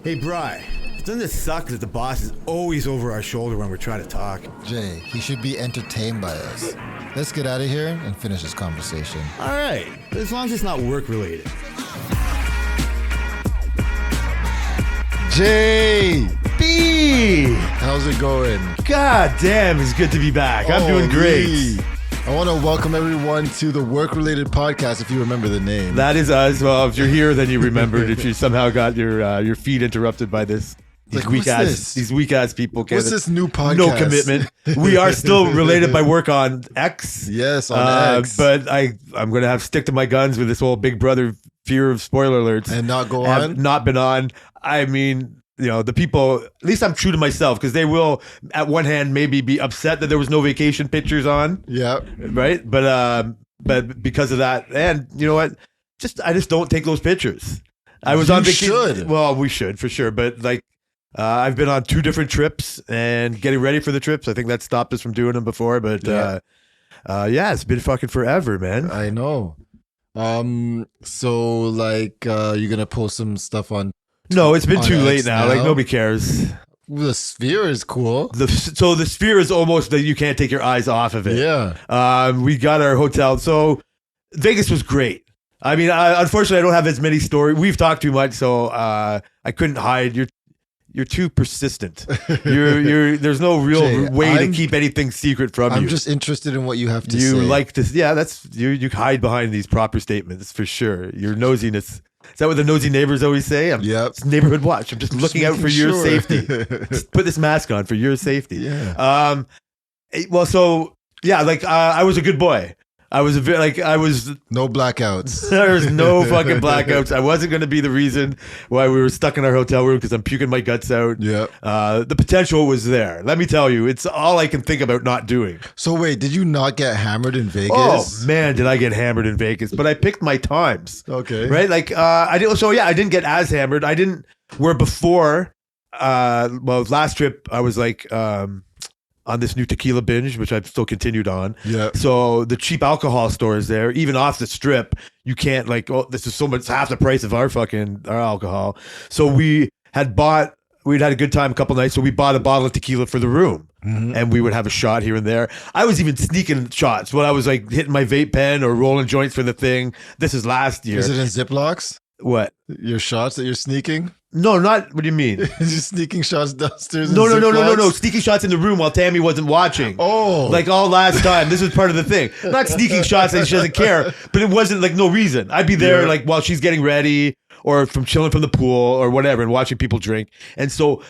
Hey, Bri, doesn't it suck that the boss is always over our shoulder when we're trying to talk? Jay, he should be entertained by us. Let's get out of here and finish this conversation. All right, as long as it's not work related. Jay! B! How's it going? God damn, it's good to be back. I'm doing great. Lee. I want to welcome everyone to the Work-Related Podcast, if you remember the name. That is us. Well, if you're here, then you remembered. If you somehow got your feed interrupted by this. These Like, weak what's ass, this? these weak ass people. What's this new podcast? No commitment. We are still related by work on X. Yes, on X. But I'm going to have to stick to my guns with this whole Big Brother fear of spoiler alerts. And not go Have on? not been on. I mean, you know, the people, at least I'm true to myself, because they will, at one hand, maybe be upset that there was no vacation pictures on, Yeah. right? But because of that, and you know what? I just don't take those pictures. I was You on vacation. should. Well, we should for sure, but like. I've been on 2 different trips and getting ready for the trips. I think that stopped us from doing them before, but yeah, it's been fucking forever, man. I know. So, like, you're going to post some stuff on... No, it's been on too late X now. Like nobody cares. The Sphere is cool. So the Sphere is almost that you can't take your eyes off of it. Yeah. We got our hotel. So Vegas was great. I mean, unfortunately, I don't have as many stories. We've talked too much, so I couldn't hide. You're too persistent. There's no real Jay, way to keep anything secret from you. I'm just interested in what you have to say. You like to, yeah, that's you hide behind these proper statements for sure. Your nosiness. Is that what the nosy neighbors always say? Yep. It's neighborhood watch. I'm just looking out for making your sure. safety. Just put this mask on for your safety. Yeah. Well, so yeah, like I was a good boy. No blackouts. There was no fucking blackouts. I wasn't going to be the reason why we were stuck in our hotel room because I'm puking my guts out. Yeah. The potential was there. Let me tell you, it's all I can think about not doing. So wait, did you not get hammered in Vegas? Oh man, did I get hammered in Vegas? But I picked my times. Okay. Right? Like I didn't. So yeah, I didn't get as hammered. I didn't. Where before, last trip I was like on this new tequila binge, which I've still continued on. Yeah. So the cheap alcohol stores there, even off the strip, you can't like. Oh, this is so much. It's half the price of our alcohol. So we'd had a good time a couple nights, so we bought a bottle of tequila for the room. Mm-hmm. And we would have a shot here and there. I was even sneaking shots when I was like hitting my vape pen or rolling joints for the thing. This is last year. Is it in Ziplocs? What? Your shots that you're sneaking? No, not. What do you mean? Is you sneaking shots downstairs? No. in Ziplocs? Sneaking shots in the room while Tammy wasn't watching. Oh. Like all last time. This was part of the thing. Not sneaking shots that she doesn't care, but it wasn't like no reason. I'd be there like while she's getting ready or from chilling from the pool or whatever and watching people drink. And so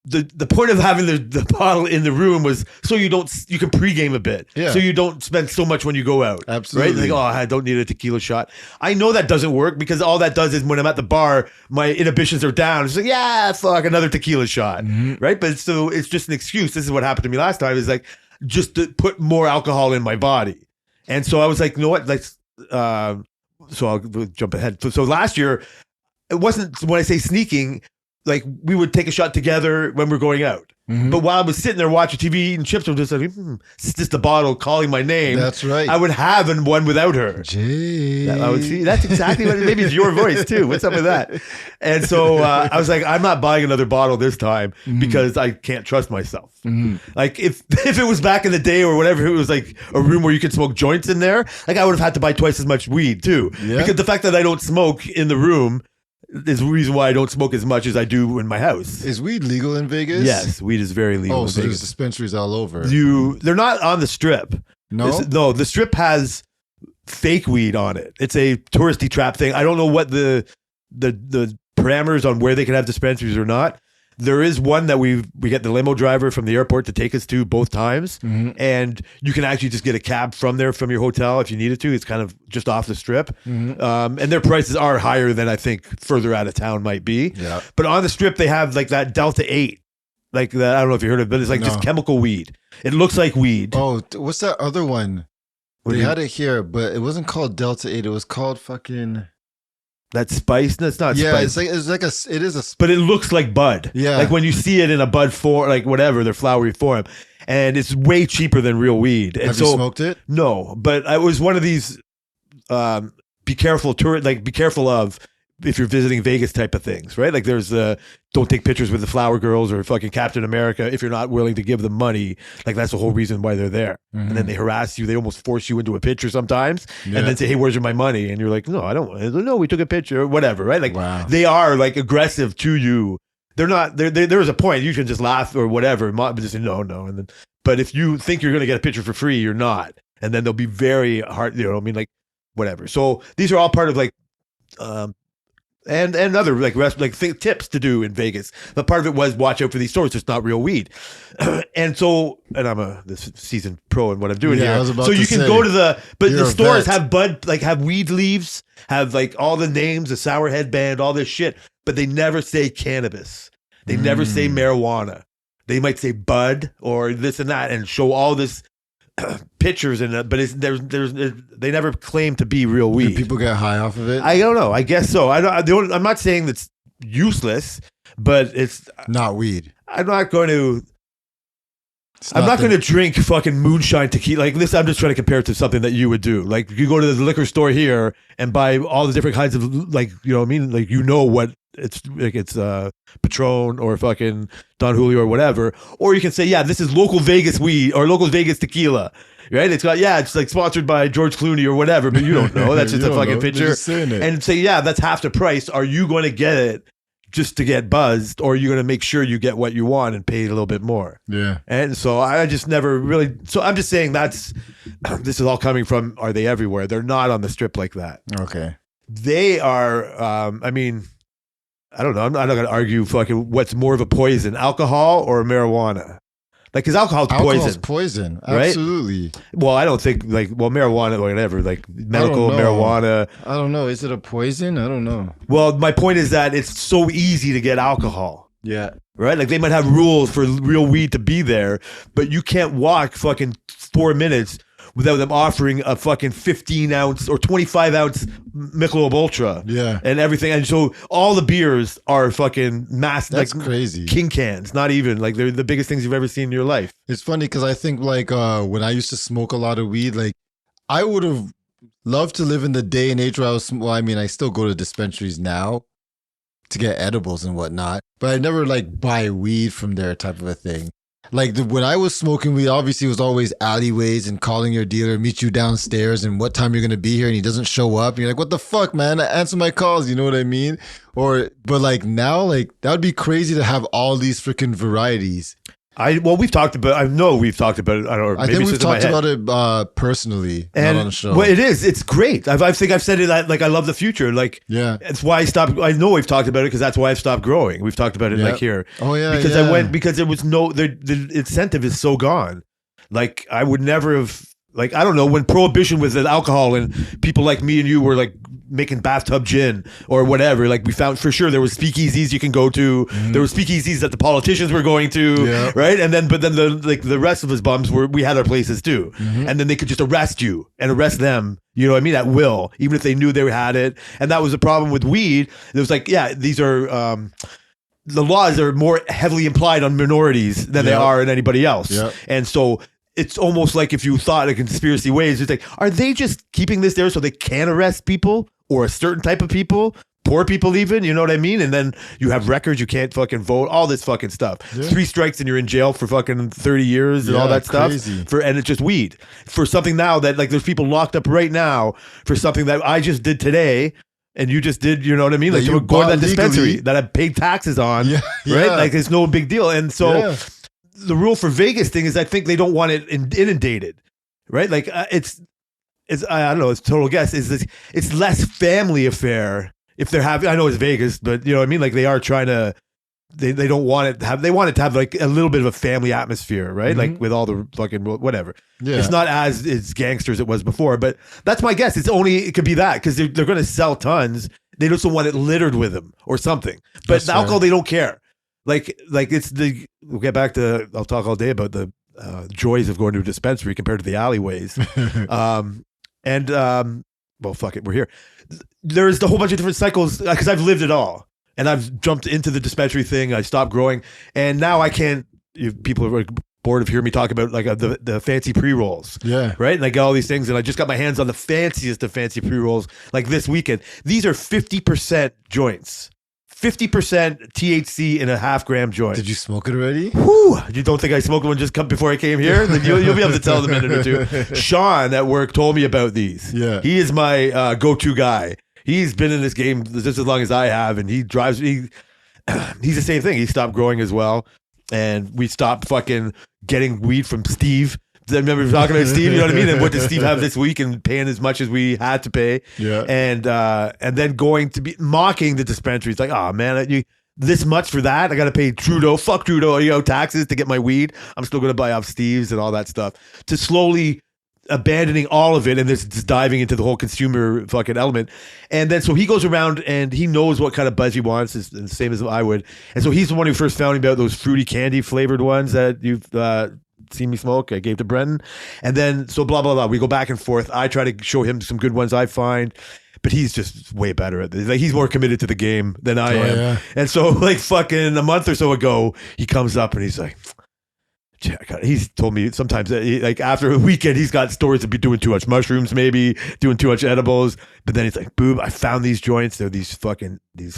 the point of having the bottle in the room was so you can pregame a bit. Yeah. So you don't spend so much when you go out. Absolutely. Right? Like, I don't need a tequila shot. I know that doesn't work because all that does is when I'm at the bar, my inhibitions are down. It's like, yeah, fuck, another tequila shot. Mm-hmm. Right? But so it's just an excuse. This is what happened to me last time is like just to put more alcohol in my body. And so I was like, you know what? So I'll jump ahead. So last year, it wasn't, when I say sneaking, like we would take a shot together when we're going out. Mm-hmm. But while I was sitting there watching TV eating chips, I'm just like, it's just the bottle calling my name. That's right. I would have one without her. Jay. I would see. That's exactly what. Maybe it's your voice too. What's up with that? And so I was like, I'm not buying another bottle this time because I can't trust myself. Mm-hmm. Like if it was back in the day or whatever, it was like a room where you could smoke joints in there. Like I would have had to buy twice as much weed too, because the fact that I don't smoke in the room is the reason why I don't smoke as much as I do in my house. Is weed legal in Vegas? Yes, weed is very legal. Oh, so there's dispensaries all over. They're not on the strip. No? No, the strip has fake weed on it. It's a touristy trap thing. I don't know what the parameters on where they can have dispensaries or not. There is one that we get the limo driver from the airport to take us to both times. Mm-hmm. And you can actually just get a cab from there, from your hotel if you needed to. It's kind of just off the strip. Mm-hmm. And their prices are higher than I think further out of town might be. Yeah. But on the strip, they have like that Delta 8. Like that, I don't know if you heard of it, but it's like just chemical weed. It looks like weed. Oh, what's that other one? They had it here, but it wasn't called Delta 8. It was called fucking... That spice? No, it's not spice. It is a... But it looks like bud. Yeah. Like when you see it in a bud form, like whatever, their flowery form. And it's way cheaper than real weed. And Have you smoked it? No, but I was one of these be careful of if you're visiting Vegas type of things, right? Like there's don't take pictures with the flower girls or fucking Captain America if you're not willing to give them money. Like that's the whole reason why they're there. Mm-hmm. And then they harass you. They almost force you into a picture sometimes, and then say, "Hey, where's my money?" And you're like, "No, I don't want it." No, we took a picture or whatever, right? Like they are like aggressive to you. They're not. There is a point. You can just laugh or whatever, but just say no, and then. But if you think you're going to get a picture for free, you're not, and then they'll be very hard. You know, I mean, like whatever. So these are all part of like. And other like tips to do in Vegas, but part of it was watch out for these stores. It's not real weed, and I'm this seasoned pro in what I'm doing here. So you can go to the stores have have weed leaves, have like all the names, the Sour Headband, all this shit, but they never say cannabis. They never say marijuana. They might say bud or this and that, and show all this. Pictures in it, but they never claim to be real weed. Do people get high off of it? I don't know. I guess so. I'm not saying that's useless, but it's not weed. I'm not going to drink fucking moonshine tequila like this. I'm just trying to compare it to something that you would do. Like you go to the liquor store here and buy all the different kinds of like you know what I mean. Like you know what it's like it's Patron or fucking Don Julio or whatever. Or you can say this is local Vegas weed or local Vegas tequila. Right? It's got it's like sponsored by George Clooney or whatever, but you don't know. That's just a fucking picture. And say that's half the price. Are you going to get it just to get buzzed, or are you going to make sure you get what you want and pay a little bit more? Yeah. And so I just never really. So I'm just saying this is all coming from. Are they everywhere? They're not on the strip like that. Okay. They are. I mean. I don't know. I'm not going to argue fucking what's more of a poison, alcohol or marijuana. Like, because alcohol's poison, right? Absolutely. Well, I don't think marijuana or whatever, like medical marijuana. I don't know. Is it a poison? I don't know. Well, my point is that it's so easy to get alcohol. Yeah. Right? Like they might have rules for real weed to be there, but you can't walk fucking 4 minutes without them offering a fucking 15-ounce or 25-ounce Michelob Ultra. Yeah. And everything. And so all the beers are fucking mass. That's like crazy. King cans. Not even. Like they're the biggest things you've ever seen in your life. It's funny because I think like when I used to smoke a lot of weed, like I would have loved to live in the day and age where I still go to dispensaries now to get edibles and whatnot, but I never like buy weed from there type of a thing. Like when I was smoking weed, obviously it was always alleyways and calling your dealer, meet you downstairs and what time you're going to be here. And he doesn't show up. And you're like, what the fuck, man? Answer my calls. You know what I mean? But like now, like that would be crazy to have all these freaking varieties. We've talked about. I know we've talked about it. I don't know. I think we've talked about it personally, and not on the show. Well, it is. It's great. I think I've said it. Like I love the future. Like it's why I stopped. I know we've talked about it because that's why I've stopped growing. We've talked about it like here. Oh yeah, because there was the incentive is so gone. Like I would never have. Like I don't know when prohibition was with alcohol and people like me and you were like making bathtub gin or whatever. Like we found for sure there was speakeasies you can go to. Mm-hmm. There were speakeasies that the politicians were going to, right? And then the rest of us bums we had our places too. Mm-hmm. And then they could just arrest you and arrest them. You know what I mean? At will, even if they knew they had it. And that was the problem with weed. It was like, these are. The laws are more heavily implied on minorities than they are in anybody else. Yep. And so it's almost like if you thought in conspiracy ways, it's like, are they just keeping this there so they can arrest people or a certain type of people, poor people even, you know what I mean? And then you have records, you can't fucking vote, all this fucking stuff. Yeah. 3 strikes and you're in jail for fucking 30 years and all that stuff. And it's just weed. For something now that like there's people locked up right now for something that I just did today. And you just did, you know what I mean? Like you go to that dispensary that I paid taxes on, right? Like it's no big deal. And so the rule for Vegas thing is I think they don't want it inundated, right? Like it's I don't know, it's total guess. It's less family affair if they're having. I know it's Vegas, but you know what I mean. Like they are trying to. They don't want it to have. They want it to have like a little bit of a family atmosphere, right? Mm-hmm. Like with all the fucking whatever. Yeah. It's not as gangster as it was before, but that's my guess. It could be that because they're going to sell tons. They just don't want it littered with them or something. But the alcohol, they don't care. Like it's we'll get back to. I'll talk all day about the joys of going to a dispensary compared to the alleyways. Well, fuck it, we're here. There's a whole bunch of different cycles because I've lived it all, and I've jumped into the dispensary thing. I stopped growing, and now I can't. People are like, bored of hearing me talk about like the fancy pre-rolls. Yeah. Right. And I got all these things, and I just got my hands on the fanciest of fancy pre-rolls like this weekend. These are 50% joints. 50% THC in a half-gram joint. Did you smoke it already? Whew, you don't think I smoked one just come before I came here? Then you'll be able to tell in a minute or two. Sean at work told me about these. Yeah. He is my go-to guy. He's been in this game just as long as I have, and he's the same thing. He stopped growing as well, and we stopped fucking getting weed from Steve. I remember talking about Steve, you know what I mean? And what did Steve have this week, and paying as much as we had to pay. Yeah. And then going to be mocking the dispensaries, like, oh man, this much for that? I got to pay Trudeau, fuck Trudeau, taxes to get my weed. I'm still going to buy off Steve's and all that stuff. To slowly abandoning all of it and just diving into the whole consumer fucking element. And then so he goes around and he knows what kind of buzz he wants, is the same as I would. And so he's the one who first found me about those fruity candy flavored ones that you've seen me smoke. I gave to Brendan. And then so blah blah blah, we go back and forth. I try to show him some good ones I find, but he's just way better at this. Like, he's more committed to the game than I am. Yeah. And so like fucking a month or so ago, he comes up and he's like, he's told me sometimes that like after a weekend he's got stories of be doing too much mushrooms, maybe doing too much edibles, but then he's like, boob, I found these joints. They're these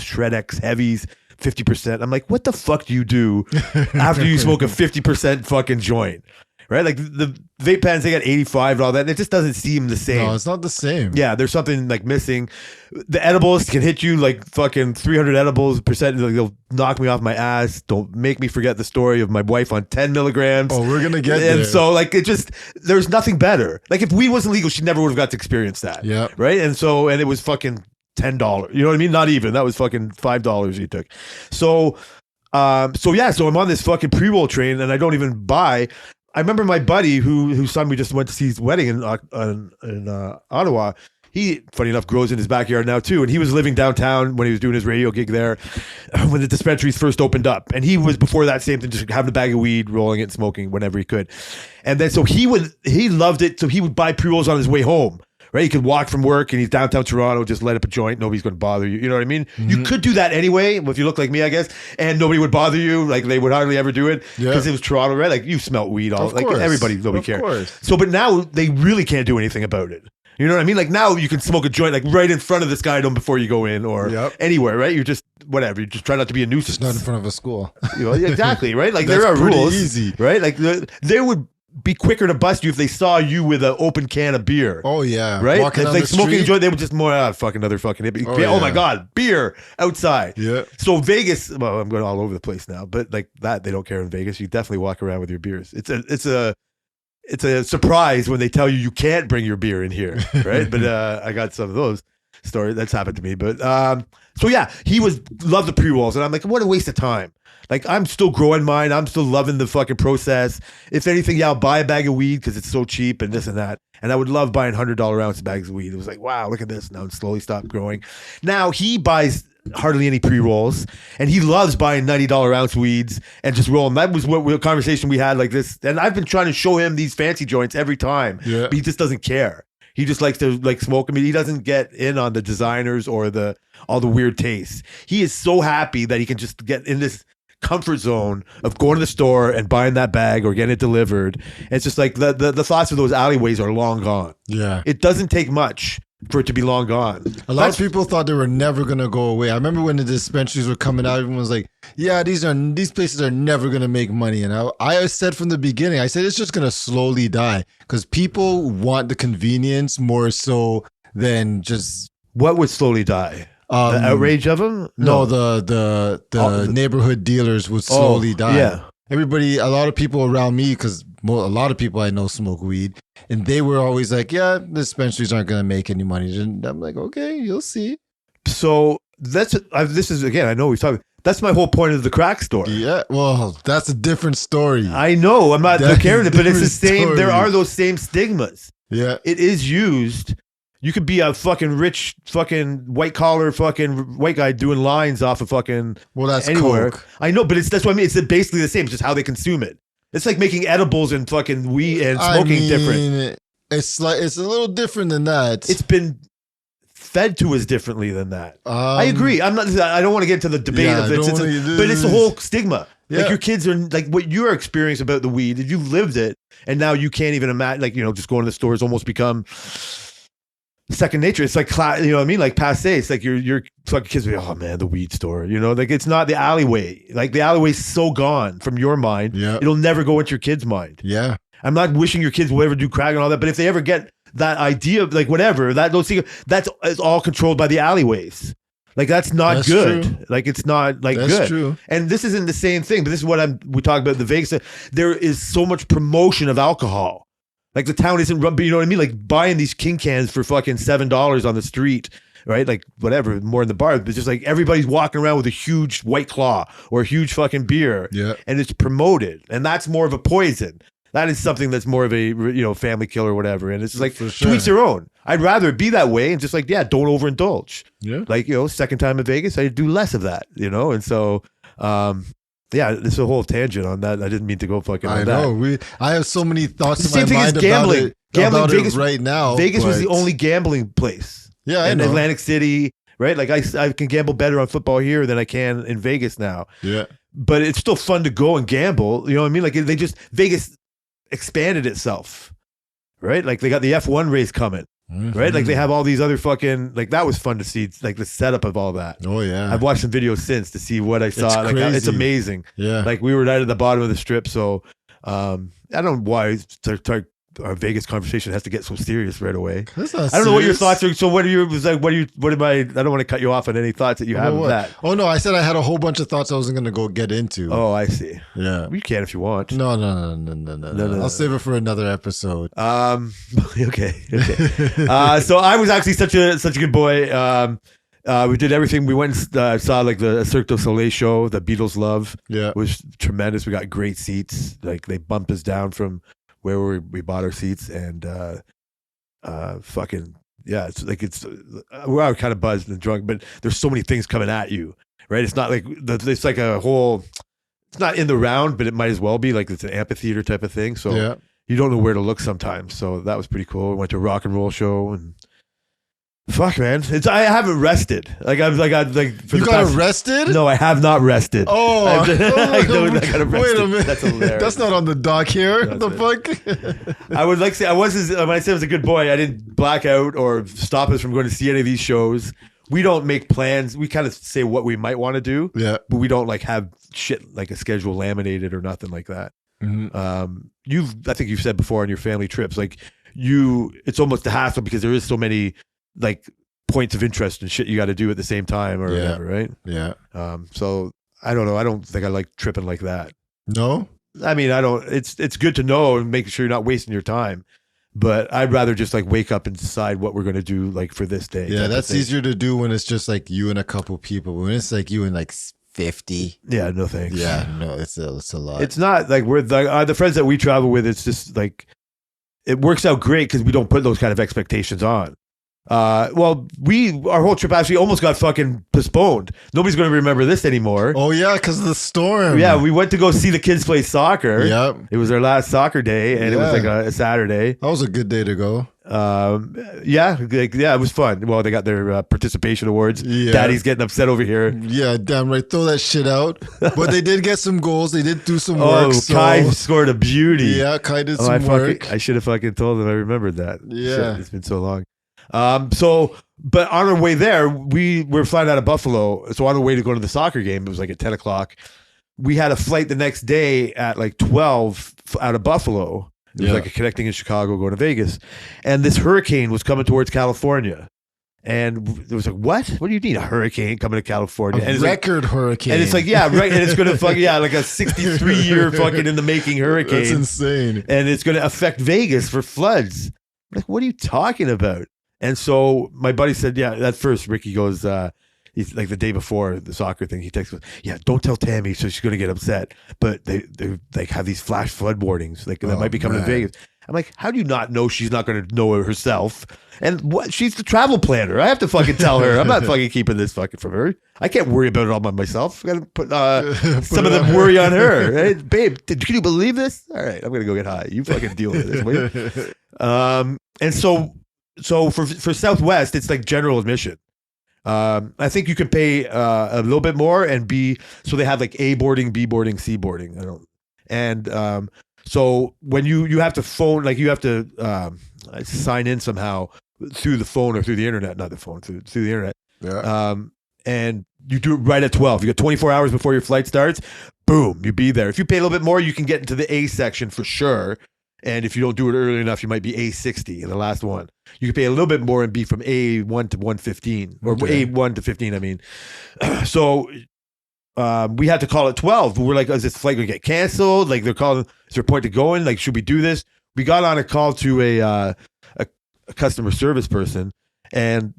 Shred X heavies, 50%. I'm like, what the fuck do you do after you smoke a 50% fucking joint? Right? Like the vape pens, they got 85 and all that, and it just doesn't seem the same. No, it's not the same. Yeah, there's something like missing. The edibles can hit you like fucking 300 edibles percent. Like, they'll knock me off my ass. Don't make me forget the story of my wife on 10 milligrams. Oh, we're gonna get and there. so like it just, there's nothing better. Like if weed wasn't legal, she never would have got to experience that. Yeah. Right. And it was fucking $10. You know what I mean? Not even. That was fucking $5 he took. So I'm on this fucking pre-roll train and I don't even buy. I remember my buddy whose son we just went to see his wedding in Ottawa. He, funny enough, grows in his backyard now too. And he was living downtown when he was doing his radio gig there when the dispensaries first opened up. And he was before that same thing, just having a bag of weed, rolling it and smoking whenever he could. And then so he loved it. So he would buy pre-rolls on his way home. Right, he could walk from work and he's downtown Toronto, just light up a joint. Nobody's going to bother you. You know what I mean? Mm-hmm. You could do that anyway if you look like me, I guess, and nobody would bother you. Like they would hardly ever do it because it was Toronto, right? Like you smelt weed all, like nobody cares. So, but now they really can't do anything about it. You know what I mean? Like now you can smoke a joint like right in front of this guy before you go in or anywhere, right? You're just whatever. You just try not to be a nuisance. Just not in front of a school. You know, exactly, right? Like there are rules, easy, right? Like they would be quicker to bust you if they saw you with an open can of beer. Oh yeah, right. Walking if on they the smoking street. a joint, they would just more fuck another fucking hippie. Oh my god, beer outside. Yeah. So Vegas, well, I'm going all over the place now, but like that, they don't care in Vegas. You definitely walk around with your beers. It's a surprise when they tell you can't bring your beer in here, right? But I got some of those stories that's happened to me. But so yeah, he loved the pre-rolls, and I'm like, what a waste of time. Like, I'm still growing mine. I'm still loving the fucking process. If anything, yeah, I'll buy a bag of weed because it's so cheap and this and that. And I would love buying $100 ounce bags of weed. It was like, wow, look at this. Now it slowly stopped growing. Now he buys hardly any pre-rolls, and he loves buying $90 ounce weeds and just rolling. That was what conversation we had like this. And I've been trying to show him these fancy joints every time, but he just doesn't care. He just likes to like smoke. I mean, he doesn't get in on the designers or all the weird tastes. He is so happy that he can just get in this comfort zone of going to the store and buying that bag or getting it delivered. And it's just like the thoughts of those alleyways are long gone. Yeah. It doesn't take much for it to be long gone. A lot of people thought they were never going to go away. I remember when the dispensaries were coming out, everyone was like, yeah, these places are never going to make money. And I said from the beginning, I said it's just going to slowly die because people want the convenience more so than just... What would slowly die? The outrage of them? No, the neighborhood dealers would slowly die. Yeah. A lot of people around me, because a lot of people I know smoke weed, and they were always like, yeah, the dispensaries aren't going to make any money. And I'm like, okay, you'll see. So this is, again, I know we've talked, that's my whole point of the crack store. Yeah, well, that's a different story. I know, I'm not comparing it, but it's the same, story. there are those same stigmas. Yeah. It is used. You could be a fucking rich, fucking white collar, fucking white guy doing lines off of fucking that's anywhere. coke. I know, but that's what I mean. It's basically the same. It's just how they consume it. It's like making edibles and fucking weed and smoking different. It's a little different than that. It's been fed to us differently than that. I agree. I don't want to get into the debate of it, but it's the whole stigma. Yeah. Like your kids are like what your experience about the weed. You lived it, and now you can't even imagine. Like just going to the store has almost become second nature. It's like you know what I mean, like passe. It's like your fucking kids be, oh man, the weed store. Like it's not the alleyway. Like the alleyway's so gone from your mind. Yeah. It'll never go into your kid's mind. Yeah. I'm not wishing your kids will ever do crack and all that, but if they ever get that idea of like whatever, that's all controlled by the alleyways. Like that's not good. True. Like it's not like That's good. true. And this isn't the same thing, but this is what we talk about the Vegas. There is so much promotion of alcohol. Like the town isn't run, but you know what I mean? Like buying these king cans for fucking $7 on the street, right? Like whatever, more in the bar. But just like everybody's walking around with a huge White Claw or a huge fucking beer. Yeah. And it's promoted. And that's more of a poison. That is something that's more of a family killer or whatever. And it's just like For sure. to each their own. I'd rather it be that way and just like, yeah, don't overindulge. Yeah. Like, second time in Vegas, I do less of that, And so yeah, it's a whole tangent on that. I didn't mean to go fucking on I that. know. I have so many thoughts It's the in same my thing as mind gambling. about it. Gambling about Vegas it right now. Vegas was the but- only gambling place. Yeah, I in know. Atlantic City, right? Like I can gamble better on football here than I can in Vegas now. Yeah. But it's still fun to go and gamble. You know what I mean? Like Vegas expanded itself, right? Like they got the F1 race coming, right? Like they have all these other fucking, like that was fun to see, like the setup of all that. Oh yeah. I've watched some videos since to see what I saw. Like it's crazy. amazing. Yeah. Like we were right at the bottom of the strip, so I don't know why our Vegas conversation has to get so serious right away. That's not I don't know what your serious. thoughts are. So what am I don't want to cut you off on any thoughts that you have of What? that. Oh no, I said I had a whole bunch of thoughts I wasn't gonna go get into. Oh, I see. Yeah. You can if you want. No. No. I'll save it for another episode. Okay. So I was actually such a good boy. We did everything. We went and saw like the Cirque du Soleil show, the Beatles Love. Yeah. It was tremendous. We got great seats. Like they bumped us down from where we bought our seats, and fucking yeah, it's we're kind of buzzed and drunk, but there's so many things coming at you, right? It's not like it's like a whole. It's not in the round, but it might as well be like it's an amphitheater type of thing. So Yeah. you don't know where to look sometimes. So that was pretty cool. We went to a rock and roll show and. Fuck, man! I haven't rested. Like I've like for You the got past, arrested? No, I have not rested. Oh, I got arrested. wait a minute. That's hilarious. That's not on the dock here. That's the fuck? I would like to say when I said I was a good boy, I didn't black out or stop us from going to see any of these shows. We don't make plans. We kind of say what we might want to do, Yeah. but we don't like have shit like a schedule laminated or nothing like that. Mhm. I think you've said before on your family trips, like it's almost a hassle because there is so many like points of interest and shit you got to do at the same time or Yeah. whatever, right? Yeah. So I don't know. I don't think I like tripping like that. No? I mean, I don't. It's good to know and making sure you're not wasting your time. But I'd rather just like wake up and decide what we're gonna do like for this day. Yeah, type of that's thing. easier to do when it's just like you and a couple people. When it's like you and like 50. Yeah, no thanks. Yeah, no, it's a lot. It's not like we're the friends that we travel with. It's just like it works out great because we don't put those kind of expectations on. Well, our whole trip actually almost got fucking postponed. Nobody's going to remember this anymore. Oh yeah, because of the storm. Yeah, we went to go see the kids play soccer. Yep. It was our last soccer day, and it was like a Saturday. That was a good day to go. Yeah, it was fun. Well, they got their participation awards. Yeah. Daddy's getting upset over here. Yeah, damn right. Throw that shit out. But they did get some goals. They did do some Oh, work. So, Kai scored a beauty. yeah, Kai did Oh, some work. I should have fucking told them. I remembered that. Yeah. Shit, it's been so long. But on our way there, we were flying out of Buffalo. So on our way to go to the soccer game, it was like at 10 o'clock. We had a flight the next day at like 12 out of Buffalo. It was Yeah. like a connecting in Chicago, going to Vegas. And this hurricane was coming towards California. And it was like, what? What do you mean a hurricane coming to California? And A it's like, record hurricane. and it's like, yeah, right. And it's going to fucking, yeah, like a 63-year fucking in the making hurricane. That's insane. And it's going to affect Vegas for floods. I'm like, what are you talking about? And so my buddy said, yeah, at first Ricky goes, he's like the day before the soccer thing, he texts me, yeah, don't tell Tammy, so she's going to get upset. But they like have these flash flood warnings, like that might be coming to man. Vegas. I'm like, how do you not know she's not going to know it herself? And what? She's the travel planner. I have to fucking tell her. I'm not fucking keeping this fucking from her. I can't worry about it all by myself. I got to put some of it the on worry on her. Right? Babe, can you believe this? All right, I'm going to go get high. You fucking deal with this, will you? And so for Southwest, it's like general admission, I think you can pay a little bit more and so they have like A boarding, B boarding, C boarding. So when you have to phone, like you have to sign in somehow through the phone or through the internet, not the phone, through the internet. Yeah. And you do it right at 12. You got 24 hours before your flight starts. Boom, you be there. If you pay a little bit more, you can get into the A section for sure. And if you don't do it early enough, you might be A60 in the last one. You can pay a little bit more and be from A1 to 115 or Okay. A1 to 15. I mean, so we had to call at 12. We're like, is this flight going to get canceled? Like they're calling, is there a point to going? Like, should we do this? We got on a call to a customer service person, and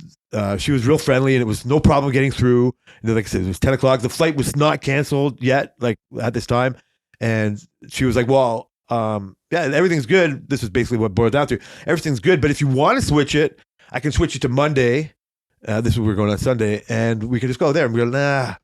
she was real friendly, and it was no problem getting through. And like I said, it was 10 o'clock. The flight was not canceled yet, like at this time. And she was like, well, yeah, everything's good. This is basically what it boiled down to. Everything's good, but if you want to switch it, I can switch it to Monday. This is where we're going on Sunday, and we can just go there. And we go, nah.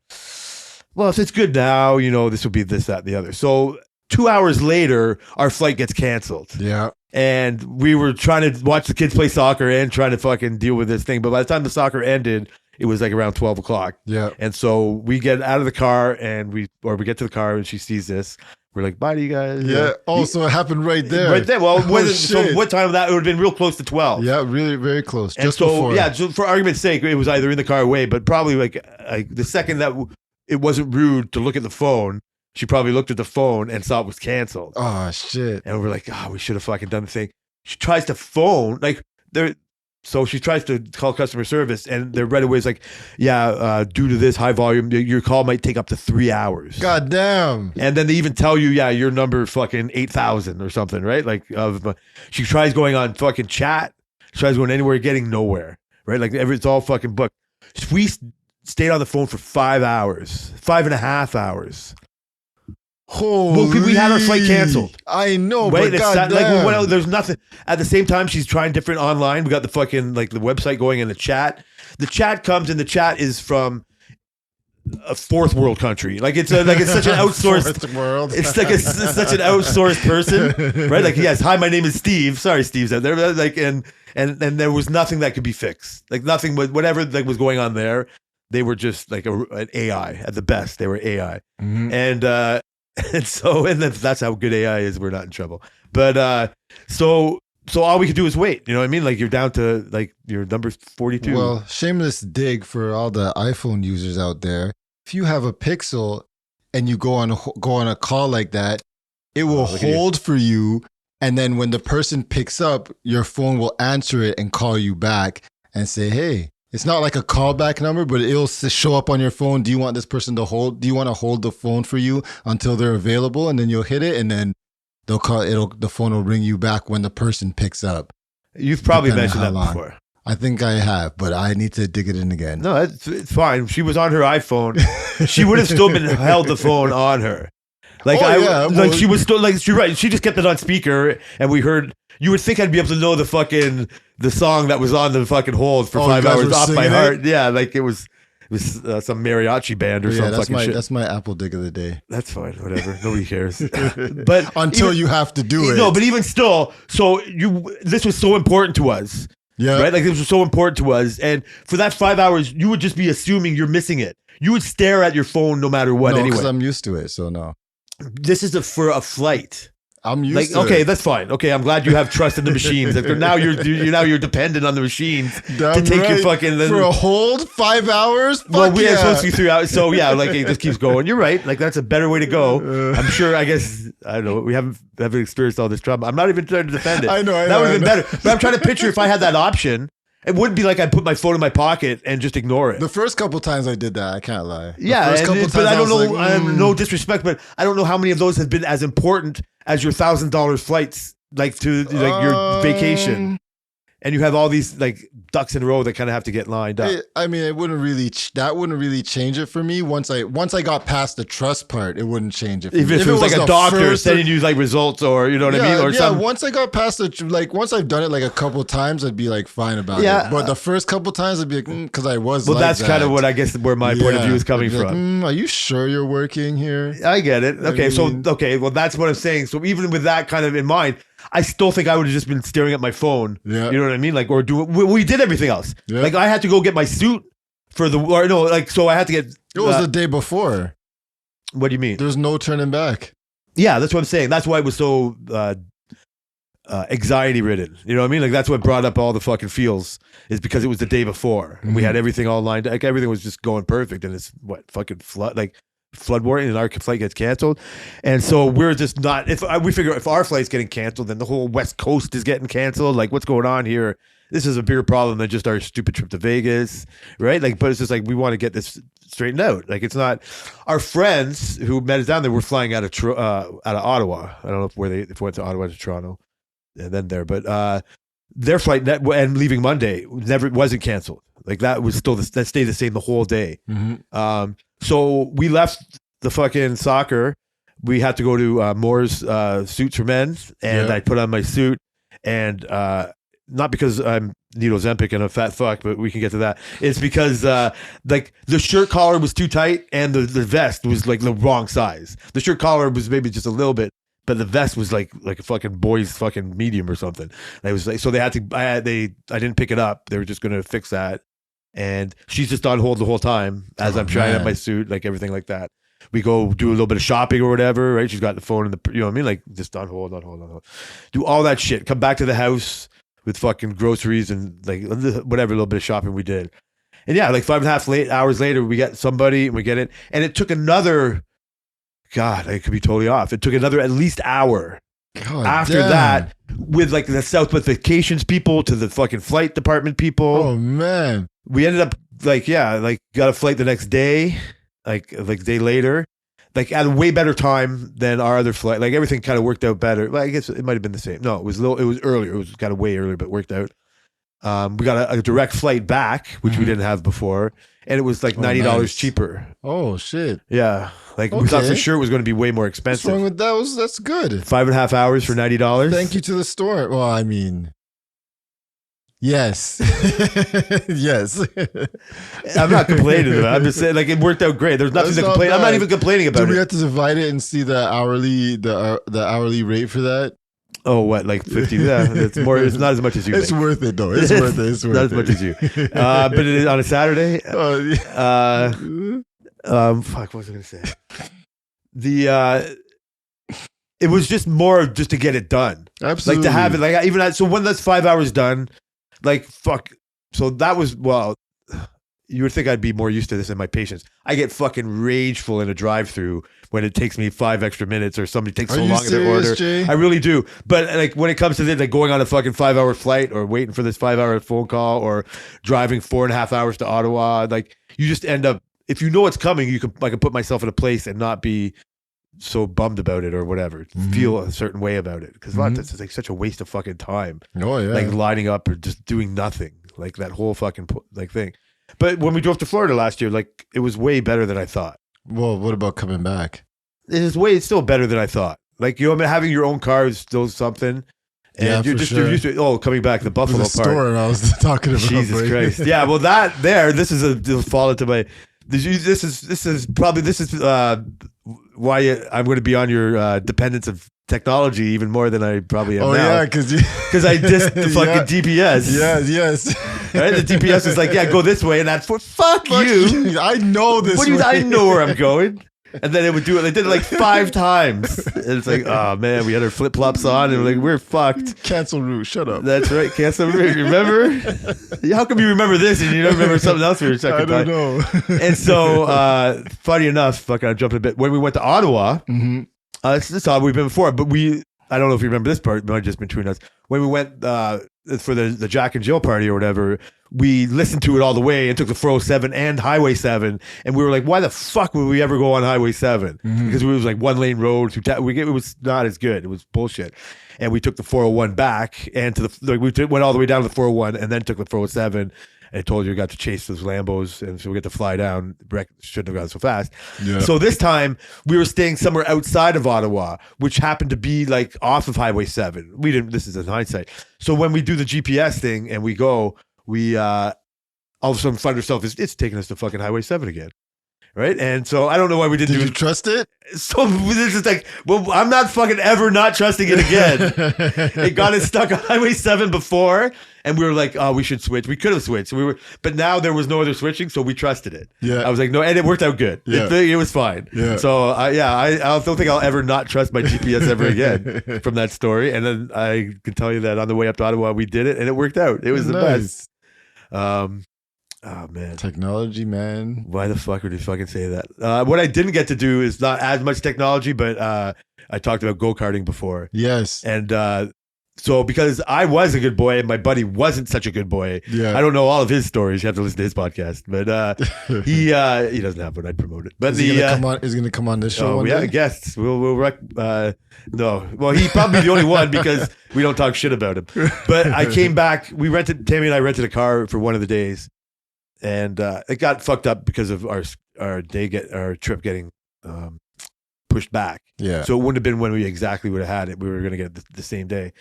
Well, if it's good now, this would be this, that, and the other. So 2 hours later, our flight gets canceled. Yeah. And we were trying to watch the kids play soccer and trying to fucking deal with this thing. But by the time the soccer ended, it was like around 12 o'clock. Yeah. And so we get out of the car and we get to the car and she sees this. We're like, bye to you guys. Yeah. So it happened right there. Right there. Well, Oh, so shit. what time of that? It would have been real close to 12. Yeah, really very close. And Just so, before. yeah, so for argument's sake, it was either in the car or away, but probably like the second that it wasn't rude to look at the phone, she probably looked at the phone and saw it was canceled. Oh shit. And we're like, we should have fucking done the thing. She tries to phone, so she tries to call customer service, and they're right away. It's like, yeah, due to this high volume, your call might take up to 3 hours. God damn. And then they even tell you, yeah, your number fucking 8,000 or something, right? Like, she tries going on fucking chat, she tries going anywhere, getting nowhere, right? Like, it's all fucking booked. We stayed on the phone for 5 hours, 5.5 hours. Holy. Well, we had our flight canceled. I know, Wait, but God like damn. there's nothing. At the same time, she's trying different online. We got the fucking like the website going in the chat. The chat comes and the chat is from a fourth world country. Like it's such an outsourced Fourth world. It's like it's such an outsourced person, right? Like yes, hi, my name is Steve. Sorry, Steve's out there. Like and there was nothing that could be fixed. Like nothing, whatever like was going on there. They were just like an AI at the best. They were AI, Mhm. and so that's how good AI is. We're not in trouble. But so all we could do is wait. You know what I mean? Like you're down to like your number 42. Well, shameless dig for all the iPhone users out there. If you have a Pixel and you go on a call like that, it will look at you. hold for you, and then when the person picks up, your phone will answer it and call you back and say, "Hey." It's not like a callback number, but it'll show up on your phone. Do you want this person to hold? Do you want to hold the phone for you until they're available? And then you'll hit it, and then they'll call. The phone will ring you back when the person picks up. You've probably Depending mentioned how that long. before. I think I have, but I need to dig it in again. No, it's fine. She was on her iPhone. She would have still been held the phone on her. Like Oh, yeah, well- she was still like she's right. She just kept it on speaker, and we heard. You would think I'd be able to know the song that was on the fucking hold for Oh, 5 you guys hours were off by singing heart. it? Yeah, like it was some mariachi band or Yeah, some that's fucking my shit. that's my Apple dig of the day. That's fine, whatever. Nobody cares. But Until even- you have to do it. No, but even still, so this was so important to us. yeah, Right? Like this was so important to us. And for that 5 hours, you would just be assuming you're missing it. You would stare at your phone no matter what no, anyway. because I'm used to it. So no, This is for a flight. I'm used Like, to okay, it. that's fine. Okay, I'm glad you have trust in the machines. Like, now you're dependent on the machines Damn to take your right. fucking for a hold 5 hours. Fuck well, we yeah. are supposed to be 3 hours. So yeah, like it just keeps going. You're right. Like that's a better way to go. I'm sure. I guess I don't know. We haven't experienced all this trouble. I'm not even trying to defend it. I know. That would have been better. But I'm trying to picture if I had that option. It wouldn't be like I put my phone in my pocket and just ignore it. The first couple times I did that, I can't lie. The Yeah, first couple but I don't was know. like, No disrespect, but I don't know how many of those have been as important as your $1,000 flights, like to like your vacation, and you have all these like ducks in a row that kind of have to get lined up. I mean, it wouldn't really. That wouldn't really change it for me. Once I got past the trust part, it wouldn't change it. For Even me. if it was like a the doctor first- sending you like results, or you know what I mean, or yeah. some. Once I got past once I've done it like a couple times, I'd be like fine about Yeah. it. But the first couple times, I'd be like, because I was. Well, like that's kind of what I guess where my point of view is coming I'd be like, from. Are you sure you're working here? I get it. Okay, mean- well, that's what I'm saying. So even with that kind of in mind, I still think I would have just been staring at my phone. Yeah. You know what I mean? Like, or we did everything else. Yeah. Like, I had to go get my suit so I had to get. It was the day before. What do you mean? There's no turning back. Yeah, that's what I'm saying. That's why it was so anxiety ridden. You know what I mean? Like that's what brought up all the fucking feels is because it was the day before and we had everything all lined up. Like everything was just going perfect and it's fucking flood warning and our flight gets canceled. And so we're just not, we figure if our flight's getting canceled, then the whole West Coast is getting canceled. Like what's going on here? This is a bigger problem than just our stupid trip to Vegas, right? Like, but it's just like, we want to get this straightened out. Like it's not our friends who met us down there were flying out of Ottawa. I don't know if they went to Ottawa to Toronto and then there, but their flight and leaving Monday wasn't canceled. Like that was still that stayed the same the whole day. So we left the fucking soccer. We had to go to Moore's Suits for Men, and I put on my suit, and not because I'm Nito Zempic and a fat fuck, but we can get to that. It's because like the shirt collar was too tight, and the vest was like the wrong size. The shirt collar was maybe just a little bit, but the vest was like a fucking boy's fucking medium or something. And I was like, so they had to. I didn't pick it up. They were just gonna fix that. And she's just on hold the whole time as I'm trying out my suit, like everything like that. We go do a little bit of shopping or whatever, right? She's got the phone and you know what I mean? Like just on hold. Do all that shit. Come back to the house with fucking groceries and like whatever little bit of shopping we did. And yeah, like 5.5 hours later, we get somebody and we get it. And it took another, God, I could be totally off. It took another at least hour. After that, with like the Southwest Vacations people to the fucking flight department people. Oh man. We ended up got a flight the next day, like day later, like at a way better time than our other flight. Like everything kind of worked out better. Well, I guess it might have been the same. No, it was earlier. It was kind of way earlier, but worked out. We got a direct flight back, which we didn't have before, and it was like $90 cheaper. Oh shit! Yeah, like we thought for sure it was going to be way more expensive. What's wrong with that? That's good. 5.5 hours for $90. Thank you to the store. Well, I mean. Yes. Yes. I'm not complaining about it. I'm just saying like it worked out great. There's nothing to complain. I'm not even complaining about it. Do we have to divide it and see the hourly rate for that? Oh, what, like 50? Yeah, it's more. It's not as much as you. It's worth it though. It's worth it. It's worth not as much as you. But it is on a Saturday. Fuck. What was I gonna say? It was just more just to get it done. Absolutely. Like to have it. Like even so when that's 5 hours done. Like fuck. So that was you would think I'd be more used to this in my patience. I get fucking rageful in a drive-through when it takes me 5 extra minutes or somebody takes so long in their order. Jay? I really do. But like when it comes to this, like going on a fucking 5-hour flight or waiting for this 5-hour phone call or driving 4.5 hours to Ottawa, like you just end up, if you know what's coming, I can put myself in a place and not be so bummed about it or whatever, feel a certain way about it, because this is like such a waste of fucking time. Oh yeah, like lining up or just doing nothing, like that whole fucking like thing. But when we drove to Florida last year, like it was way better than I thought. Well, what about coming back? It's still better than I thought. Like you know, I mean, having your own car is still something. And you're used to coming back the Buffalo part. Store and I was talking about Jesus Christ. Yeah, well this is a fall into my. This is why I'm going to be on your dependence of technology even more than I probably am now. Oh yeah, because I dissed the fucking GPS. Yes. Right? The GPS is like, yeah, go this way, and that's fuck you. I know this. I know where I'm going. And then it would do it. They did it like 5 times. And it's like, oh man, we had our flip flops on, and we're fucked. Cancel route. Shut up. That's right. Cancel route. Remember? How come you remember this and you don't remember something else for your second time? I don't know. And so, funny enough, fucking, I jumped a bit. When we went to Ottawa, this is how we've been before, but I don't know if you remember this part. It might have just been between us. When we went for the Jack and Jill party or whatever, we listened to it all the way and took the 407 and Highway 7, and we were like, why the fuck would we ever go on Highway 7? Because it was like 1-lane road. It was not as good. It was bullshit. And we took the 401 back and went all the way down to the 401 and then took the 407. And I told you we got to chase those Lambos, and so we get to fly down. Shouldn't have gone so fast. Yeah. So this time we were staying somewhere outside of Ottawa, which happened to be like off of Highway 7. We didn't. This is in hindsight. So when we do the GPS thing and we go, we all of a sudden find ourselves it's taking us to fucking Highway 7 again. Right. And so I don't know why we didn't Did you trust it? So this is like, well, I'm not fucking ever not trusting it again. It got us stuck on Highway 7 before. and we were like, oh, we should switch. We could have switched. But now there was no other switching, so we trusted it. Yeah. I was like, no, and it worked out good. Yeah. It was fine. Yeah. So I don't think I'll ever not trust my GPS ever again from that story. And then I can tell you that on the way up to Ottawa, we did it, and it worked out. It was the best. Oh man, technology, man. Why the fuck would you fucking say that? What I didn't get to do is not as much technology, but I talked about go-karting before. Yes. And so because I was a good boy and my buddy wasn't such a good boy, Yeah. I don't know all of his stories. You have to listen to his podcast. But he doesn't have one. I'd promote it. But is he gonna come on this show? We have a guest. No. Well, he's probably the only one because we don't talk shit about him. But I came back. Tammy and I rented a car for one of the days. And it got fucked up because of our trip getting pushed back. Yeah. So it wouldn't have been when we exactly would have had it. We were going to get it the same day.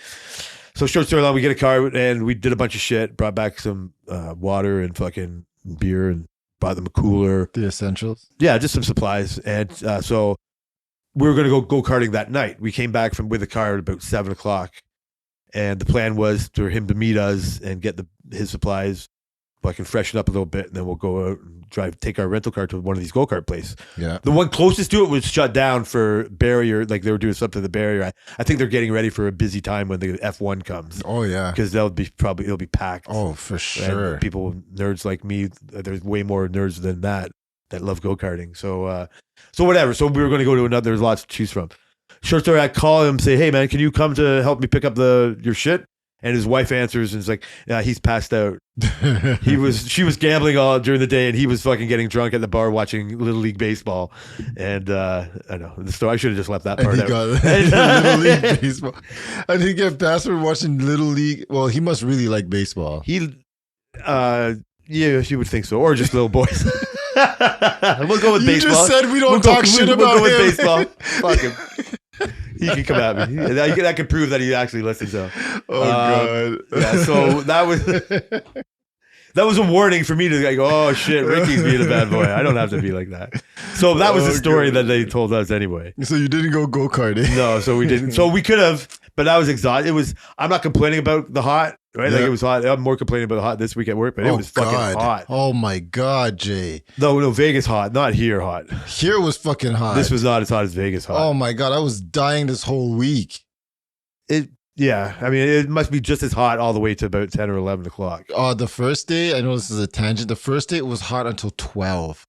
So short story long, we get a car and we did a bunch of shit. Brought back some water and fucking beer and bought them a cooler. The essentials. Yeah, just some supplies. And so we were going to go karting that night. We came back with the car at about 7:00, and the plan was for him to meet us and get his supplies. I can freshen up a little bit, and then we'll go out and take our rental car to one of these go-kart places. Yeah. The one closest to it was shut down for barrier, like they were doing something to the barrier. I think they're getting ready for a busy time when the F1 comes. Oh yeah. Because it'll be packed. Oh, for sure. And people, nerds like me, there's way more nerds than that love go-karting. So whatever. So we were going to go to another, there's lots to choose from. Short story, I call him, say, hey man, can you come to help me pick up your shit? And his wife answers and is like, yeah, he's passed out. She was gambling all during the day, and he was fucking getting drunk at the bar watching Little League baseball. And I know the story. I should have just left that part out. Little League baseball. And he get passed for watching Little League. Well, he must really like baseball. Yeah, you would think so, or just little boys. We'll go with you baseball. You just said we don't talk shit about we'll him. With baseball. Fuck him. He can come at me. That could prove that he actually listens. So. Oh god. Yeah. So that was a warning for me to like, oh shit, Ricky's being a bad boy. I don't have to be like that. So that was the story that they told us anyway. So you didn't go go-karting? No, so we didn't. So we could have, but that was exhausting. I'm not complaining about the hot, right? Yeah. Like it was hot. I'm more complaining about the hot this week at work, but it was fucking hot. Oh my god, Jay. No, Vegas hot, not here hot. Here was fucking hot. This was not as hot as Vegas hot. Oh my god, I was dying this whole week. Yeah, I mean, it must be just as hot all the way to about 10 or 11 o'clock. The first day, I know this is a tangent. The first day it was hot until 12.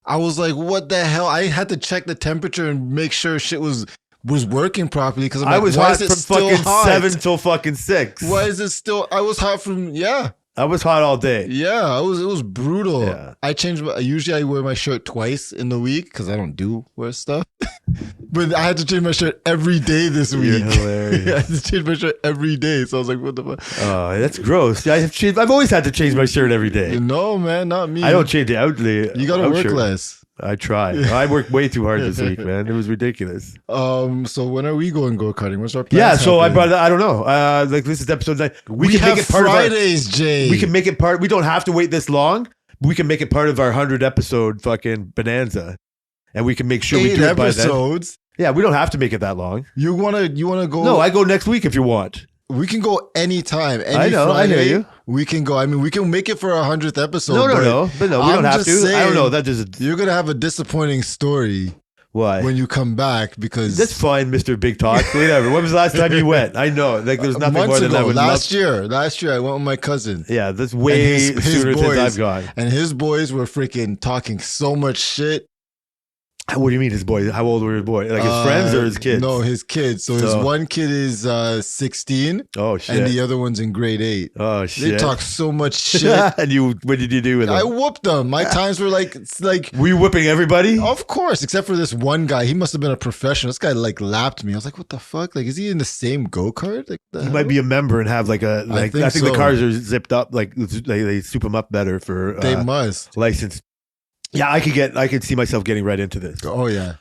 I was like, what the hell? I had to check the temperature and make sure shit was working properly because I was hot from fucking 7 till fucking 6. Why is it still? I was hot from I was hot all day. Yeah, it was brutal. Yeah. Usually I wear my shirt twice in the week because I don't wear stuff. But I had to change my shirt every day this week. You're hilarious. I had to change my shirt every day. So I was like, what the fuck? Oh, that's gross. I've always had to change my shirt every day. No, man, not me. I don't change the outlet. You gotta work less. I try. I worked way too hard this week, man. It was ridiculous. So when are we going go-karting? What's our plan? Yeah, so I brought. I don't know. Like this is episode 9. We can make it part Fridays, of our, Jay. We can make it part. We don't have to wait this long. We can make it part of our 100 episode fucking bonanza, and we can make sure we do it by then. Yeah, we don't have to make it that long. You wanna go? No, I go next week if you want. We can go anytime. I know. Friday, I hear you. We can go. I mean, we can make it for our 100th episode. No, but no, we don't have to. Saying, I don't know. That just you're gonna have a disappointing story. Why? When you come back, because that's fine, Mr. Big Talk. Whatever. When was the last time you went? I know. Like there's nothing more than that. Last year I went with my cousin. Yeah, that's way sooner since I've gone. And his boys were freaking talking so much shit. What do you mean his boys? How old were his boys? Like his friends or his kids? No, his kids. So his one kid is 16. Oh shit. And the other one's in grade 8. Oh shit. They talk so much shit. And what did you do with them? I whooped them. My times were like were you whipping everybody? Of course, except for this one guy. He must have been a professional. This guy like lapped me. I was like, what the fuck? Like, is he in the same go-kart? Like, he might be a member and have like a like. I think the cars are zipped up. Like they soup them up better for. They must license. Yeah, I could see myself getting right into this. Oh yeah.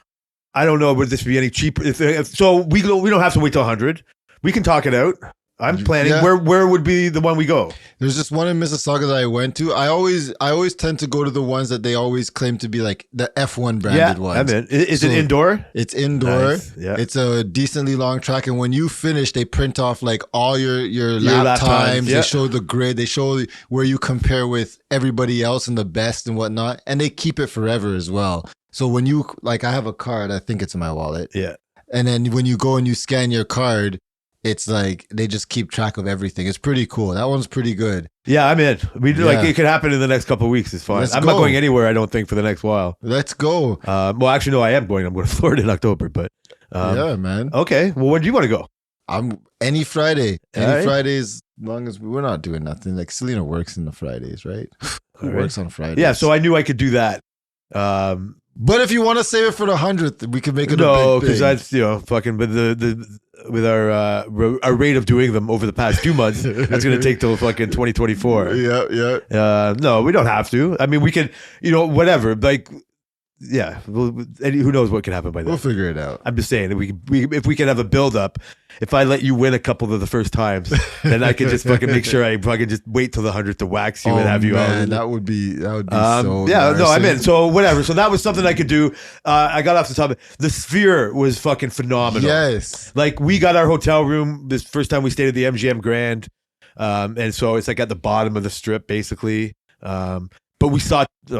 I don't know. Would this be any cheaper? So we don't have to wait till 100. We can talk it out. I'm planning. Yeah. Where would be the one we go? There's this one in Mississauga that I went to. I always tend to go to the ones that they always claim to be like the F1 branded ones. I'm in. Is it So- indoor? It's indoor. Nice, yeah. It's a decently long track, and when you finish, they print off like all your lap lap times, times. yeah. They show the grid. They show where you compare with everybody else and the best and whatnot, and they keep it forever as well. So when you like, I have a card. I think it's in my wallet, Yeah. and then when you go and you scan your card, it's like they just keep track of everything. It's pretty cool. That one's pretty good. Yeah, I'm in. We do Yeah. like it could happen in the next couple of weeks. It's fine. Let's I'm not go. going anywhere. I don't think for the next while. Let's go. Well, actually, no, I am going. I'm going to Florida in October. But Yeah, man. okay. Well, when do you want to go? I'm any Friday. Any Alright. Fridays, as long as we're not doing nothing. Like Selena works in the Fridays, right? Who Alright. works on Fridays? Yeah, so I knew I could do that. But if you want to save it for the 100th, we can make it No, a big because thing. that's fucking with with our rate of doing them over the past 2 months, that's going to take till fucking 2024. Yeah. No, we don't have to. I mean, we can, whatever. Like, yeah, who knows what can happen by then. We'll figure it out. I'm just saying that if we can have a build up, if I let you win a couple of the first times, then I can just fucking make sure I fucking just wait till the 100th to wax you and have you man, on. that would be so Yeah, no, I'm embarrassing. in. So whatever. So that was something I could do. I got off the topic. The Sphere was fucking phenomenal. Yes. Like we got our hotel room this first time we stayed at the MGM Grand, and so it's like at the bottom of the strip basically. But we saw we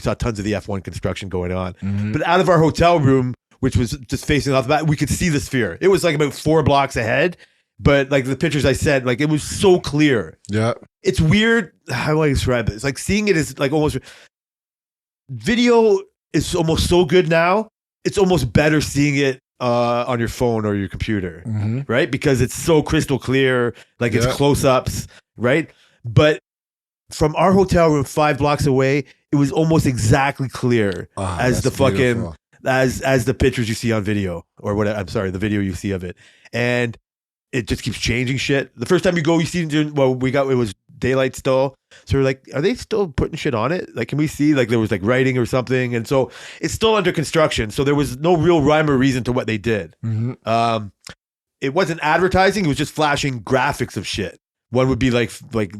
saw tons of the F1 construction going on. Mhm. But out of our hotel room, which was just facing off the bat, we could see the Sphere. It was like about 4 blocks ahead, but like the pictures I sent, like it was so clear. Yeah. It's weird. How do I describe it? It's like seeing it is like almost video is almost so good now. It's almost better seeing it on your phone or your computer, Mhm. right? Because it's so crystal clear, like it's Yeah. close-ups, right? But from our hotel room 5 blocks away, it was almost exactly clear Ah, as that's the fucking beautiful. as the pictures you see on video or whatever. I'm sorry, the video you see of it, and it just keeps changing shit. The first time you go, you see it was daylight still, so we're like, are they still putting shit on it? Like, can we see like there was like writing or something? And so it's still under construction, so there was no real rhyme or reason to what they did. Mhm. It wasn't advertising; it was just flashing graphics of shit. One would be like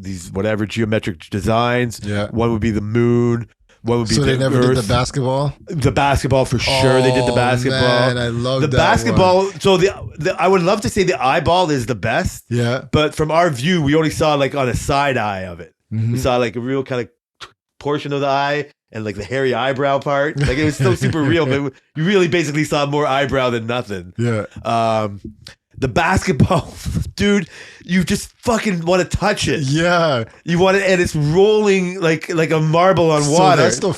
these whatever geometric designs. Yeah. One would be the moon. One would be So the they never Earth. did the basketball? The basketball for sure. They did the Oh, basketball. Man, I love The that basketball. one. So the I would love to say the eyeball is the best, Yeah. but from our view, we only saw like on a side eye of it. Mhm. We saw like a real kind of portion of the eye and like the hairy eyebrow part. Like it was still super real, but you really basically saw more eyebrow than nothing. Yeah. The basketball, dude, you just fucking want to touch it. Yeah. You want it, and it's rolling like a marble on So water. that's the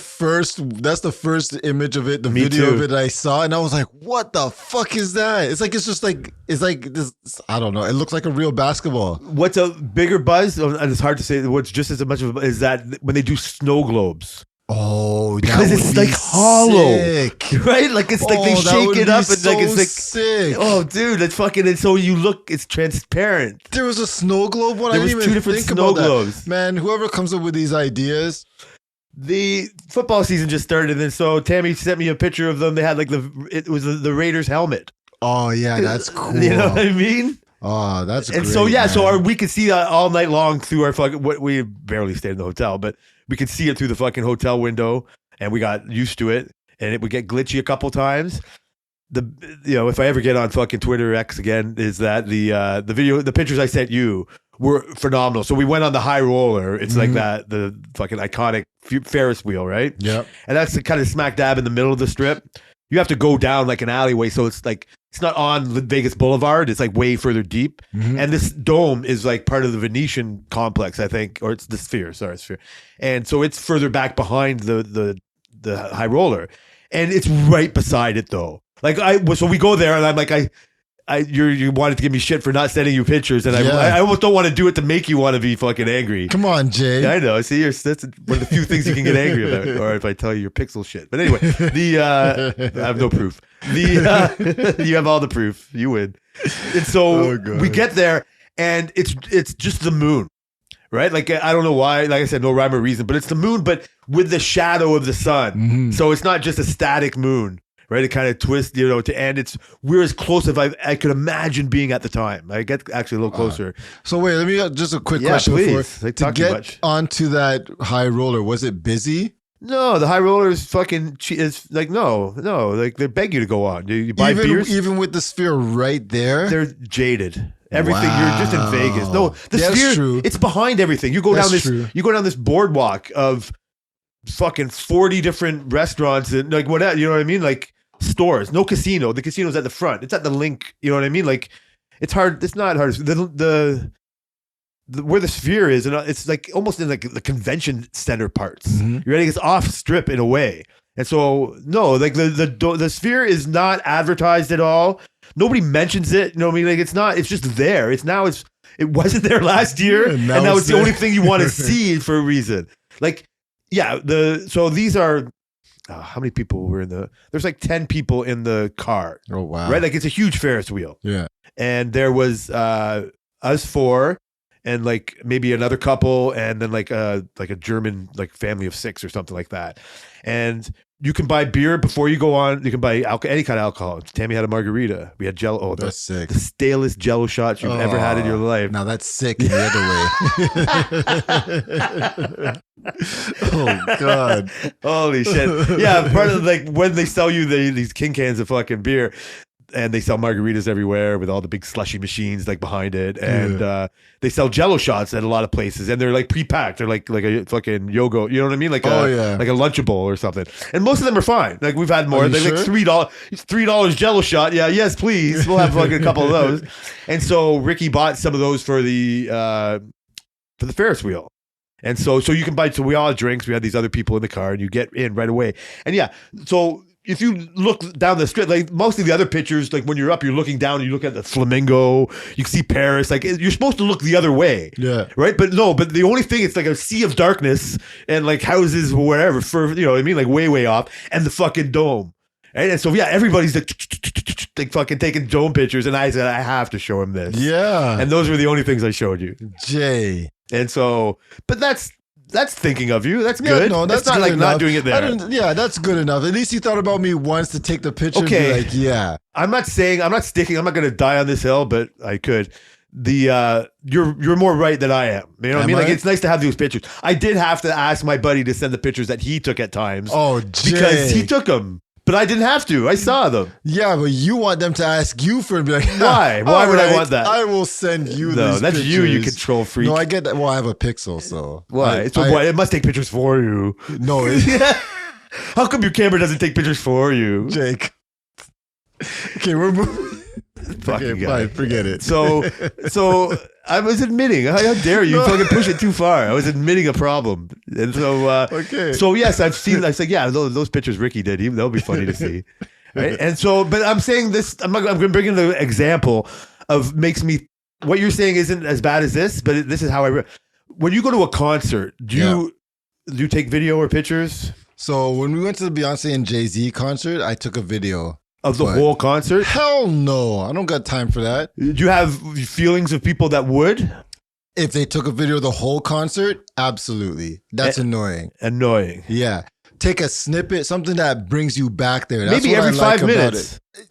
first image of it, the Me video too. of it I saw, and I was like, "What the fuck is that?" It's like this. I don't know. It looks like a real basketball. What's a bigger buzz, and it's hard to say what's just as much of a, is that when they do snow globes, Oh, Because that it's, would like, be hollow. sick. right? Like it's like they Oh, that shake would it be up and like so it's like, sick. oh, dude, it's fucking. And so you look, it's transparent. There was a snow globe one. There I was didn't two even different think snow about that. globes. Man, whoever comes up with these ideas, The football season just started, and so Tammy sent me a picture of them. They had like it was the Raiders helmet. oh yeah, that's cool. You know what I mean? Oh, that's And great, so yeah, so man. we could see that all night long through our fucking. We barely stayed in the hotel, but we could see it through the fucking hotel window, and we got used to it. And it would get glitchy a couple times. If I ever get on fucking Twitter X again, is that the pictures I sent you were phenomenal. So we went on the high roller. It's like that the fucking iconic Ferris wheel, right? Yep. And that's kind of smack dab in the middle of the strip. You have to go down like an alleyway, so it's like it's not on Vegas Boulevard. It's like way further deep. Mhm. And this dome is like part of the Venetian complex, I think, or it's the Sphere. Sorry, Sphere. And so it's further back behind the high roller, and it's right beside it though. Like so we go there, and I'm like you wanted to give me shit for not sending you pictures, and Yeah. I almost don't want to do it to make you want to be fucking angry. Come on, Jay. Yeah, I know. See, that's one of the few things you can get angry about, or if I tell you your pixel shit. But anyway, I have no proof. You have all the proof. You win. And so Oh, God. we get there, and it's just the moon, right? Like I don't know why. Like I said, no rhyme or reason, but it's the moon, but with the shadow of the sun. Mhm. So it's not just a static moon, right? It kind of twists, to end. We're as close as I could imagine being at the time. I get actually a little closer. So wait, let me just a quick Yeah, question please. before Like, to talk too get much. onto that high roller. Was it busy? No, the high roller is fucking. It's like no, like they beg you to go on. You buy beers. Even with the sphere right there. They're jaded. Everything you're just in Vegas. No, the That's sphere. true. It's behind everything. You go That's down this. true. You go down this boardwalk of fucking 40 different restaurants and like whatever. You know what I mean? Like stores. No casino. The casino's at the front. It's at the link. You know what I mean? Like it's hard. It's not hard. The where the sphere is, and it's like almost in like the convention center parts. Mhm. You're right. It's off strip in a way. And so no, like the sphere is not advertised at all. Nobody mentions it. You know what I mean? Like it's not. It's just there. It wasn't there last year, Yeah, and now now it's it's the there. only thing you want to see for a reason. Like yeah, so these are. How many people were in there's like 10 people in the car, Oh wow. right? Like it's a huge Ferris wheel. Yeah. And there was us four and like maybe another couple and then like a German like family of 6 or something like that. And you can buy beer before you go on. You can buy any kind of alcohol. Tammy had a margarita. We had Jello. Oh, That's sick. the stalest Jello shots you've ever had in your life. Now that's sick in the other way. Oh God. Holy shit. Yeah, part of like when they sell you these king cans of fucking beer and they sell margaritas everywhere with all the big slushy machines like behind it. And they sell Jello shots at a lot of places and they're like pre-packed. They're like a fucking yogo. You know what I mean? Like like a Lunchable or something. And most of them are fine. Like we've had more. Are you They're sure? like $3 Jello shot. Yeah, yes, please. We'll have like a couple of those. And so Ricky bought some of those for the Ferris wheel. And so you can buy, so we all had drinks. We had these other people in the car and you get in right away. And yeah, so if you look down the street, like most of the other pictures, like when you're up, you're looking down and you look at the Flamingo, you can see Paris, like you're supposed to look the other way. Yeah. Right. But the only thing, it's like a sea of darkness and like houses, wherever, for, you know what I mean? Like way off and the fucking dome. Right? And so, yeah, everybody's like fucking taking dome pictures. And I said, I have to show him this. Yeah. And those were the only things I showed you. Jay. And so, but that's thinking of you. That's good. No, that's not good like enough. not doing it there. Yeah, that's good enough. At least you thought about me once to take the picture. Okay. And be like, yeah. I'm not going to die on this hill, but I could. You're more right than I am. You know what I mean? Like it's nice to have those pictures. I did have to ask my buddy to send the pictures that he took at times. Oh, Jay. Because he took them. But I didn't have to. I saw them. Yeah, but you want them to ask you for be like, Why? Why would I want that? I will send you No, these that's pictures. you control freak. No, I get that. Well, I have a Pixel, so Why? It must take pictures for you. No, How come your camera doesn't take pictures for you? Jake. Okay, we're moving. Fucking Okay, guy. fine, forget it. So I was admitting. How dare you? You fucking push it too far. I was admitting a problem, and so Okay. So yes, I've seen. I said, yeah, those pictures Ricky did. They'll be funny to see, right? And so, but I'm saying this. I'm going to bring in the example of makes me. What you're saying isn't as bad as this, but this is how when you go to a concert, do you take video or pictures So when we went to the Beyonce and Jay-Z concert, I took a video. of the But- whole concert? Hell no. I don't got time for that. Do you have feelings of people that would? If they took a video of the whole concert, absolutely. That's annoying. Annoying. Yeah. Take a snippet, something that brings you back there. That's Maybe what every I like 5 about minutes. it.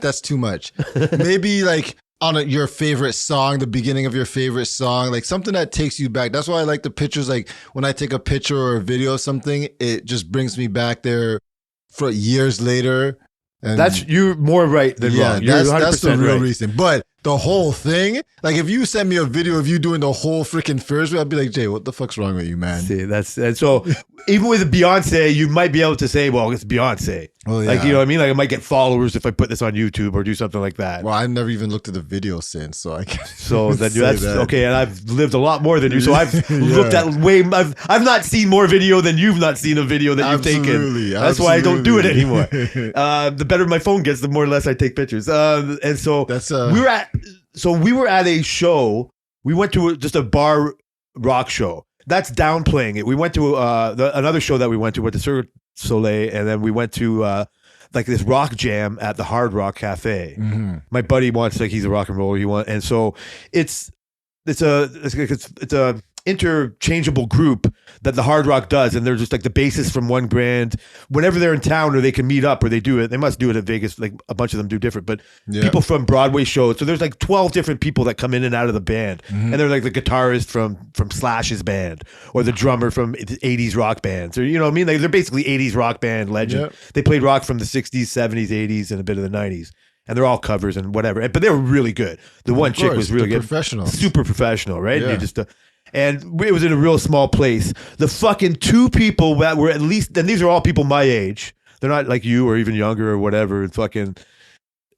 That's too much. Maybe like on your favorite song, the beginning of your favorite song, like something that takes you back. That's why I like the pictures. Like when I take a picture or a video of something, it just brings me back there for years later. And You're more right than wrong. You're that's the 100% real right. reason. But the whole thing, like if you send me a video of you doing the whole freaking Ferris wheel, I'd be like, Jay, what the fuck's wrong with you, man? See, and so even with Beyonce, you might be able to say, well, it's Beyonce. Oh, yeah. Like, you know what I mean? Like I might get followers if I put this on YouTube or do something like that. Well, I've never even looked at the video since, so I can't. So then say that's that. okay, and I've lived a lot more than you. So I've Yeah. looked at I've not seen more video than you've not seen a video that you've taken. Absolutely, That's why I don't do it anymore. absolutely. The better my phone gets, the more or less I take pictures. And so That's we were at a show. We went to just a bar rock show. That's downplaying it. We went to another show that we went to Cirque du Soleil, and then we went to like this rock jam at the Hard Rock Cafe. Mhm. My buddy wants, like, he's a rock and roller. And so it's a interchangeable group that the Hard Rock does, and they're just like the basis from one band. Whenever they're in town or they can meet up or they do it, they must do it at Vegas. Like a bunch of them do different, but people from Broadway shows. So there's like 12 different people that come in and out of the band, and they're like the guitarist from Slash's band or the drummer from 80s rock bands, or you know what I mean? Like they're basically 80s rock band legend. Yep. They played rock from the 60s, 70s, 80s, and a bit of the 90s. And they're all covers and whatever. But they were really good. The one chick was really good. Professional. Super professional, right? Yeah. And, and it was in a real small place. The fucking two people that were at least, and these are all people my age. They're not like you or even younger or whatever. And fucking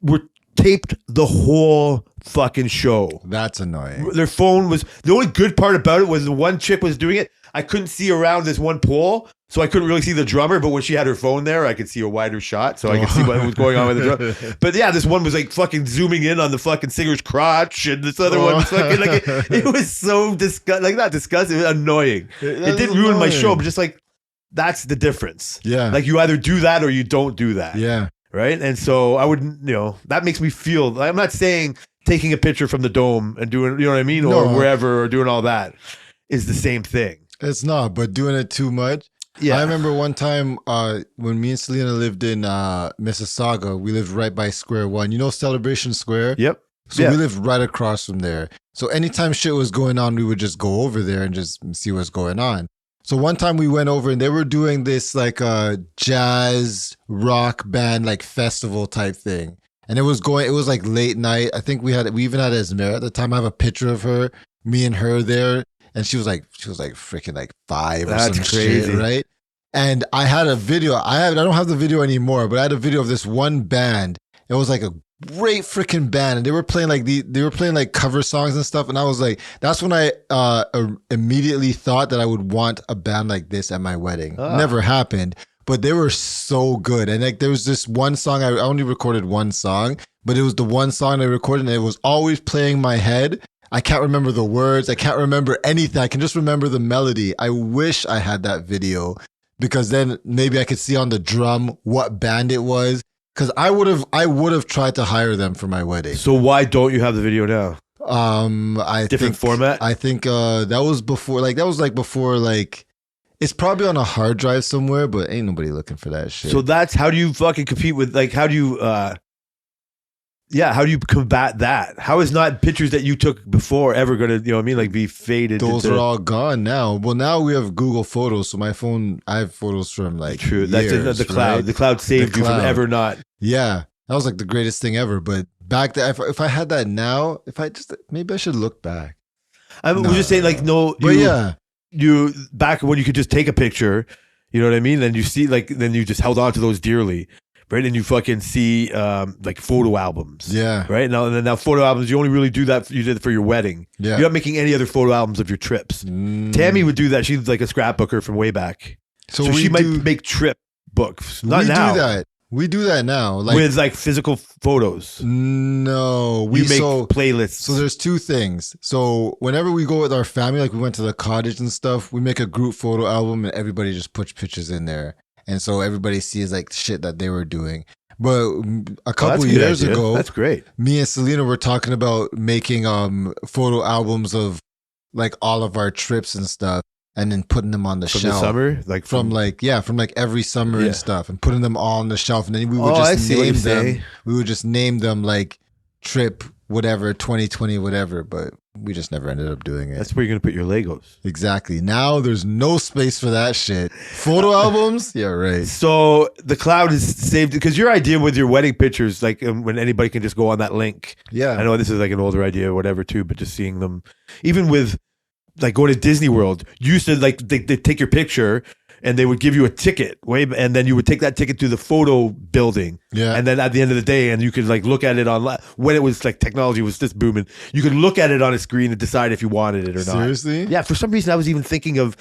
were taped the whole fucking show. That's annoying. Their phone was, the only good part about it was the one chick was doing it. I couldn't see around this one pole, so I couldn't really see the drummer. But when she had her phone there, I could see a wider shot, so I could see what was going on with the drum. But yeah, this one was like fucking zooming in on the fucking singer's crotch, and this other one was fucking like it was so like not disgusting, it was annoying. It didn't ruin my show, but just like that's the difference. Yeah, like you either do that or you don't do that. Yeah, right. And so I wouldn't, that makes me feel. I'm not saying taking a picture from the Dome and doing, you know what I mean, or wherever, or doing all that is the same thing. It's not, but doing it too much. Yeah, I remember one time when me and Selena lived in Mississauga. We lived right by Square One. You know Celebration Square? Yep. So we lived right across from there. So anytime shit was going on, we would just go over there and just see what's going on. So one time we went over and they were doing this like jazz rock band like festival type thing. And it was like late night. I think we even had Esmera at the time. I have a picture of her, me and her there. And she was like freaking like 5 or some crazy shit, right? And I had a video. I don't have the video anymore, but I had a video of this one band. It was like a great freaking band, and they were playing like cover songs and stuff. And I was like, that's when I immediately thought that I would want a band like this at my wedding. Never happened, but they were so good. And like there was this one song, I only recorded one song, but it was the one song I recorded, and it was always playing in my head. I can't remember the words. I can't remember anything. I can just remember the melody. I wish I had that video because then maybe I could see on the drum what band it was. Because I would have tried to hire them for my wedding. So why don't you have the video now? Different format. I think that was before. It's probably on a hard drive somewhere, but ain't nobody looking for that shit. So that's how do you fucking compete with how do you combat that? How is not pictures that you took before ever going to, you know what I mean, like be faded? Those are all gone now. Well, now we have Google Photos, so my phone, I have photos from like true. Years, that's in the cloud. Right? The cloud saved you from ever not. Yeah, that was like the greatest thing ever. But back then, if I had that now, maybe I should look back. I was just saying, like, no, you back when you could just take a picture, you know what I mean? And you see, like, then you just held on to those dearly. Right, and you fucking see like photo albums. Yeah. Right now photo albums. You only really do that. You did it for your wedding. Yeah. You're not making any other photo albums of your trips. Tammy would do that. She's like a scrapbooker from way back. So she might make trip books. Not now. We do that now. Like, with like physical photos. No, we make playlists. So there's two things. So whenever we go with our family, like we went to the cottage and stuff, we make a group photo album and everybody just puts pictures in there. And so everybody sees like shit that they were doing. But a couple of years ago, that's great. Me and Selena were talking about making photo albums of like all of our trips and stuff, and then putting them on the shelf. The summer, like from every summer and stuff, and putting them all on the shelf. And then we would just name them. We would just name them like trip whatever 2020 whatever, but we just never ended up doing it. That's where you're gonna put your Legos. Exactly. Now there's no space for that shit. Photo albums? Yeah, right. So the cloud is saved because your idea with your wedding pictures, like when anybody can just go on that link. Yeah. I know this is like an older idea or whatever too, but just seeing them, even with like going to Disney World, you used to like they take your picture and they would give you a ticket, and then you would take that ticket to the photo building. Yeah. And then at the end of the day, and you could like look at it online when it was like technology was just booming. You could look at it on a screen and decide if you wanted it or not. Seriously? Yeah. For some reason, I was even thinking of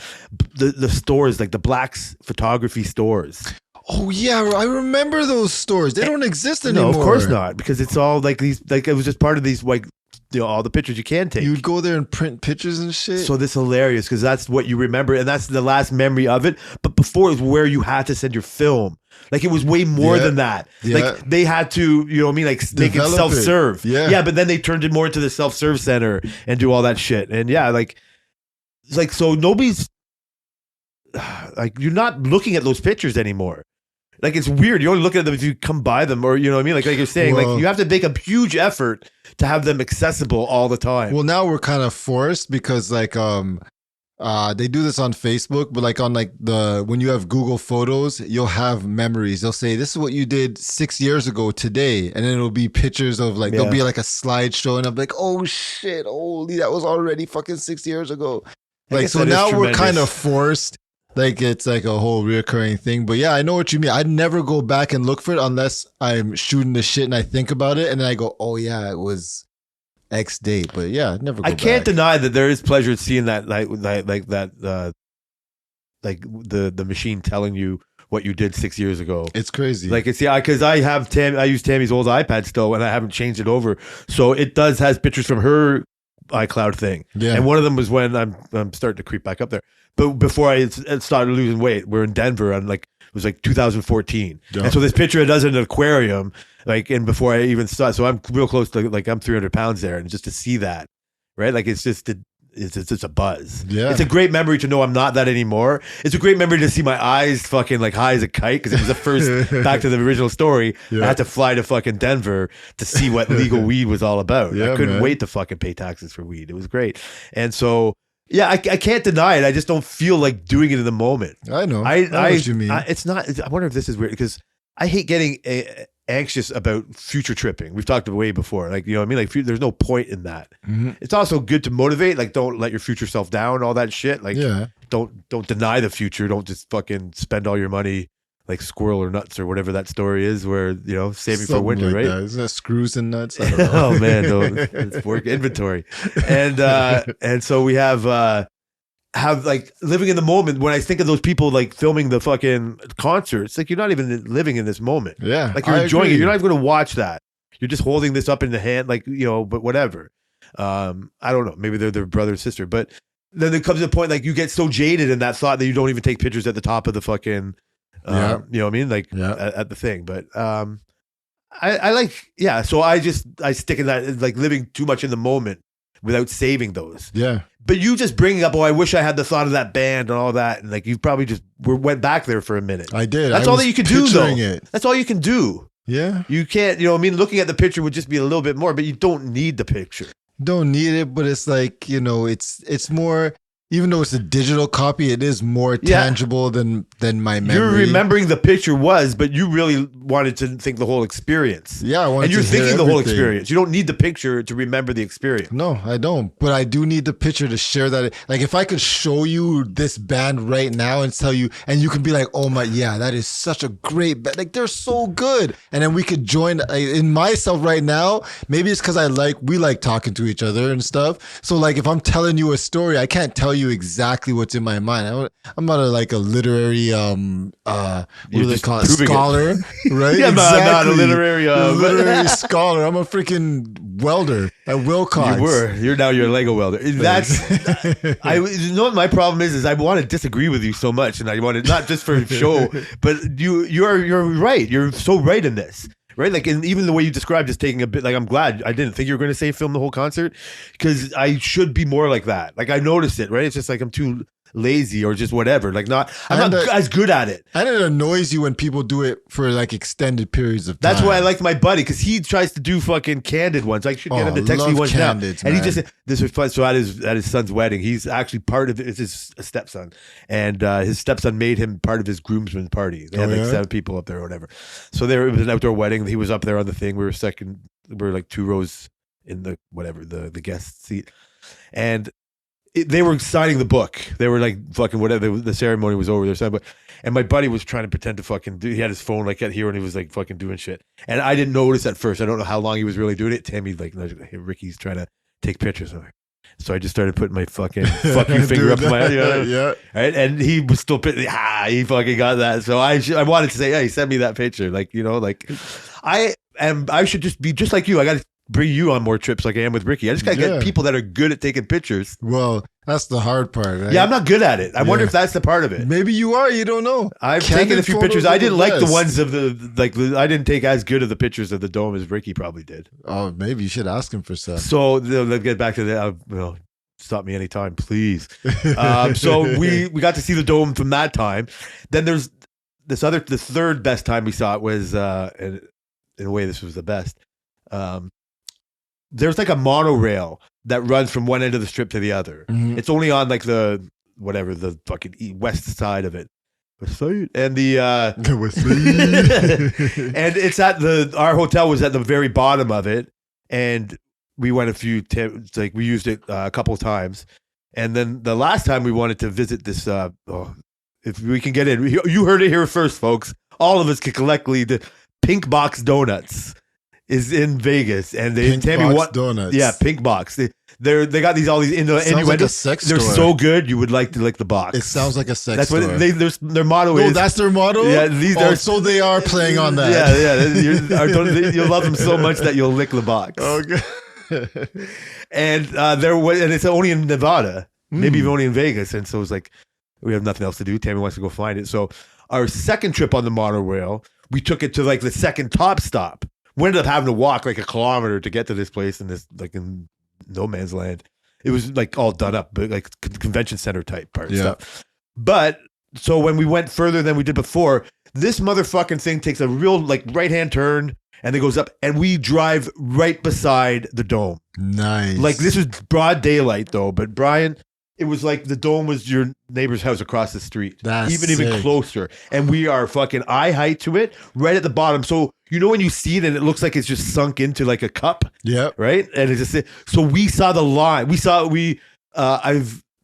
the stores, like the Black's photography stores. Oh yeah, I remember those stores. They don't exist anymore. No, of course not, because it's all like these. Like it was just part of these like. All the pictures you can take. You'd go there and print pictures and shit. So this is hilarious because that's what you remember, and that's the last memory of it. But before it was where you had to send your film. Like it was way more than that. Yeah. Like they had to, you know what I mean, like make it self-serve. Yeah, but then they turned it more into the self-serve center and do all that shit. And yeah, like like, so nobody's like, you're not looking at those pictures anymore. Like, it's weird. You only look at them if you come by them, or you know what I mean. Like you're saying, Well, like you have to make a huge effort to have them accessible all the time. well, now we're kind of forced because like they do this on Facebook, but like on like the when you have Google Photos, you'll have memories. They'll say this is what you did 6 years ago today, and then it'll be pictures of like there'll be like a slideshow, and I'm like, oh shit, holy, that was already fucking 6 years ago. Like guess so that is now we're tremendous. kind of forced. Like it's like a whole reoccurring thing. But yeah, I know what you mean. I'd never go back and look for it unless I'm shooting the shit and I think about it, and then I go, oh yeah, it was X date. But yeah, I'd never go I can't back. deny that there is pleasure in seeing that, like that, like the machine telling you what you did 6 years ago. It's crazy. Like it's because I use Tammy's old iPad still, and I haven't changed it over, so it has pictures from her iCloud thing. yeah. And one of them was when I'm starting to creep back up there. But before I started losing weight, we're in Denver, and like it was like 2014. Yeah. And so this picture it does in an aquarium, like, and before I even start, so I'm real close to like I'm 300 pounds there, and just to see that, right? Like it's just it's a buzz. Yeah. It's a great memory to know I'm not that anymore. It's a great memory to see my eyes fucking like high as a kite, because it was the first back to the original story. Yeah. I had to fly to fucking Denver to see what legal weed was all about. Yeah, I couldn't man. wait to fucking pay taxes for weed. It was great. And so, yeah, I can't deny it. I just don't feel like doing it in the moment. I know. I know what you mean. it's not. I wonder if this is weird, because I hate getting anxious about future tripping. We've talked way before. Like, you know what I mean? Like, there's no point in that. Mhm. It's also good to motivate. Like, don't let your future self down. All that shit. Like, Yeah. don't deny the future. Don't just fucking spend all your money like squirrel or nuts or whatever that story is, where, you know, saving for Something winter, like right? that. Isn't that screws and nuts? I don't know. Oh man, no, it's work inventory. And so we have like living in the moment. When I think of those people like filming the fucking concerts, like, you're not even living in this moment. Yeah. Like, you're I enjoying it. agree. You're not even going to watch that. You're just holding this up in the hand, like, you know, but whatever. I don't know. Maybe they're their brother or sister, but then there comes a point like you get so jaded in that thought that you don't even take pictures at the top of the fucking, Yeah. you know what I mean? Like Yeah. at the thing. But I like, yeah. So I stick in that, like, living too much in the moment without saving those. Yeah. But you just bringing up, oh, I wish I had the thought of that band and all that, and like you probably just went back there for a minute. I did. That's I all was that you could do, though. picturing it. That's all you can do. Yeah. You can't, you know what I mean? Looking at the picture would just be a little bit more, but you don't need the picture. Don't need it, but it's like, you know, it's more, even though it's a digital copy, it is more Yeah. tangible than my memory. You're remembering the picture was, but you really wanted to think the whole experience. Yeah, I wanted And you're to hear thinking the whole everything. experience. You don't need the picture to remember the experience. No, I don't. But I do need the picture to share that. Like, if I could show you this band right now and tell you, and you can be like, oh my, yeah, that is such a great band. Like, they're so good. And then we could join in myself right now. Maybe it's because we like talking to each other and stuff. So like, if I'm telling you a story, I can't tell you exactly what's in my mind. I'm not a literary, what You're do they just call it? proving it. Scholar, right? Yeah, not a literary, A literary scholar. I'm a freaking welder at Wilcox. You were. You're a Lego welder. That's you know what my problem is I want to disagree with you so much, and I want to, not just for show, but you're right. You're so right in this. Right, like, and even the way you described is taking a bit. Like, I'm glad I didn't think you were going to say film the whole concert, because I should be more like that. Like, I noticed it. Right, it's just like I'm too lazy or just whatever. Like, I'm not as good at it. And it annoys you when people do it for like extended periods of time. That's why I like my buddy, because he tries to do fucking candid ones. I should get him to text me love ones now. candids, And he man. just, this was fun. So at his son's wedding, he's actually part of it. It's his stepson, and his stepson made him part of his groomsmen party. They had like 7 people up there or whatever. So it was an outdoor wedding. He was up there on the thing. We were like 2 rows in the whatever the guest seat, and they were signing the book. They were like fucking whatever. The ceremony was over. And my buddy was trying to pretend to fucking do. He had his phone like at here, and he was like fucking doing shit. And I didn't notice at first. I don't know how long he was really doing it. Tammy like, hey, Ricky's trying to take pictures of her. So I just started putting my fucking fuck you finger up to my yeah. right, and he was still he fucking got that. So I wanted to say, hey, send me that picture. Like, you know, like I should just be just like you. I got to bring you on more trips like I am with Ricky. I just gotta get people that are good at taking pictures. Well, that's the hard part, right? Yeah, I'm not good at it. I wonder if that's the part of it. Maybe you are. You don't know. I've Candid taken a few photos pictures. are I the didn't like the best. ones of I didn't take as good of the pictures of the dome as Ricky probably did. Oh, maybe you should ask him for some. So let's get back to that. stop me anytime, please. So we got to see the dome from that time. Then there's the third best time we saw it was, in a way, this was the best. There's like a monorail that runs from one end of the strip to the other. Mhm. It's only on like the fucking west side of it. West side? And the and it's at our hotel was at the very bottom of it, and we went we used it a couple of times, and then the last time we wanted to visit this. If we can get in, you heard it here first, folks. All of us can collectively. The Pink Box Donuts is in Vegas, and Pink Box Donuts. Yeah, Pink Box. They got all these Sounds like a sex They're store. so good, you would like to lick the box. It sounds like a sex That's store. what their motto is. Oh, that's their motto? Yeah, these are so they are playing on that. Yeah. You'll love them so much that you'll lick the box. Okay. And and it's only in Nevada, maybe even only in Vegas, and so it's like we have nothing else to do. Tammy wants to go find it. So our second trip on the monorail, we took it to like the second top stop. We ended up having to walk like a kilometer to get to this place in this like in no man's land. It was like all done up, but like convention center type part stuff. But so when we went further than we did before, this motherfucking thing takes a real like right hand turn and it goes up, and we drive right beside the dome. Nice. Like this was broad daylight though, but Brian, it was like the dome was your neighbor's house across the street. That's even sick. closer. And we are fucking eye height to it, right at the bottom. So you know when you see it and it looks like it's just sunk into like a cup, Yep. right? And it's just so we saw the line. The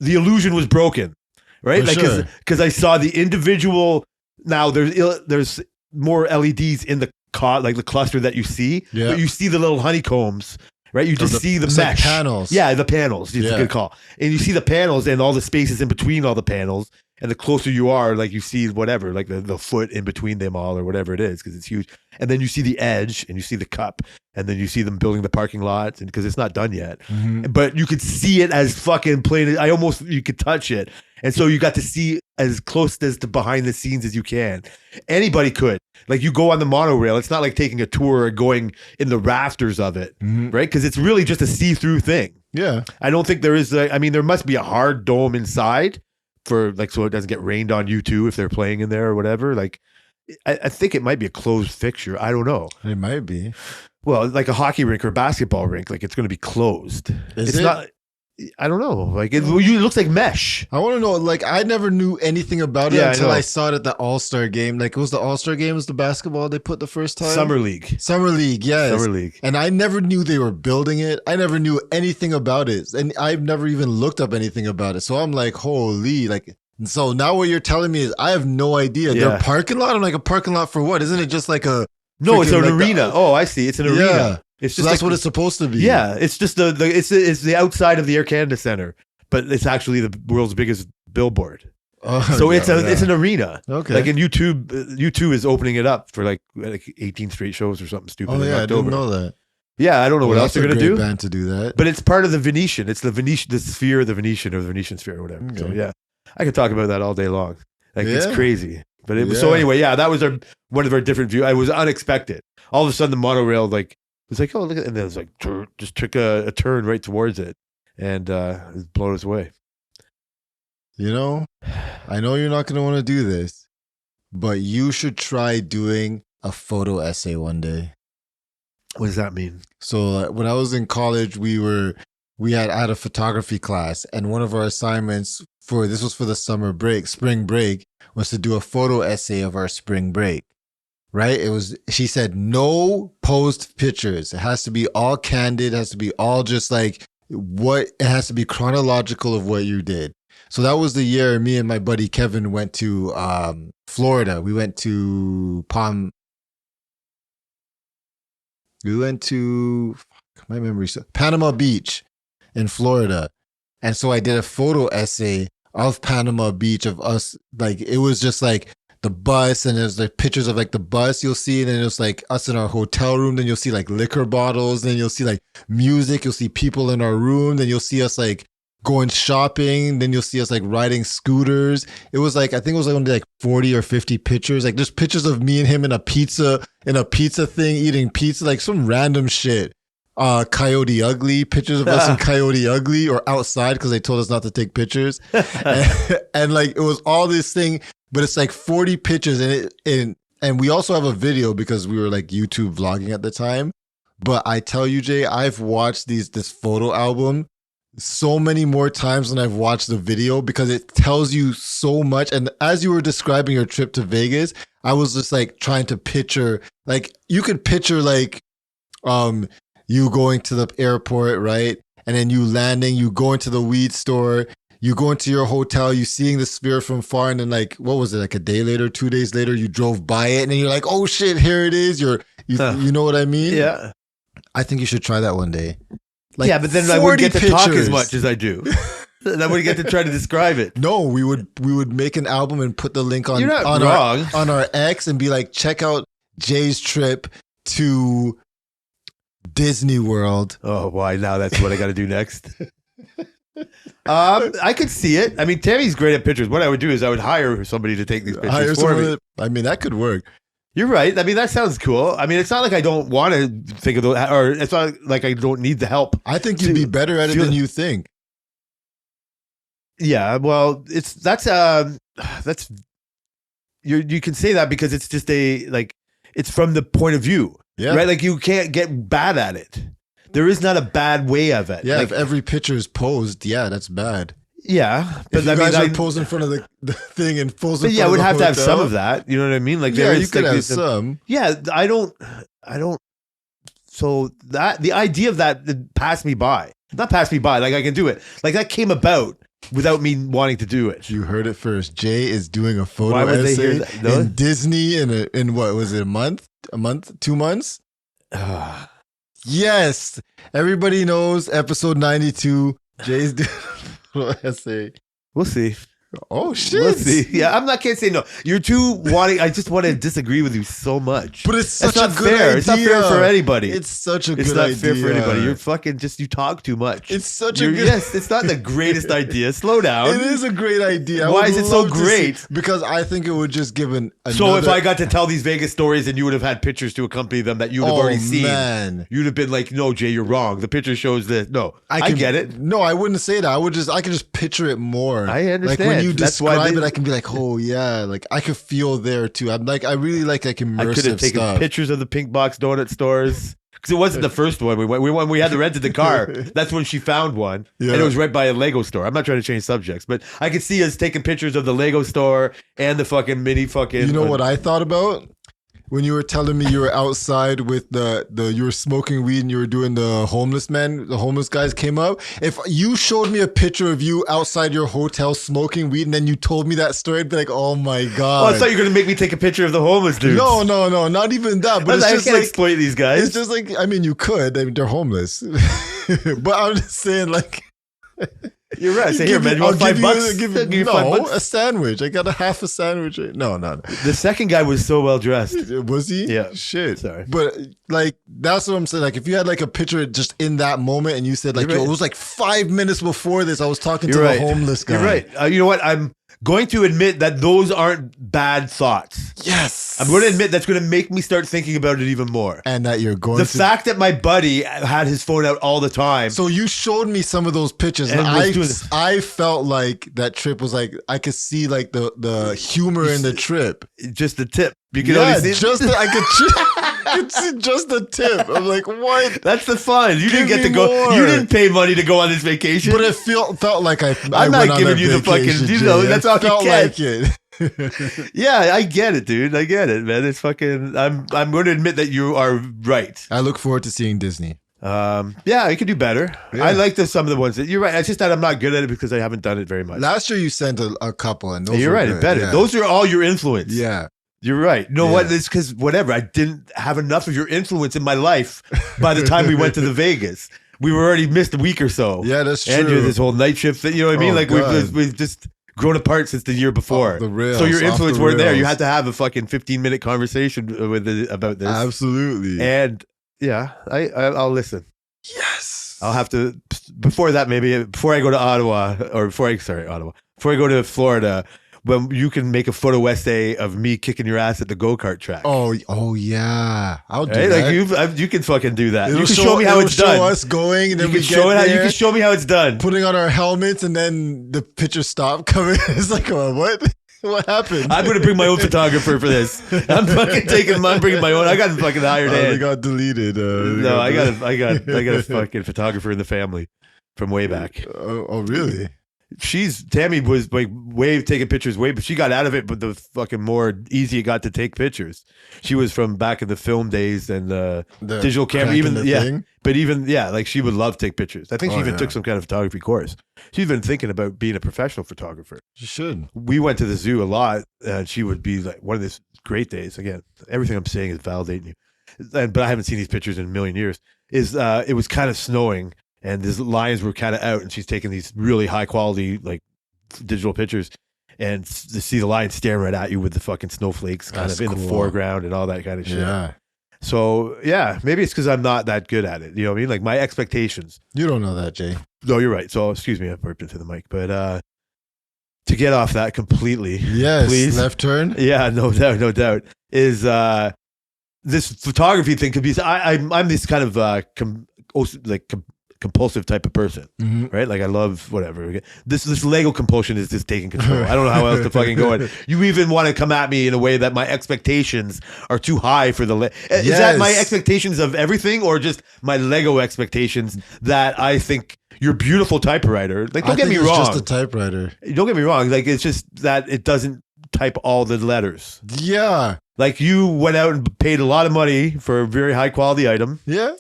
illusion was broken, right? For sure. Because I saw the individual. Now there's more LEDs in the like the cluster that you see, Yeah. but you see the little honeycombs. Right, you just see the it's mesh like panels. Yeah, the panels. It's a Yeah. good call. And you see the panels and all the spaces in between all the panels. And the closer you are, like you see whatever, like the foot in between them all or whatever it is, because it's huge. And then you see the edge and you see the cup, and then you see them building the parking lots, and because it's not done yet. Mhm. But you could see it as fucking plain. You could touch it. And so you got to see as close as to behind the scenes as you can. Anybody could. Like you go on the monorail. It's not like taking a tour or going in the rafters of it, right? Because it's really just a see-through thing. Yeah. I don't think there is there must be a hard dome inside for like so it doesn't get rained on you too if they're playing in there or whatever. Like I think it might be a closed fixture. I don't know. It might be. Well, like a hockey rink or basketball rink, like it's going to be closed. Is it? Not. I don't know. Like it looks like mesh. I want to know. Like, I never knew anything about it Yeah, I until know. I saw it at the All-Star game. Like, it was the All-Star game, was the basketball they put the first time? Summer League. Summer League, yes. Summer League. And I never knew they were building it. I never knew anything about it. And I've never even looked up anything about it. So I'm like, holy, like, so now what you're telling me is I have no idea. Yeah. Their parking lot? I'm like, a parking lot for what? Isn't it just like a... No, it's freaking an like arena. Oh, I see. It's an Yeah. arena. It's So just that's like, what it's supposed to be. Yeah, it's just it's the outside of the Air Canada Center, but it's actually the world's biggest billboard. Oh, So yeah, it's an arena. Okay. Like in U2 is opening it up for like 18 straight shows or something stupid. Oh, in yeah, I October. didn't know that. Yeah, I don't know what else that's they're a gonna great do. band to do that. But it's part of the Venetian. It's the Venetian, the sphere of the Venetian or the Venetian sphere or whatever. So Okay. yeah, I could talk about that all day long. Like it's Yeah. crazy. But it was so Yeah. anyway. Yeah, that was one of our different views. It was unexpected. All of a sudden, the monorail like was like, oh look at, and then it was like just took a turn right towards it, and it blew us away. You know, I know you're not going to want to do this, but you should try doing a photo essay one day. What does that mean? So when I was in college, I had a photography class, and one of our assignments this was for the spring break, was to do a photo essay of our spring break. Right? She said, no posed pictures. It has to be all candid. It has to be all just like it has to be chronological of what you did. So that was the year me and my buddy Kevin went to Florida. We went to Panama Beach in Florida. And so I did a photo essay of Panama Beach of us. Like, it was just like the bus, and there's like pictures of like the bus you'll see, and then it's like us in our hotel room, then you'll see like liquor bottles, then you'll see like music, you'll see people in our room, then you'll see us like going shopping, then you'll see us like riding scooters. It was like, I think it was like only like 40 or 50 pictures. Like, there's pictures of me and him in a pizza thing, eating pizza, like some random shit. Coyote Ugly, pictures of us in Coyote Ugly or outside because they told us not to take pictures. and like it was all this thing, but it's like 40 pictures and we also have a video because we were like YouTube vlogging at the time. But I tell you, Jay, I've watched this photo album so many more times than I've watched the video because it tells you so much. And as you were describing your trip to Vegas, I was just like trying to picture, like you could picture like you going to the airport, right? And then you landing, you go into the weed store, you go into your hotel, you seeing the Sphere from far, and then like, what was it, like a day later, 2 days later, you drove by it, and then you're like, oh shit, here it is. You know what I mean? Yeah. I think you should try that one day. Like yeah, but then I wouldn't get to talk as pictures. much as I do. Then I wouldn't get to try to describe it. No, we would make an album and put the link on, You're not on wrong. our on our X and be like, check out Jay's trip to Disney World. Oh, why now? That's what I got to do next. I could see it. I mean, Tammy's great at pictures. What I would do is I would hire somebody to take these pictures for me. I mean, that could work. You're right. I mean, that sounds cool. I mean, it's not like I don't want to think of those, or it's not like I don't need the help. I think you'd be better at it than you think. Yeah, well, that's you can say that because it's just it's from the point of view, Yeah. right? Like you can't get bad at it. There is not a bad way of it. Yeah, like, if every picture is posed, yeah, that's bad. yeah, If but you I guys mean, like pose in front of the thing and pose in but front yeah, of would the have to have hotel. some of that. You know what I mean? Like Yeah, there you is could like have some. Yeah, I don't. So that the idea of that passed me by. Not passed me by. Like I can do it. Like that came about without me wanting to do it. You heard it first. Jay is doing a photo Why would they essay hear that? No? in Disney in what was it, a month, 2 months? Yes, everybody knows episode 92. Jay's doing a photo essay. We'll see. Oh shit! We'll see. Yeah, can't say no. You're too wanting. I just want to disagree with you so much. But it's such That's a not good fair. idea. It's not fair for anybody. It's such a It's good not idea. fair for anybody. You're fucking you talk too much. It's such a You're- good. yes. It's not the greatest idea. Slow down. It is a great idea. I Why would is it so love to see- great? Because I think it would just give an. So if another- I got to tell these Vegas stories and you would have had pictures to accompany them that you would have already seen, man. you'd have been like, "No, Jay, you're wrong. The picture shows this." No, I get it. No, I wouldn't say that. I could just picture it more. I understand. Like when you That's why describe they- it, I can be like, oh yeah, like I could feel there too. I'm like, I really like immersive I could have taken stuff. pictures of the pink box donut stores because it wasn't the first one. We had to rent the car. That's when she found one, Yeah. and it was right by a Lego store. I'm not trying to change subjects, but I could see us taking pictures of the Lego store and the fucking mini fucking. You know what I thought about? When you were telling me you were outside with you were smoking weed and you were doing the homeless guys came up. If you showed me a picture of you outside your hotel smoking weed and then you told me that story, I'd be like, oh my God. Oh, I thought you were gonna make me take a picture of the homeless dudes. No, not even that. But I it's just can't like, exploit these guys. it's just like, I mean, you could. I mean, they're homeless. But I'm just saying, like, You're right. Say here, man. You I'll want $5? I'll give I'll give you you $5. a sandwich. I got a half a sandwich. No. The second guy was so well dressed. Was he? Yeah. Shit. Sorry. But like that's what I'm saying. Like if you had like a picture just in that moment and you said like, You're yo, right. it was like 5 minutes before this, I was talking to You're right. the homeless guy. You're right. You know what? I'm going to admit that those aren't bad thoughts. Yes. I'm going to admit that's going to make me start thinking about it even more. And that you're going The to fact that my buddy had his phone out all the time. So you showed me some of those pictures, and And was doing this. I felt like that trip was like I could see like the humor in the trip. Just the tip. You can Yeah, only see I could see just the tip. I'm like, what? That's the fun. You didn't Give get to me go. more. You didn't pay money to go on this vacation. But it felt like I I'm not went on giving a you the fucking- vacation, you know, Jay. that's It all you felt get. like it. Yeah, I get it, dude. I get it, man. It's fucking. I'm going to admit that you are right. I look forward to seeing Disney. Yeah, you could do better. Yeah. I like some of the ones that you're right. It's just that I'm not good at it because I haven't done it very much. Last year you sent a couple, and those You're were right. good. It's better. Yeah. Those are all your influence. Yeah. You're right. You know Yeah. what? It's because whatever. I didn't have enough of your influence in my life by the time we went to the Vegas. We were already missed a week or so. Yeah, that's And true. this whole night shift thing. You know what I mean? Oh, Like God. we've just grown apart since the year before. Off the rails, so your off influence the weren't there. You rails. had to have a fucking 15-minute conversation about this. Absolutely. And yeah, I'll listen. Yes. I'll have to before that maybe before I go to Ottawa or before I go to Florida. when you can make a photo essay of me kicking your ass at the go-kart track. Oh yeah, I'll do Right? that. Like you can fucking do that. It'll You can show me how it's show done. us going, and then You we can get show it how, there, you can show me how it's done. putting on our helmets, and then the pictures stop coming. It's like, what? What happened? I'm gonna bring my own photographer for this. I'm bringing my own. I got a fucking hired They hand. got deleted. No, I got a fucking photographer in the family from way back. Oh, really? Tammy was like taking pictures but she got out of it, but the fucking more easy it got to take pictures. She was from back in the film days and The digital camera, cranking the thing? but even like she would love to take pictures. I think she even took some kind of photography course. She's been thinking about being a professional photographer. You should. We went to the zoo a lot, and she would be like one of these great days. Again, everything I'm saying is validating you, but I haven't seen these pictures in a million years. It was kind of snowing, and these lions were kind of out, and she's taking these really high quality like digital pictures, and to see the lion staring right at you with the fucking snowflakes kind That's of in the cool. foreground and all that kind of shit. Yeah. So yeah, maybe it's because I'm not that good at it. You know what I mean? Like my expectations. You don't know that, Jay. No, you're right. So excuse me, I burped into the mic, but to get off that completely, Yes. please. Left turn. Yeah, no doubt. Is this photography thing could be? I'm this kind of compulsive type of person, right? Like I love whatever. This Lego compulsion is just taking control. I don't know how else to fucking go. You even want to come at me in a way that my expectations are too high for the. Is that my expectations of everything, or just my Lego expectations that I think you're beautiful typewriter? Like, don't get me wrong. Just a typewriter. Don't get me wrong. Like, it's just that it doesn't type all the letters. Yeah. Like you went out and paid a lot of money for a very high quality item. Yeah.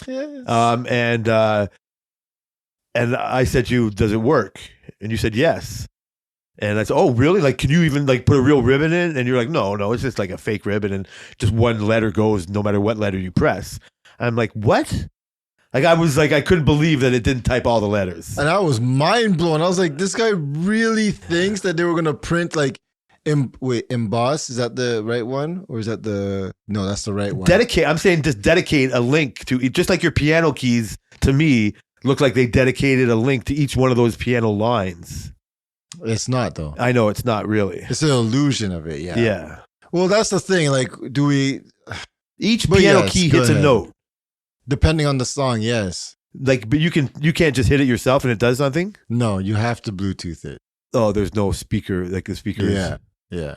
And I said to you, does it work? And you said yes. And I said, oh, really? Like, can you even like put a real ribbon in? And you're like, no, it's just like a fake ribbon, and just one letter goes no matter what letter you press. I'm like, what? Like I couldn't believe that it didn't type all the letters. And I was mind blown. I was like, this guy really thinks that they were gonna print like emboss. Is that the right one, or is that no? That's the right one. I'm saying just dedicate a link to just like your piano keys to me look like they dedicated a link to each one of those piano lines. It's not though. I know it's not really. It's an illusion of it. Yeah. Yeah. Well, that's the thing. Like, do we? Each piano key hits a note. Depending on the song, yes. Like, but you can't just hit it yourself and it does something. No, you have to Bluetooth it. Oh, there's no speaker. Like the speaker. Yeah.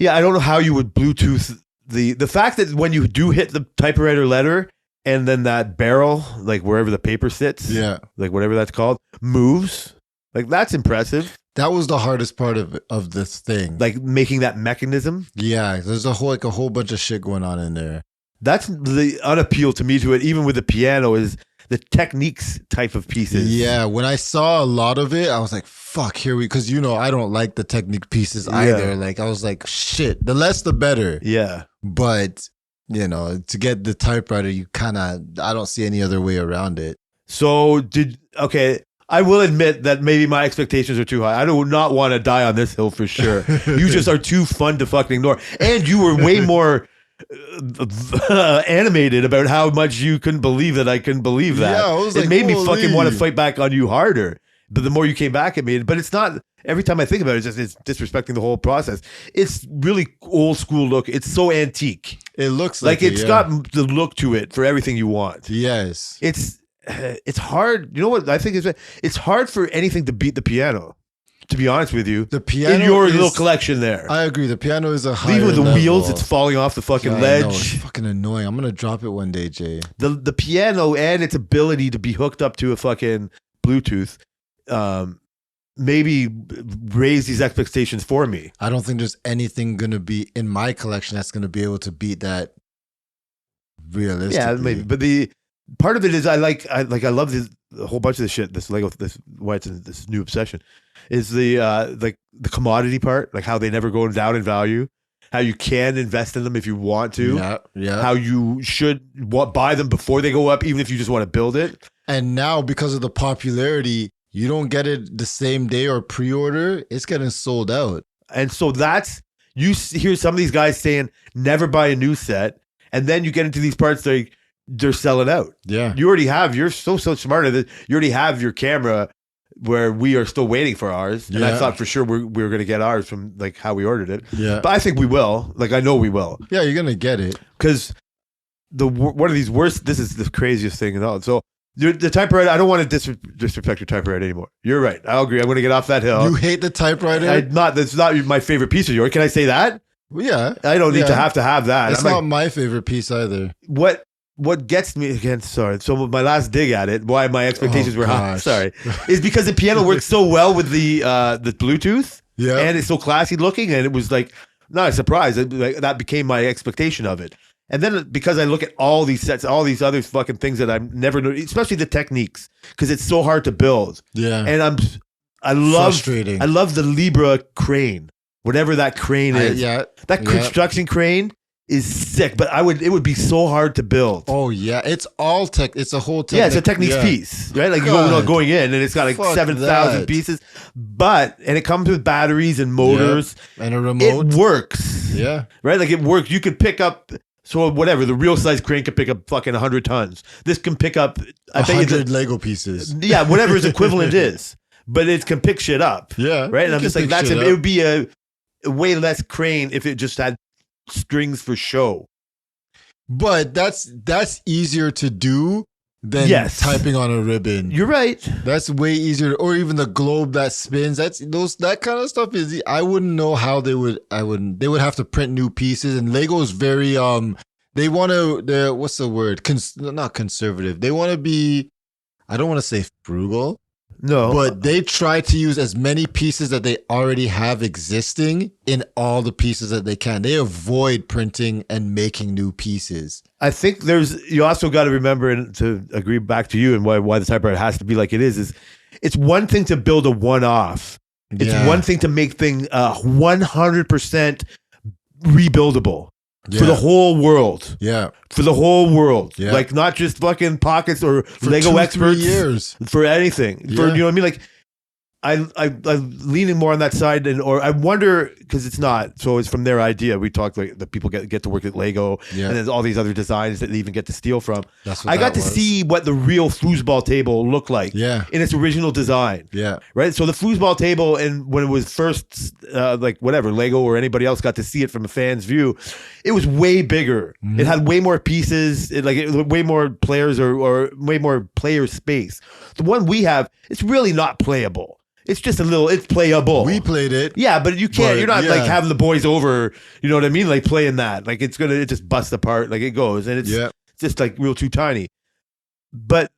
I don't know how you would Bluetooth the fact that when you do hit the typewriter letter and then that barrel, like wherever the paper sits, like whatever that's called, moves. Like that's impressive. That was the hardest part of this thing. Like making that mechanism. Yeah, there's a whole bunch of shit going on in there. That's the unappeal to me to it, even with the piano, is the techniques type of pieces. Yeah, when I saw a lot of it, I was like, fuck, because I don't like the technique pieces either. Like, I was like, shit, the less the better. Yeah. But, to get the typewriter, I don't see any other way around it. So, I will admit that maybe my expectations are too high. I do not want to die on this hill for sure. You just are too fun to fucking ignore. And you were way more animated about how much you couldn't believe that I couldn't believe that. Yeah, I was it like, made me holy. fucking want to fight back on you harder. But the more you came back at me, but it's not. Every time I think about it, it's disrespecting the whole process. It's really old school look. It's so antique. It looks like it's got the look to it for everything you want. Yes, it's hard. You know what I think is? It's hard for anything to beat the piano. To be honest with you, the piano in your little collection there. I agree. The piano is a higher even with the level. wheels, it's falling off the fucking ledge. I know, it's fucking annoying. I'm gonna drop it one day, Jay. The piano and its ability to be hooked up to a fucking Bluetooth, maybe raise these expectations for me. I don't think there's anything gonna be in my collection that's gonna be able to beat that. Realistically, yeah, maybe. But the part of it is I love a whole bunch of this shit. This Lego, why it's this new obsession. Is the commodity part, like how they never go down in value, how you can invest in them if you want to, how you should buy them before they go up, even if you just want to build it. And now because of the popularity, you don't get it the same day or pre-order, it's getting sold out. And so you hear some of these guys saying never buy a new set, and then you get into these parts they're selling out. Yeah, you're so smarter that you already have your camera where we are still waiting for ours. And I Yeah. thought for sure we were going to get ours from like how we ordered it. Yeah. But I think we will. Like, I know we will. Yeah, you're gonna get it. Because one of these worst, this is the craziest thing. So the typewriter, I don't want to disrespect your typewriter anymore. You're right. I agree. I'm going to get off that hill. You hate the typewriter? That's not my favorite piece of yours. Can I say that? Well, yeah. I don't need Yeah. to have that. It's I'm not like, my favorite piece either. what gets me again, sorry. So my last dig at it, why my expectations were high, gosh. sorry, is because the piano works so well with the Bluetooth, Yeah. and it's so classy looking, and it was like not a surprise. That became my expectation of it. And then because I look at all these sets, all these other fucking things that I'm never, especially the techniques, because it's so hard to build. Yeah. And I love Frustrating. I love the Libra crane, whatever that crane is. Yeah. That Yeah. construction crane is sick, but it would be so hard to build. Oh yeah, it's all tech. It's a whole tech. Yeah, it's a techniques piece, right? Like God. you're going in, and it's got like Fuck 7,000 that. pieces, and it comes with batteries and motors. And a remote. It works, Yeah. right? Like it works. You could pick up. So whatever, the real size crane can pick up fucking 100 tons. This can pick up, I bet you, 100 Lego pieces. yeah, whatever its equivalent is, but it can pick shit up, Yeah. right? And you I'm can just like, pick shit it up. would be a way less crane if it just had strings for show. But that's easier to do than Yes. typing on a ribbon. You're right. That's way easier. Or even the globe that spins. That kind of stuff is. I wouldn't know how they would. They would have to print new pieces. And Lego is very. They want to. What's the word? Not conservative. They want to be. I don't want to say frugal. No, But they try to use as many pieces that they already have existing in all the pieces that they can. They avoid printing and making new pieces. I think you also got to remember, and to agree back to you and why the typewriter has to be like it is it's one thing to build a one-off. It's Yeah. one thing to make things 100% rebuildable for the whole world. Yeah. For the whole world. Yeah. Like not just fucking pockets or For Lego 2-3 experts. years. For anything. For, Yeah. you know what I mean? Like I'm leaning more on that side, or I wonder, because it's not. So it's from their idea. We talked like the people get to work at Lego, Yeah. and there's all these other designs that they even get to steal from. That's what I got that to was. see what the real foosball table looked like Yeah. in its original design. Yeah. Right, so the foosball table, and when it was first, like whatever Lego or anybody else got to see it from a fan's view, it was way bigger. Mhm. It had way more pieces, it way more players or way more player space. The one we have, it's really not playable. It's just it's playable. We played it. Yeah, but you can't. But, You're not yeah. like having the boys over. You know what I mean? Like playing that. Like it just busts apart. Like it goes, and it's Yeah. just like real too tiny. But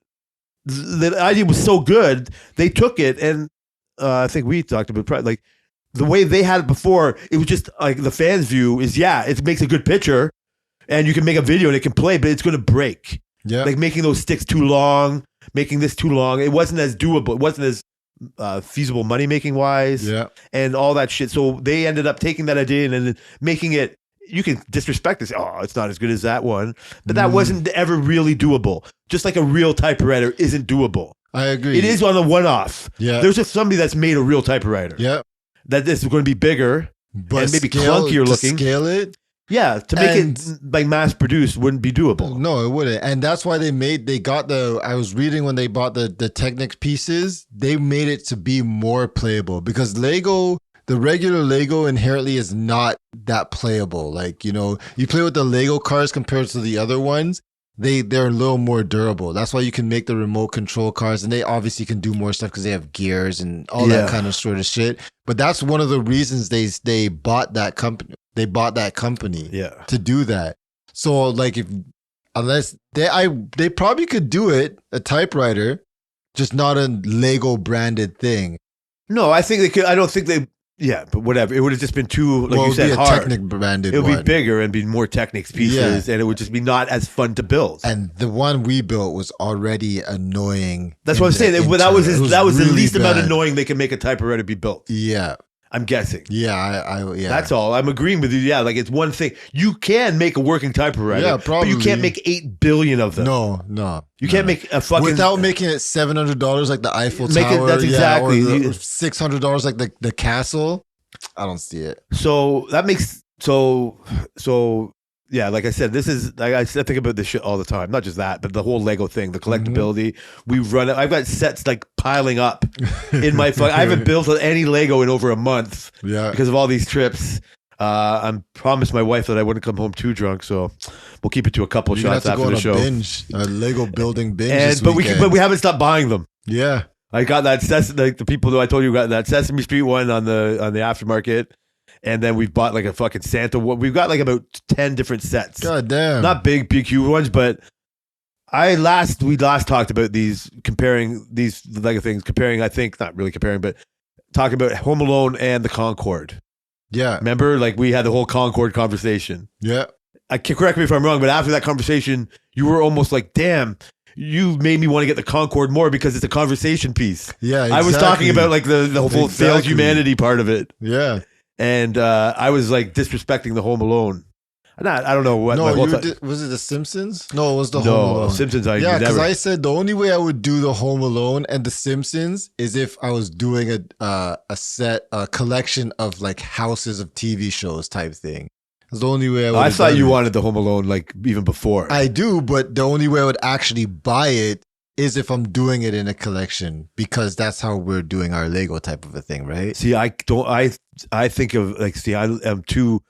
the idea was so good, they took it, and I think we talked about like the way they had it before. It was just like the fans' view is it makes a good picture, and you can make a video and it can play, but it's going to break. Yeah. Like making those sticks too long, making this too long. It wasn't as doable. It wasn't as feasible money making wise. Yeah. And all that shit. So they ended up taking that idea and then making it. You can disrespect this. Oh, it's not as good as that one, but that wasn't ever really doable. Just like a real typewriter isn't doable. I agree. It is on a one-off. Yeah. There's just somebody that's made a real typewriter. Yeah. That is going to be bigger. But And maybe scale, clunkier to looking. Scale it. Yeah, to make And- it like mass produced wouldn't be doable. No, it wouldn't. And that's why I was reading when they bought the Technics pieces, they made it to be more playable because the regular Lego inherently is not that playable. Like, you play with the Lego cars compared to the other ones, they're a little more durable. That's why you can make the remote control cars, and they obviously can do more stuff because they have gears and all that kind of sort of shit. But that's one of the reasons they bought that company. They bought that company to do that. So like unless they probably could do it, a typewriter, just not a Lego branded thing. No, I think they could. I don't think they. Yeah, but whatever. It would have just been too, like Well, you it would be said, a hard. Technic branded It would one. be bigger and be more Technics pieces, and it would just be not as fun to build. And the one we built was already annoying. That's what I'm saying. That was It that was the really least amount bad. annoying they can make a typewriter be built. Yeah, I'm guessing. yeah, yeah. That's all. I'm agreeing with you. Yeah, like it's one thing. You can make a working typewriter. Yeah, But you probably. can't make 8 billion of them. No. You can't make a fucking without making it $700 like the Eiffel Make it- Tower. that's exactly- or you- $600 like the castle. I don't see it. So that makes so yeah, like I said, this is I think about this shit all the time. Not just that, but the whole Lego thing, the collectability. We run it. I've got sets like piling up in my. I haven't built any Lego in over a month Yeah. because of all these trips. I promised my wife that I wouldn't come home too drunk, so we'll keep it to a couple You're gonna shots have to after go on the show. binge, a Lego building binge. This But weekend. we haven't stopped buying them. Yeah. I got that like the people who I told you got that Sesame Street one on the aftermarket, and then we've bought like a fucking Santa one. We've got like about 10 different sets. God damn. Not big huge ones, but we last talked about comparing these Lego things, I think not really comparing, but talking about Home Alone and the Concorde. Yeah. Remember, like we had the whole Concorde conversation. Yeah. Correct me if I'm wrong, but after that conversation, you were almost like, "Damn, you made me want to get the Concorde more because it's a conversation piece." Yeah. Exactly. I was talking about like the whole failed humanity part of it, Yeah. and I was like disrespecting the Home Alone. I don't know what. No, my whole was it The Simpsons? No, it was the Home Alone. Simpsons. Yeah, because never. I said the only way I would do the Home Alone and The Simpsons is if I was doing a collection of like houses of TV shows type thing. It's the only way I would. I thought you wanted the Home Alone like even before. I do, but the only way I would actually buy it is if I'm doing it in a collection, because that's how we're doing our Lego type of a thing, right? See, I don't. I think of like. See, I am too.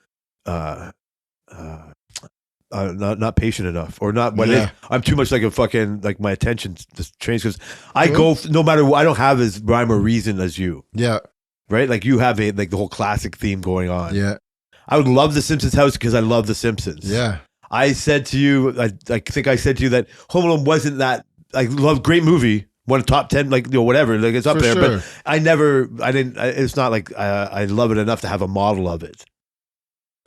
Not patient enough, or not. What Yeah. I'm too much like a fucking like my attention just trains because I go no matter what. I don't have as rhyme or reason as you, Yeah, right? Like you have like the whole classic theme going on. yeah, I would love the Simpsons house because I love the Simpsons. yeah. I said to you, I think I said to you that Home Alone wasn't that. I love great movie, one top 10, like whatever, like it's up For there. sure. But I didn't. It's not like I love it enough to have a model of it.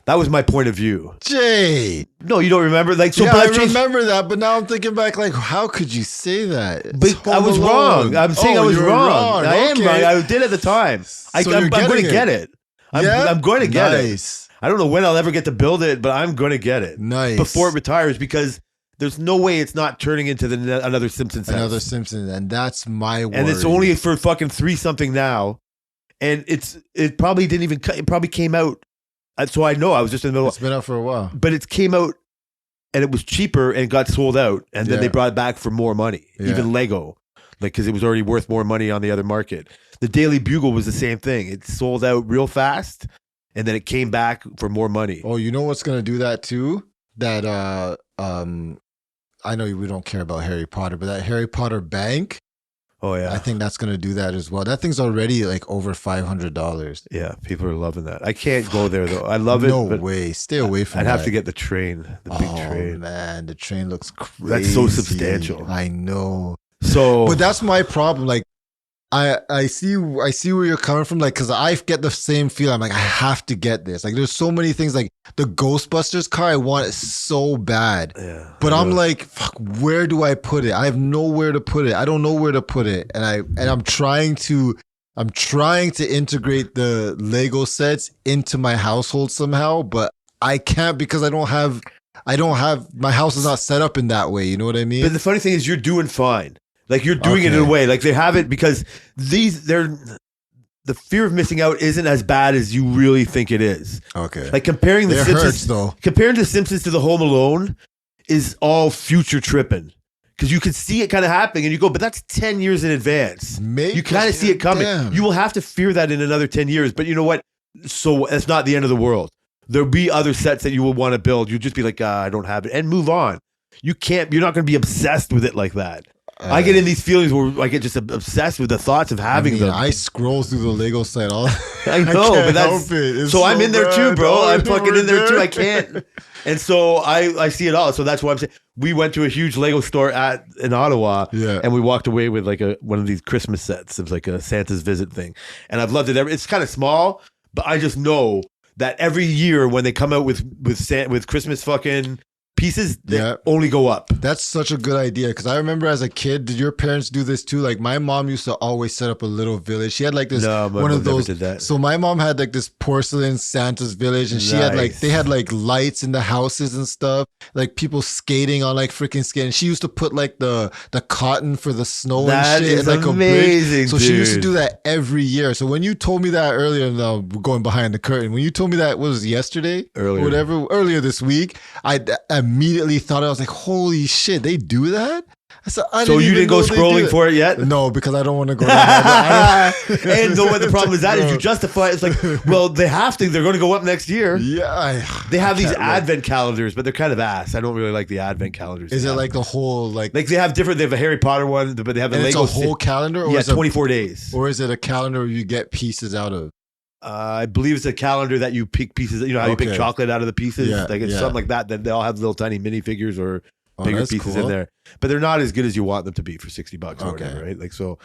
That was my point of view. Jay. No, you don't remember? Like, so, Yeah, but I I've changed. remember that, but now I'm thinking back, like, how could you say that? It's But I Home was Alone. wrong. I'm saying I was you were wrong. I am Okay. wrong. I did at the time. So I'm you're going to getting get it. Yeah? I'm going to get it. Nice. I don't know when I'll ever get to build it, but I'm going to get it Nice. before it retires because there's no way it's not turning into another Simpsons house. Another Simpsons, and that's my worry. And it's only for fucking 3 something now, and it probably didn't even. It probably came out. So I know I was just in the middle. It's been out for a while. But it came out and it was cheaper and got sold out, and then Yeah. they brought it back for more money. Yeah. Even Lego, like because it was already worth more money on the other market. The Daily Bugle was the same thing. It sold out real fast, and then it came back for more money. Oh, you know what's gonna do that too? That I know we don't care about Harry Potter, but that Harry Potter bank, Oh yeah, I think that's gonna do that as well. That thing's already like over $500. yeah. People are loving that. I can't go there though. I love it. No but way. Stay away from I'd that. have to get the train, the big Oh train. man, the train looks crazy. That's so substantial. I know. So, But that's my problem. Like, I see where you're coming from. Like, because I get the same feel. I'm like, I have to get this. Like, there's so many things. Like the Ghostbusters car, I want it so bad. yeah, But I I'm know. like, fuck, where do I put it? I have nowhere to put it. I don't know where to put it. And I'm trying to integrate the Lego sets into my household somehow, but I can't because I don't have my house is not set up in that way. You know what I mean? But the funny thing is, you're doing fine. Like you're doing it in a Okay. way. Like they have it because the fear of missing out isn't as bad as you really think it is. Okay. Like comparing the it Simpsons, hurts though. comparing the Simpsons to the Home Alone is all future tripping because you can see it kind of happening, and you go, but that's 10 years in advance. Maybe You kind of see it coming. Damn. You will have to fear that in another 10 years. But you know what? So that's not the end of the world. There'll be other sets that you will want to build. You'll just be like, I don't have it, and move on. You're not going to be obsessed with it like that. I get in these feelings where I get just obsessed with the thoughts of having them. I scroll through the Lego site all. I know, can't but that's help it. It's so I'm in there too, bad. bro. Oh, I'm fucking we're in there too. there. I can't. And so I see it all. So that's why I'm saying we went to a huge Lego store in Ottawa, Yeah. and we walked away with like one of these Christmas sets. It was like a Santa's visit thing, and I've loved it. It's kind of small, but I just know that every year when they come out with Christmas fucking pieces, they Yeah. only go up. That's such a good idea because I remember as a kid, did your parents do this too? Like my mom used to always set up a little village. She had like this No, my one mom of never those. did that. So my mom had like this porcelain Santa's village, and she had like Nice. they had like lights in the houses and stuff, like people skating on like freaking skating. She used to put like the cotton for the snow That and shit, is and like a amazing, bridge. So she used to dude. do that every year. So when you told me that earlier, now we're going behind the curtain. When you told me that was yesterday, Earlier. whatever, earlier this week, I immediately thought I was like, holy shit, they do that? I said, I So didn't you even didn't go know they scrolling did for it yet? No, because I don't want to go down that road. And the, what the problem is that is you justify it. It's like, well, they have to. They're going to go up next year. Yeah. They have these can't wait. advent calendars, but they're kind of ass. I don't really like the advent calendars. Is they it have. like the whole like They have different. They have a Harry Potter one, but they have a and it's Lego. a whole calendar, or yeah, is it 24 days. or is it a calendar where you get pieces out of? I believe it's a calendar that you pick pieces. You know how you pick Okay. chocolate out of the pieces. Yeah, Like it's yeah. something like that. Then they all have little tiny minifigures or Oh, bigger that's pieces cool. in there, but they're not as good as you want them to be for $60 or Okay. whatever, right? Like so.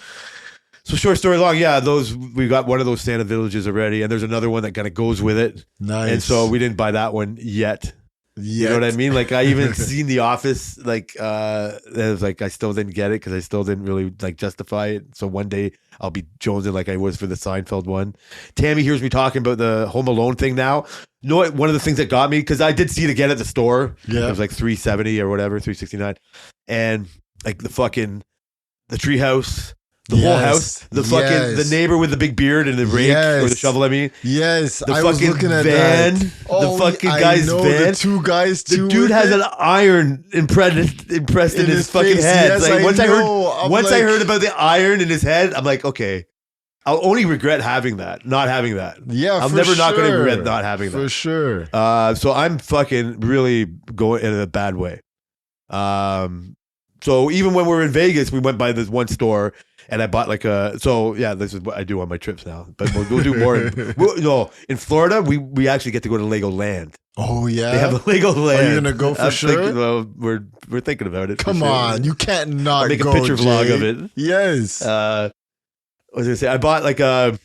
So short story long, yeah, those we got one of those Santa villages already, and there's another one that kind of goes with it, Nice. and so we didn't buy that one yet. You know what I mean? Like I even seen The Office, like it was like I still didn't get it because I still didn't really like justify it. So one day I'll be jonesing like I was for the Seinfeld one. Tammy hears me talking about the Home Alone thing now. You know what? One of the things that got me, because I did see it again at the store. Yeah. It was like $370 or whatever, $369, and like the treehouse. The whole Yes. house, the fucking Yes. the neighbor with the big beard and the rake or the Yes. shovel. I mean, Yes, the I was fucking looking at van, that. the fucking I guy's know, van. The two guys The too. dude with has it. an iron impressed in In his his fucking face. head. Yes, Like I once know. I I'm heard, I like- heard about the iron in his head, I'm like, okay, I'll only regret having that, not having that. Yeah, I'm for never not going to sure. regret not having For that. sure. So I'm fucking really going in a bad way. So even when we were in Vegas, we went by this one store. And I bought like so yeah, this is what I do on my trips now. But we'll do more. In Florida, we actually get to go to Legoland. Oh yeah. They have a Legoland. Are you gonna go for I'm sure? Thinking, well, we're thinking about it. for Come sure. on, you can't not I'll make go, a picture vlog Jay. of it. Yes. What was I gonna say? I bought like and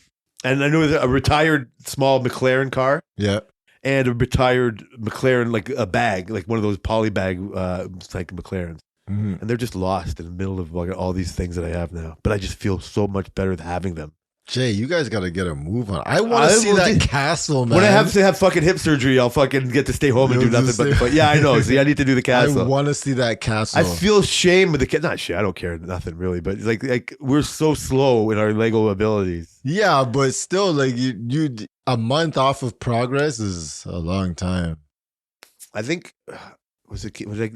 I knew it was a retired small McLaren car yeah. and a retired McLaren, like a bag, like one of those poly bag like McLarens. Mhm. And they're just lost in the middle of like, all these things that I have now. But I just feel so much better with having them. Jay, you guys got to get a move on. I want I to see will that do- castle, man. When I have to have fucking hip surgery, I'll fucking get to stay home and You'll do nothing just but stay- yeah, I know. See, I need to do the I castle. want to see that castle. I feel shame with the not shame. I don't care nothing really, but like we're so slow in our Lego abilities. Yeah, but still, like you, a month off of progress is a long time. I think was like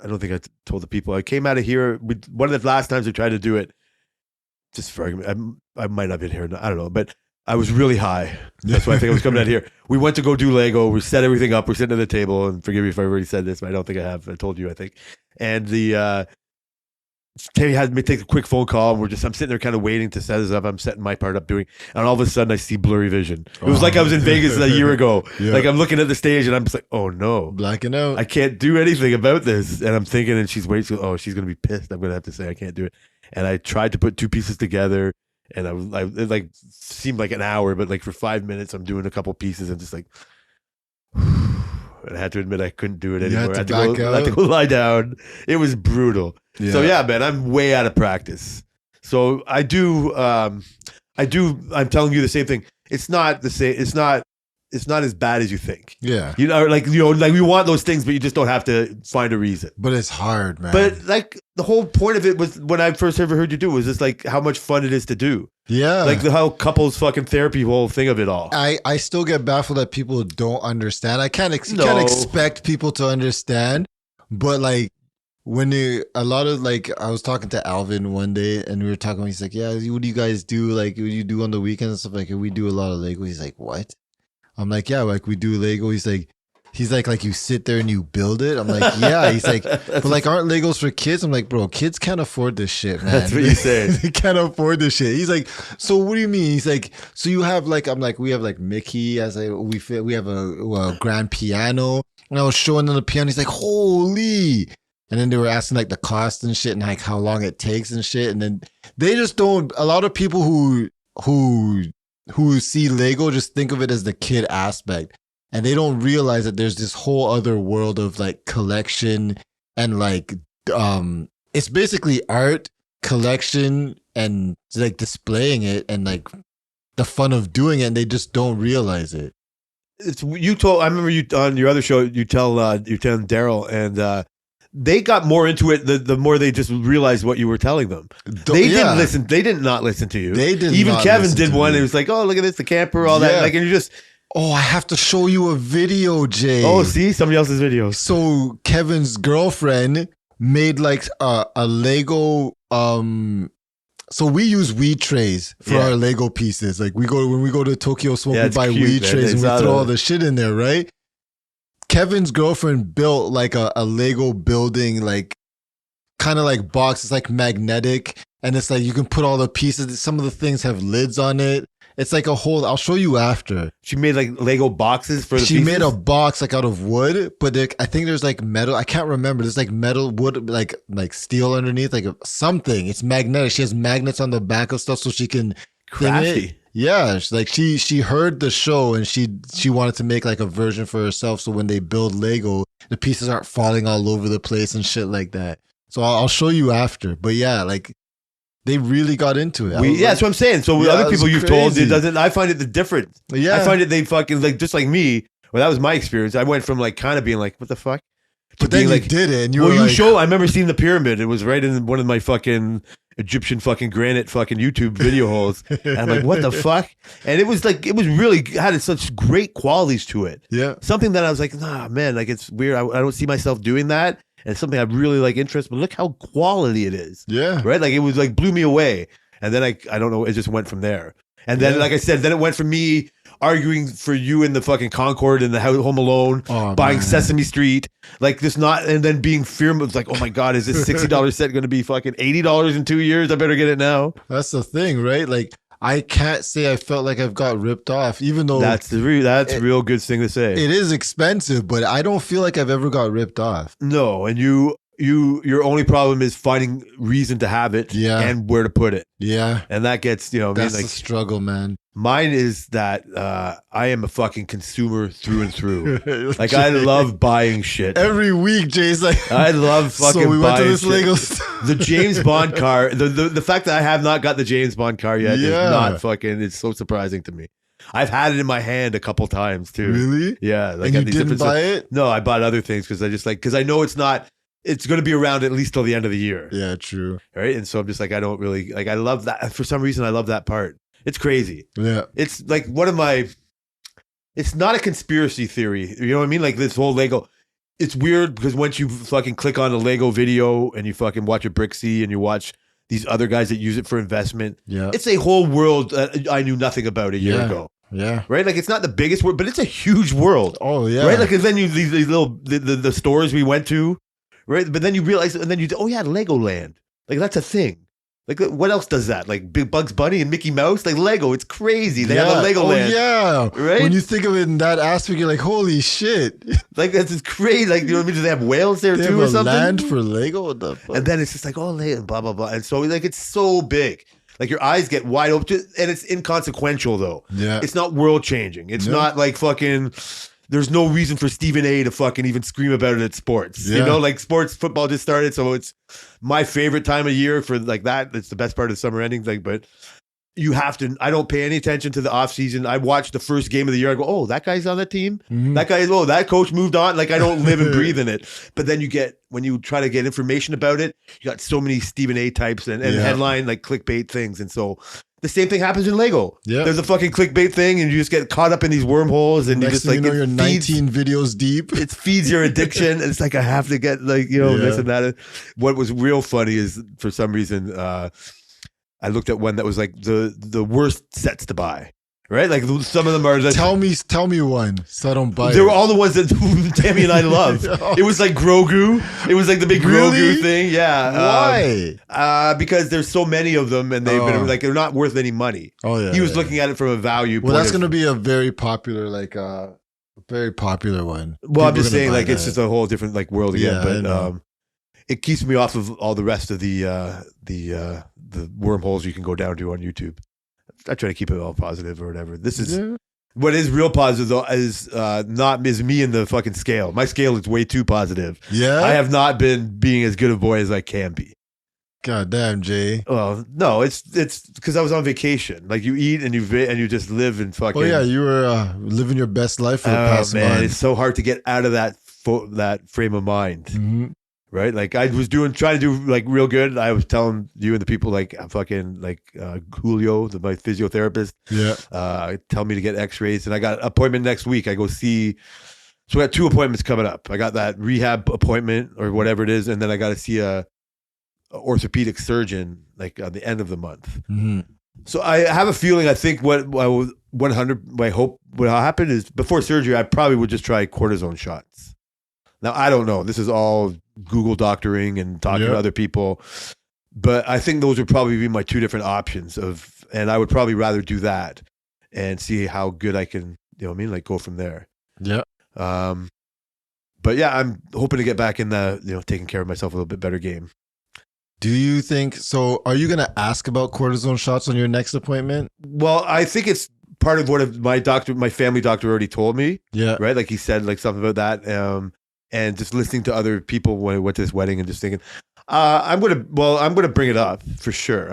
I don't think I told the people I came out of here. One of the last times I tried to do it, just for argument, I might not have been here. I don't know, but I was really high. That's why I think I was coming out here. We went to go do Lego. We set everything up. We're sitting at the table, and forgive me if I already said this, but I don't think I have. I told you, I think. And the Tammy had me take a quick phone call, and I'm sitting there kind of waiting to set this up. I'm setting my part up doing, and all of a sudden I see blurry vision. It was like I was in Vegas a year ago. Yeah. Like I'm looking at the stage, and I'm just like, oh no. Blacking out. I can't do anything about this. And I'm thinking, and she's waiting. Oh, she's going to be pissed. I'm going to have to say I can't do it. And I tried to put two pieces together, and it like seemed like an hour, but like for 5 minutes, I'm doing a couple pieces and just like, and I had to admit I couldn't do it You had anymore. to I had to go lie down. It was brutal. So yeah, man, I'm way out of practice. So I'm telling you the same thing. It's not the same. It's not as bad as you think. Yeah. Like we want those things, but you just don't have to find a reason. But it's hard, man. But like the whole point of it was when I first ever heard you do was just like how much fun it is to do. yeah. Like how couples fucking therapy whole thing of it all. I still get baffled that people don't understand. I can't No. can't expect people to understand, but like when a lot of like I was talking to Alvin one day and we were talking. He's like, "Yeah, what do you guys do? Like, what do you do on the weekends and stuff?" Like, we do a lot of Lego. He's like, "What?" I'm like, "Yeah, like we do Lego." He's like you sit there and you build it. I'm like, "Yeah." He's like, "But like, aren't Legos for kids?" I'm like, "Bro, kids can't afford this shit, man." That's what you say. They can't afford this shit. He's like, "So what do you mean?" He's like, "So you have like," I'm like, "We have like Mickey as we have a grand piano." And I was showing them the piano. He's like, "Holy!" And then they were asking like the cost and shit and like how long it takes and shit. And then they just don't. A lot of people who see Lego just think of it as the kid aspect, and they don't realize that there's this whole other world of like collection and like it's basically art collection and like displaying it and like the fun of doing it, and they just don't realize it. I remember you on your other show. You tell Daryl, and they got more into it the more they just realized what you were telling them. They didn't listen. They did not listen to you. They did. Even not Kevin listen did to one. me. It was like, oh, look at this, the camper, all that. Yeah. Like, and you just, Oh, I have to show you a video, Jay. oh, see somebody else's videos. So Kevin's girlfriend made like a Lego. So we use weed trays for Yeah. our Lego pieces. Like when we go to Tokyo Smoke, Yeah, we it's buy cute, weed man. trays and we It's throw all all the shit in there, right? Kevin's girlfriend built like a Lego building, like kind of like box. It's like magnetic, and it's like you can put all the pieces. Some of the things have lids on it. It's like a whole. I'll show you after. She made like Lego boxes for the She pieces? made a box like out of wood, but I think there's like metal. I can't remember. There's like metal, wood, like steel underneath, like something. It's magnetic. She has magnets on the back of stuff so she can thing it. Crafty. Yeah, like she heard the show and she wanted to make like a version for herself. So when they build Lego, the pieces aren't falling all over the place and shit like that. So I'll show you after. But yeah, like they really got into it. That's what I'm saying. So with Yeah, other it's people you've told, crazy. it doesn't. I find it the different. Yeah. I find it they fucking like just like me. Well, that was my experience. I went from like kind of being like, what the fuck, to But then being you like, did it, and you well, were you like, show. I remember seeing the pyramid. It was right in one of my fucking Egyptian fucking granite fucking YouTube video holes. And I'm like, what the fuck? And it was really had such great qualities to it. yeah, Something that I was like, nah, man, like it's weird. I don't see myself doing that. And it's something I really like interest. But look how quality it is. yeah. Right? Like it was like blew me away. And then I don't know, it just went from there. And then, Yeah. like I said, then it went from me arguing for you in the fucking Concord and the Home Alone, Oh, buying man. Sesame Street, like this and then being fearful. It's like, oh my God, is this $60 set going to be fucking $80 in 2 years? I better get it now. That's the thing, right? Like I can't say I felt like I've got ripped off, even though That's a real good thing to say. it is expensive, but I don't feel like I've ever got ripped off. No, and your only problem is finding reason to have it Yeah. and where to put it. Yeah. And that gets, I mean, That's like the struggle, man. mine is that I am a fucking consumer through and through. Like I love buying shit. Every week, Jay's like, I love fucking so we went to buying this shit. Lego The James Bond car, the fact that I have not got the James Bond car yet is Yeah. not fucking, it's so surprising to me. I've had it in my hand a couple times too. Really? Yeah. Like And you at these didn't different buy it? No, I bought other things because I just like, because I know it's going to be around at least till the end of the year. Yeah, true. Right. And so I'm just like, I don't really, like, I love that. For some reason, I love that part. It's crazy. Yeah. It's like it's not a conspiracy theory. You know what I mean? Like this whole Lego. It's weird because once you fucking click on a Lego video and you fucking watch a Brixie and you watch these other guys that use it for investment, Yeah. it's a whole world that I knew nothing about a year Yeah. ago. Yeah. Right? Like it's not the biggest world, but it's a huge world. Oh, yeah. Right? Like and then you these little the stores we went to, right? But then you realize, and then oh yeah, Legoland. Like that's a thing. Like what else does that? Like Big Bugs Bunny and Mickey Mouse? Like Lego, it's crazy. They have a Legoland. Oh, yeah. Right? When you think of it in that aspect, you're like, holy shit. Like that's just crazy. Like you know what I mean? Do they have whales there They too have or a something? land for Lego? What the fuck? And then it's just like, oh, and blah blah blah. And so like it's so big. Like your eyes get wide open, and it's inconsequential though. Yeah. It's not world changing. It's Yeah. not like fucking. There's no reason for Stephen A to fucking even scream about it at sports. Yeah. You know, like football just started, so it's my favorite time of year for like that. It's the best part of the summer ending. Like, but you have to. I don't pay any attention to the off season. I watch the first game of the year. I go, oh, that guy's on that team. Mhm. That guy. Oh, that coach moved on. Like I don't live and breathe in it. But then when you try to get information about it, you got so many Stephen A types and Yeah. headline like clickbait things, and so. The same thing happens in Lego. Yeah. There's a fucking clickbait thing, and you just get caught up in these wormholes, and Next you just thing like you know, it you're feeds- 19 videos deep. it feeds your addiction. And it's like I have to get like this Yeah. and that. What was real funny is for some reason I looked at one that was like the worst sets to buy. Right, like some of them are. Like, Tell me one, so I don't buy they it. were all the ones that Tammy and I loved. It was like Grogu. It was like the big Really? Grogu thing. Yeah. Why? Because there's so many of them, and they've Oh. been like they're not worth any money. Oh yeah. He was yeah. looking at it from a value. Well, point that's of- gonna be a very popular, very popular one. Well, I'm People just are gonna saying, buy like, it's that. just a whole different like world again. Yeah, I But know. it keeps me off of all the rest of the wormholes you can go down to on YouTube. I try to keep it all positive or whatever. This is Yeah. what is real positive though is is me and the fucking scale. My scale is way too positive. Yeah. I have not been being as good a boy as I can be. God damn, Jay. Well, no, it's because I was on vacation. Like you eat and you just live and fucking. Oh yeah, you were living your best life for the Oh past man, month. it's so hard to get out of that frame of mind. Mhm. Right, like I was trying to do like real good. I was telling you and the people like fucking like Julio, my physiotherapist, Yeah. tell me to get X-rays, and I got an appointment next week. I go see So I got 2 appointments coming up. I got that rehab appointment or whatever it is, and then I got to see a orthopedic surgeon like at the end of the month. Mm-hmm. So I have a feeling. I think what I was 100. My hope what happened is before surgery, I probably would just try cortisone shots. Now I don't know. This is all Google doctoring and talking to other people, but I think those would probably be my 2 different options and I would probably rather do that and see how good I can. You know what I mean? Like go from there. Yeah. But yeah, I'm hoping to get back in the taking care of myself a little bit better game. Do you think so? Are you gonna ask about cortisone shots on your next appointment? Well, I think it's part of what my family doctor already told me. Yeah. Right. Like he said like something about that. And just listening to other people when I went to this wedding and just thinking, I'm going to bring it up for sure.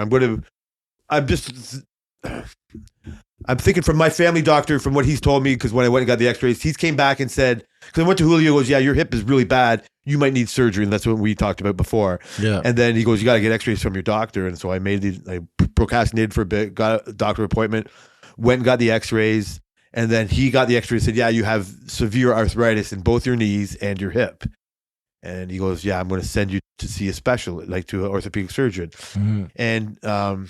I'm thinking from my family doctor, from what he's told me, because when I went and got the x-rays, he's came back and said, because I went to Julio, he goes, yeah, your hip is really bad. You might need surgery. And that's what we talked about before. Yeah. And then he goes, you got to get x-rays from your doctor. And so I procrastinated for a bit, got a doctor appointment, went and got the x-rays. And then he got the x-ray and said, yeah, you have severe arthritis in both your knees and your hip. And he goes, yeah, I'm going to send you to see a specialist, like to an orthopedic surgeon. Mm-hmm.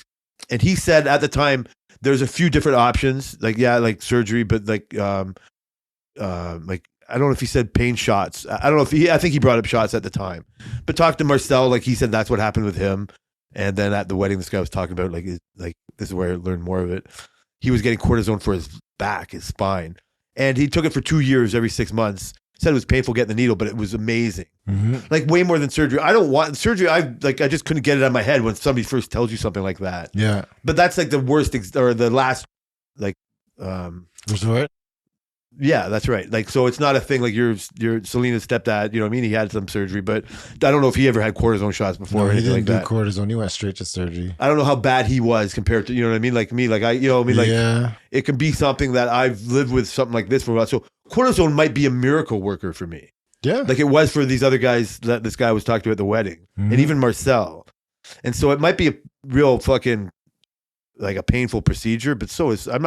And he said at the time, there's a few different options, like surgery, but I don't know if he said pain shots. I don't know I think he brought up shots at the time, but talked to Marcel, like he said, that's what happened with him. And then at the wedding, this guy was talking about this is where I learned more of it. He was getting cortisone for his back, his spine, and he took it for 2 years, every 6 months. Said it was painful getting the needle, but it was amazing. Mm-hmm. Like way more than surgery. I don't want surgery. I just couldn't get it out of my head when somebody first tells you something like that. Yeah. But that's like the worst or the last Resort? Yeah, that's right. Like, so it's not a thing like your Selena's stepdad, you know what I mean? He had some surgery, but I don't know if he ever had cortisone shots before. No, or he anything didn't like do that. cortisone. He went straight to surgery. I don't know how bad he was compared to, you know what I mean? Like me, like you know what I mean? Like yeah. It can be something that I've lived with something like this for a while. So cortisone might be a miracle worker for me. Yeah. Like it was for these other guys that this guy was talking to at the wedding, and even Marcel. And so it might be a real fucking, like a painful procedure, but so is, I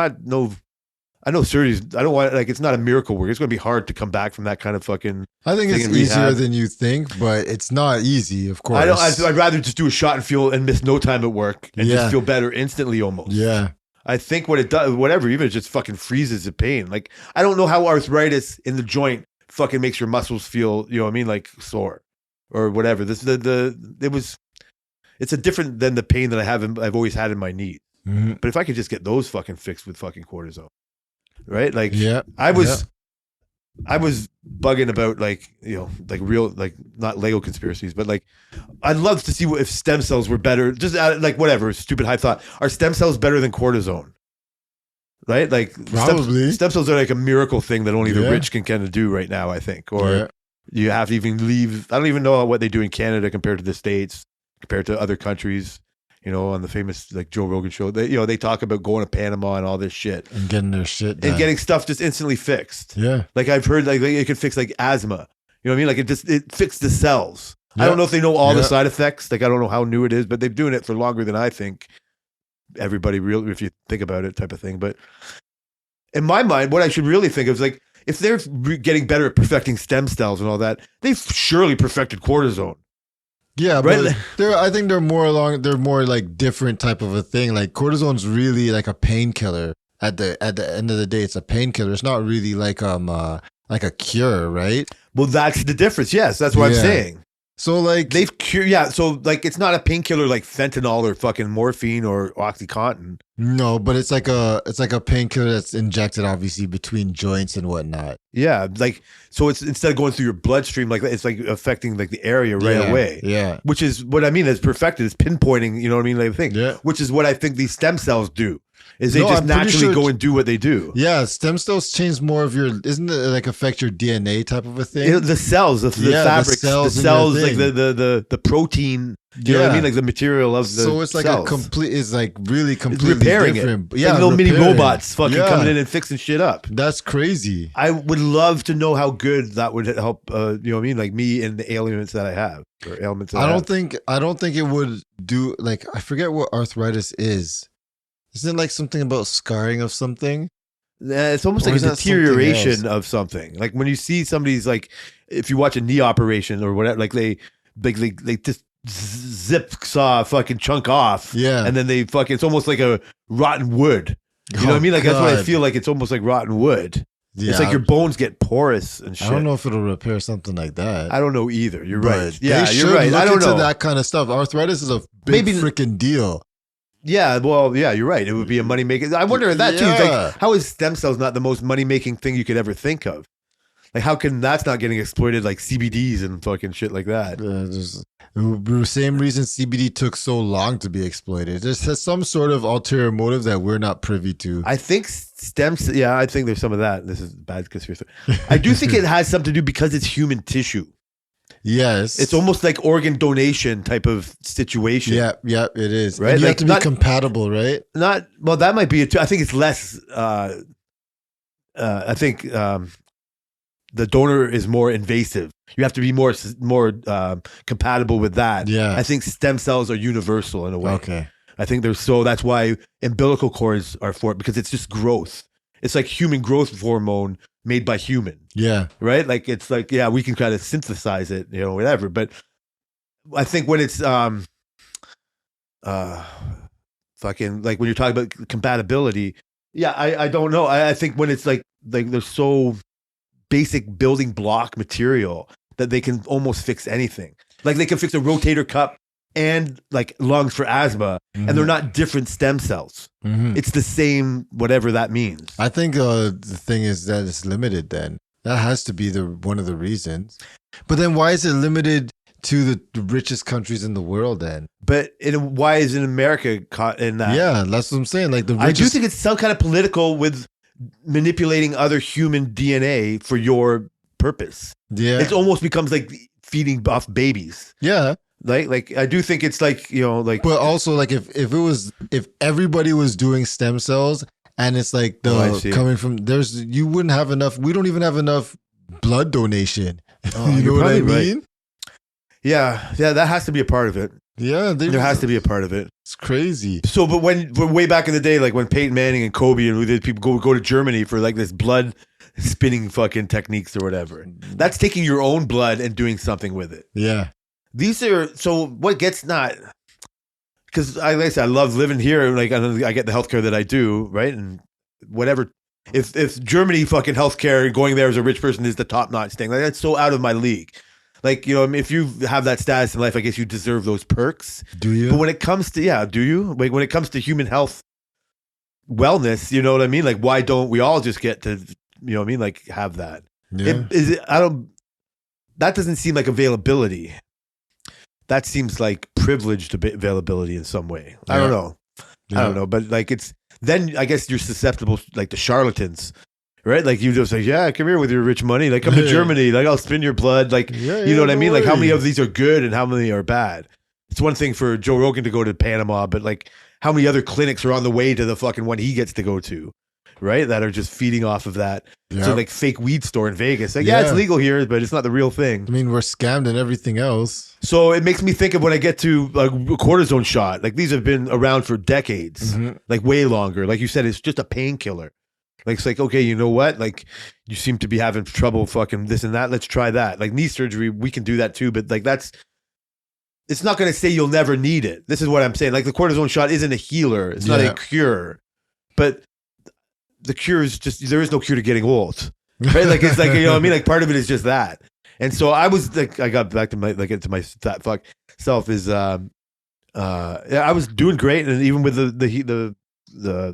know surgery, I don't want, like, it's not a miracle work. It's going to be hard to come back from that kind of fucking. I think it's easier than you think, but it's not easy, of course. I'd rather just do a shot and miss no time at work and just feel better instantly almost. Yeah. I think what it does, whatever, even if it just fucking freezes the pain. Like, I don't know how arthritis in the joint fucking makes your muscles feel, you know what I mean, like sore or whatever. It's a different than the pain that I've always had in my knees. Mm-hmm. But if I could just get those fucking fixed with fucking cortisone, right? Like, I was bugging about, like, you know, like real, like not Lego conspiracies, but like I'd love to see if stem cells were better. Just like whatever, stupid hype thought. Are stem cells better than cortisone? Right? Like probably stem cells are like a miracle thing that only the rich can kind of do right now, I think. Or you have to even leave. I don't even know what they do in Canada compared to the States, compared to other countries. You know, on the famous like Joe Rogan show, they talk about going to Panama and all this shit and getting their shit done. And getting stuff just instantly fixed. Yeah, like I've heard like it could fix like asthma. You know what I mean? Like it fixed the cells. I don't know if they know all the side effects. Like I don't know how new it is, but they've been doing it for longer than I think everybody really, if you think about it, type of thing. But in my mind, what I should really think of is like if they're getting better at perfecting stem cells and all that, they've surely perfected cortisone. Yeah, right? But I think they're more like different type of a thing. Like cortisone's really like a painkiller. At the end of the day, it's a painkiller. It's not really like a cure, right? Well, that's the difference. Yes, that's what I'm saying. So like they've cured, so like it's not a painkiller like fentanyl or fucking morphine or OxyContin. No, but it's like a painkiller that's injected obviously between joints and whatnot. Yeah, like so it's instead of going through your bloodstream, like it's like affecting like the area right away. Yeah, which is what I mean. It's perfected. It's pinpointing. You know what I mean? Like thing. Yeah, which is what I think these stem cells do. Is they just naturally go and do what they do. Yeah, stem cells change more of your, isn't it like affect your DNA type of a thing? The cells, the fabrics, the cells like the protein, you know what I mean? Like the material of the So it's like cells. it's like really completely repairing different. It. Yeah, like little mini robots fucking coming in and fixing shit up. That's crazy. I would love to know how good that would help, you know what I mean? Like me and the ailments that I have. Or ailments that I don't think it would do, like, I forget what arthritis is. Isn't it like something about scarring of something? It's almost Or like a is that something deterioration else? of something. Like when you see somebody's like, if you watch a knee operation or whatever, like they just zip saw a fucking chunk off, Yeah. and then they fucking, it's almost like a rotten wood. You know what I Oh, mean? Like that's what I God. feel like. It's almost like rotten wood. Yeah, It's like your bones get porous and shit. I don't know if it'll repair something like that. I don't know either. You're But right. Yeah, they you're should right. look I don't into know. that kind of stuff. Arthritis is a big Maybe- freaking deal. Yeah, well, yeah, you're right. It would be a money making. I wonder that too. Yeah. Like, how is stem cells not the most money making thing you could ever think of? Like, how can that's not getting exploited like CBDs and fucking shit like that? The same reason CBD took so long to be exploited. It has some sort of ulterior motive that we're not privy to. I think yeah, I think there's some of that. This is bad conspiracy. I do think it has something to do because it's human tissue. Yes. It's almost like organ donation type of situation. Yeah, it is. Right? And you Like, have to be not- compatible, right? Not, well, that might be it too. I think it's less, I think the donor is more invasive. You have to be more compatible with that. Yeah. I think stem cells are universal in a way. Okay. I think they're so, that's why umbilical cords are for it, because it's just growth. It's like human growth hormone made by human, Yeah. right? Like it's like, yeah, we can kind of synthesize it, you know, whatever. But I think when it's fucking, like when you're talking about compatibility, yeah, I don't know. I think when it's like they're so basic building block material that they can almost fix anything. Like they can fix a rotator cuff and like lungs for asthma, and they're not different stem cells. Mhm. It's the same, whatever that means. I think the thing is that it's limited then. That has to be one of the reasons. But then why is it limited to the richest countries in the world then? But why is in America caught in that? Yeah, that's what I'm saying. Like the I do richest, think it's some kind of political with manipulating other human DNA for your purpose. yeah. It almost becomes like feeding off babies. Yeah. Like I do think it's like, you know, like But also like if everybody was doing stem cells and it's like Oh, I see. coming from you wouldn't have enough, we don't even have enough blood donation. Oh, you know you're what I probably right. mean? yeah, that has to be a part of it. Yeah, There has to be a part of it. It's crazy. So, but when way back in the day, like when Peyton Manning and Kobe and we did people go to Germany for like this blood spinning fucking techniques or whatever. That's taking your own blood and doing something with it. Yeah. These are, so what gets not, because like I said, I love living here. Like I get the healthcare that I do, right? And whatever, if Germany fucking healthcare and going there as a rich person is the top notch thing, like that's so out of my league. Like, you know, I mean, if you have that status in life, I guess you deserve those perks. Do you? But when it comes to, yeah, do you? Like when it comes to human health, wellness, you know what I mean? Like, why don't we all just get to, you know what I mean? Like have that. yeah. That doesn't seem like availability. That seems like privileged availability in some way. I don't Yeah. know. I don't know. But like then I guess you're susceptible like to charlatans, right? Like you just say, yeah, come here with your rich money. Like come to Yeah. Germany. Like I'll spin your blood. Like, Yeah, you know what I no mean? Like how many worries. of these are good and how many are bad? It's one thing for Joe Rogan to go to Panama, but like how many other clinics are on the way to the fucking one he gets to go to, right? That are just feeding off of that. Yeah. So like fake weed store in Vegas. Like, yeah, it's Yeah. legal here, but it's not the real thing. I mean, we're scammed and everything else. So it makes me think of when I get to a cortisone shot. Like these have been around for decades, Mhm. like way longer. Like you said, it's just a painkiller. Like it's like, okay, you know what? Like you seem to be having trouble fucking this and that. Let's try that. Like knee surgery, we can do that too. But like it's not going to say you'll never need it. This is what I'm saying. Like the cortisone shot isn't a healer. It's not Yeah. a cure. But the cure is just, there is no cure to getting old. Right? Like it's like, you know what I mean? Like part of it is just that. And so I was like, I got back to my, like into my fat fuck self is, yeah, I was doing great. And even with the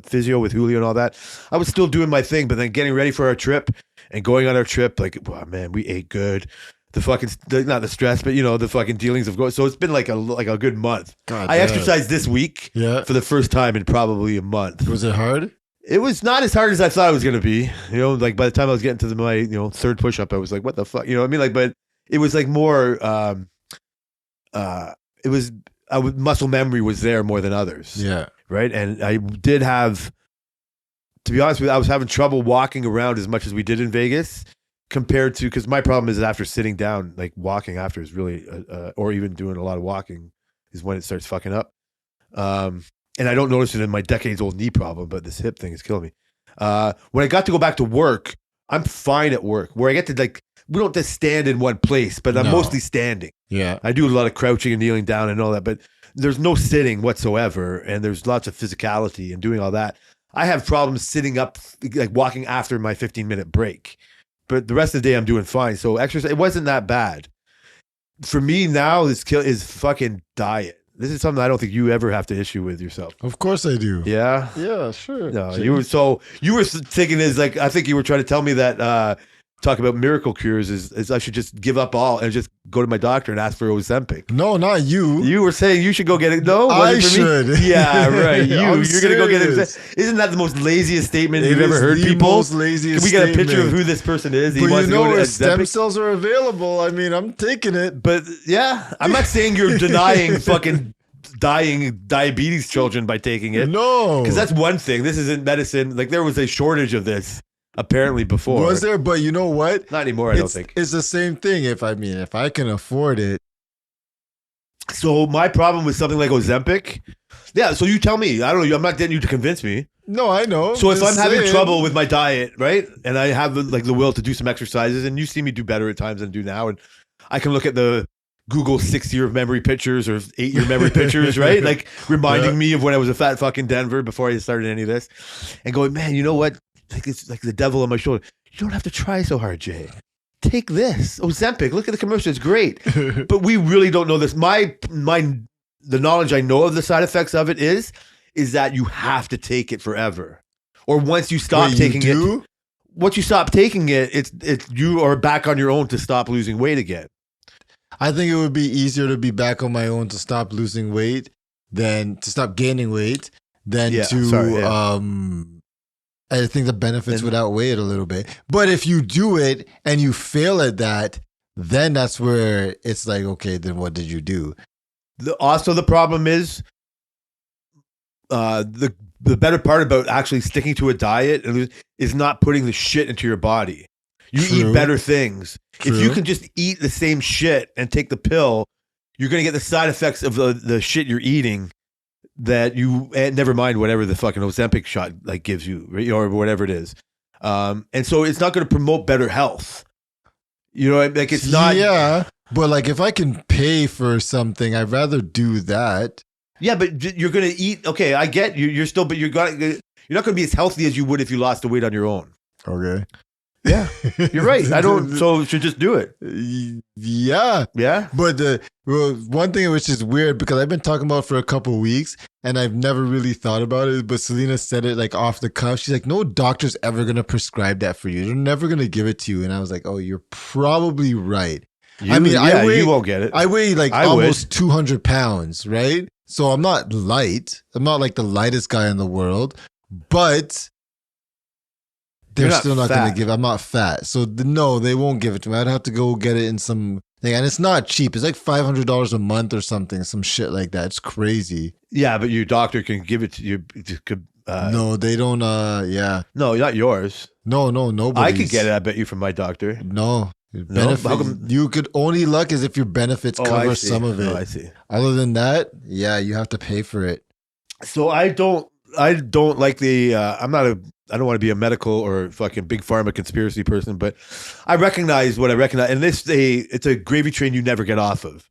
physio with Julio and all that, I was still doing my thing, but then getting ready for our trip and going on our trip, like, wow, man, we ate good. The fucking, not the stress, but you know, the fucking dealings of going. So it's been like a good month. God I damn. exercised this week Yeah. for the first time in probably a month. Was it hard? It was not as hard as I thought it was going to be. You know, like by the time I was getting to my, you know, third push up, I was like, what the fuck? You know what I mean? Like, but it was like more, it was, muscle memory was there more than others. Yeah. Right. And I did have, to be honest with you, I was having trouble walking around as much as we did in Vegas compared to, because my problem is after sitting down, like walking after is really, or even doing a lot of walking is when it starts fucking up. And I don't notice it in my decades old knee problem, but this hip thing is killing me. When I got to go back to work, I'm fine at work. Where I get to like, we don't just stand in one place, but I'm No. mostly standing. Yeah. I do a lot of crouching and kneeling down and all that, but there's no sitting whatsoever, and there's lots of physicality and doing all that. I have problems sitting up, like walking after my 15-minute break, but the rest of the day I'm doing fine. So exercise, it wasn't that bad. For me now, this is fucking diet. This is something I don't think you ever have to issue with yourself. Of course I do. Yeah. Yeah, sure. No, you were thinking is like, I think you were trying to tell me that talk about miracle cures is I should just give up all and just go to my doctor and ask for Ozempic. No, not you. You were saying you should go get it. No, I was it for should. Me? Yeah, right. I'm You're gonna go get serious. it. Isn't that the most laziest statement It you've ever is heard? the People. most laziest Can we get a picture of statement. who this person is? He But wants you to go know, to if stem Ozempic? cells are available, I mean, I'm taking it. But yeah, I'm not saying you're denying fucking dying diabetes children by taking it. No. Because that's one thing. This isn't medicine. Like there was a shortage of this apparently before. Was there? But you know what? Not anymore, I don't It's, think. it's the same thing. If I can afford it. So my problem with something like Ozempic, yeah. So you tell me. I don't know. I'm not getting you to convince me. No, I know. So if I'm Just having saying. trouble with my diet, right, and I have the will to do some exercises, and you see me do better at times than I do now, and I can look at the Google 6-year memory pictures or 8-year memory pictures, right, like reminding me of when I was a fat fucking Denver before I started any of this, and going, man, you know what? Like it's like the devil on my shoulder. You don't have to try so hard, Jay. Take this Ozempic. Look at the commercial; it's great. But we really don't know this. The knowledge I know of the side effects of it is that you have to take it forever, or once you stop Wait, taking you it, do? once you stop taking it, it's you are back on your own to stop losing weight again. I think it would be easier to be back on my own to stop losing weight than to stop gaining weight than Yeah, to sorry, yeah. I think the benefits And- would outweigh it a little bit. But if you do it and you fail at that, then that's where it's like, okay, then what did you do? Also, the problem is the better part about actually sticking to a diet is not putting the shit into your body. You True. eat better things. If you True. can just eat the same shit and take the pill, you're going to get the side effects of the shit you're eating that you, and never mind whatever the fucking Ozempic shot like gives you, right, or whatever it is. And so it's not going to promote better health. You know, like it's not. Yeah. But like if I can pay for something, I'd rather do that. Yeah, but you're going to eat. Okay, I get you. You're still, but you're not going to be as healthy as you would if you lost the weight on your own. Okay. Yeah, you're right. I don't. So you should just do it. Yeah. Yeah. But one thing which is weird because I've been talking about it for a couple weeks and I've never really thought about it. But Selena said it like off the cuff. She's like, "No doctor's ever gonna prescribe that for you. They're never gonna give it to you." And I was like, "Oh, you're probably right." I mean, you won't get it. I weigh like I almost 200 pounds, right? So I'm not light. I'm not like the lightest guy in the world, but they're You're not still not going fat. to give. I'm not fat, so no, they won't give it to me. I'd have to go get it in some thing, and it's not cheap. It's like $500 a month or something, some shit like that. It's crazy. Yeah, but your doctor can give it to you. It could, No, they don't. Yeah, no, not yours. no, nobody. I could get it. I bet you from my doctor. No. Benefit, How come- you could only luck is if your benefits I cover see. some of it. Oh, I see. Other than that, yeah, you have to pay for it. So I don't like the. I don't want to be a medical or fucking big pharma conspiracy person, but I recognize what I recognize, and it's a gravy train you never get off of.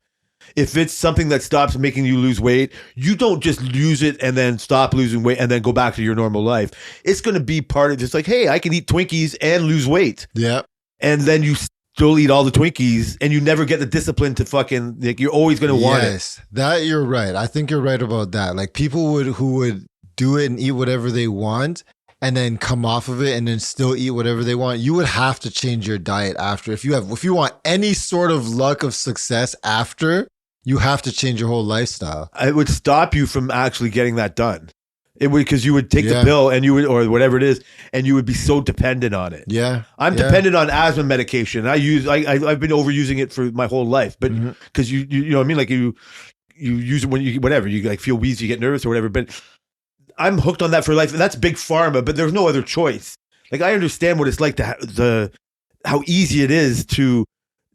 If it's something that stops making you lose weight, you don't just use it and then stop losing weight and then go back to your normal life. It's going to be part of just like, hey, I can eat Twinkies and lose weight, Yeah. and then you still eat all the Twinkies, and you never get the discipline to fucking like. You're always going to want it. Yes, that you're right. I think you're right about that. Like people who would do it and eat whatever they want and then come off of it and then still eat whatever they want. You would have to change your diet after. If you want any sort of luck of success after, you have to change your whole lifestyle. It would stop you from actually getting that done. It would, because you would take the Yeah. pill and you would, or whatever it is, and you would be so dependent on it. Yeah. I'm Yeah. dependent on asthma medication. I've been overusing it for my whole life, but Mhm. because you know what I mean, like you use it when you whatever you like feel wheezy, you get nervous or whatever. But I'm hooked on that for life, and that's big pharma. But there's no other choice. Like I understand what it's like to how easy it is to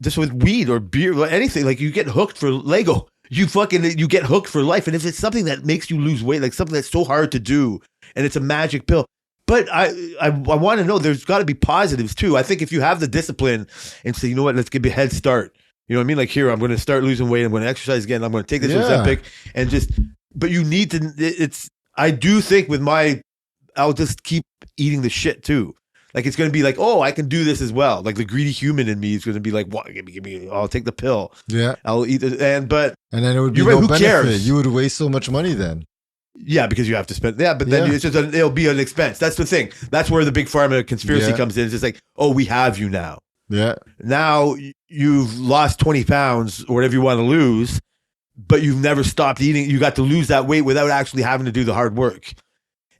just with weed or beer or anything. Like you get hooked for Lego. You get hooked for life. And if it's something that makes you lose weight, like something that's so hard to do, and it's a magic pill, But I want to know, there's got to be positives too. I think if you have the discipline and say, you know what, let's give you a head start. You know what I mean? Like here, I'm going to start losing weight. I'm going to exercise again. I'm going to take this Ozempic and just, but you need to, I do think I'll just keep eating the shit too. Like it's going to be like, oh, I can do this as well. Like the greedy human in me is going to be like, what? Give me, I'll take the pill. Yeah. I'll eat it. And then it would be right, no who benefit. cares? You would waste so much money then. Yeah, because you have to spend. Yeah, but then it's just it'll be an expense. That's the thing. That's where the big pharma conspiracy comes in. It's just like, oh, we have you now. Yeah. Now you've lost 20 pounds or whatever you want to lose, but you've never stopped eating. You got to lose that weight without actually having to do the hard work.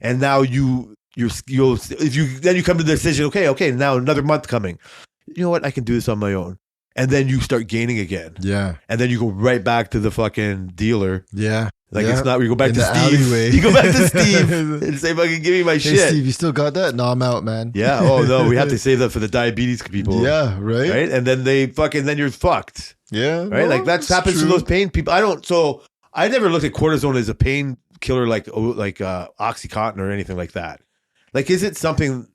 And now you'll come to the decision. Okay. Now another month coming. You know what? I can do this on my own. And then you start gaining again. Yeah. And then you go right back to the fucking dealer. Yeah. Like it's not, you go back In to the Steve. alleyway. You go back to Steve and say, fucking give me my Hey, shit. Steve, you still got that? No, I'm out, man. Yeah. Oh no, we have to save that for the diabetes people. Yeah, right? Right. And then then you're fucked. Yeah. Right. Like that happens to those pain people. I never looked at cortisone as a pain killer like Oxycontin or anything like that. Like, is it something?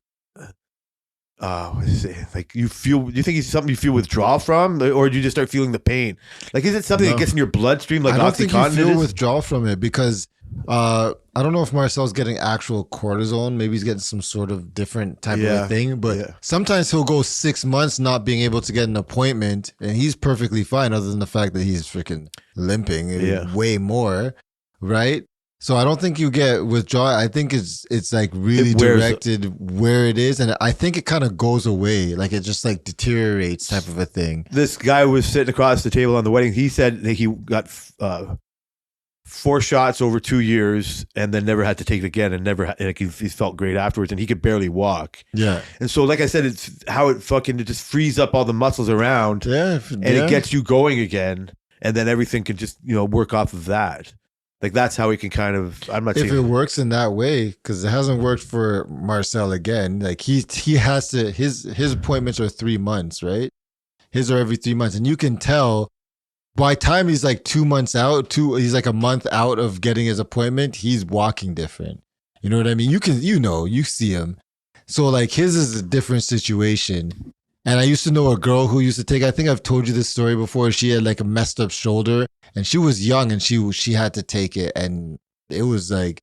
What is it? Like do you think it's something you feel withdrawal from, or do you just start feeling the pain? Like, is it something that gets in your bloodstream like I don't Oxycontin? think you feel withdrawal from it because I don't know if Marcel's getting actual cortisone. Maybe he's getting some sort of different type of thing. But sometimes he'll go 6 months not being able to get an appointment, and he's perfectly fine, other than the fact that he's freaking limping way more, right? So I don't think you get withdrawal. I think it's like really directed where it is, and I think it kind of goes away, like it just like deteriorates type of a thing. This guy was sitting across the table on the wedding. He said that he got 4 shots over 2 years, and then never had to take it again, and he felt great afterwards, and he could barely walk. Yeah, and so like I said, it's how it just frees up all the muscles around, and it gets you going again, and then everything can just work off of that. Like that's how he can kind of. I'm not saying if it works in that way, because it hasn't worked for Marcel again. Like he has to. His appointments are 3 months, right? His are every 3 months, and you can tell by time he's like 2 months out. He's like a month out of getting his appointment. He's walking different. You know what I mean? You see him. So like his is a different situation. And I used to know a girl who used to take, I think I've told you this story before. She had like a messed up shoulder and she was young and she had to take it. And it was like,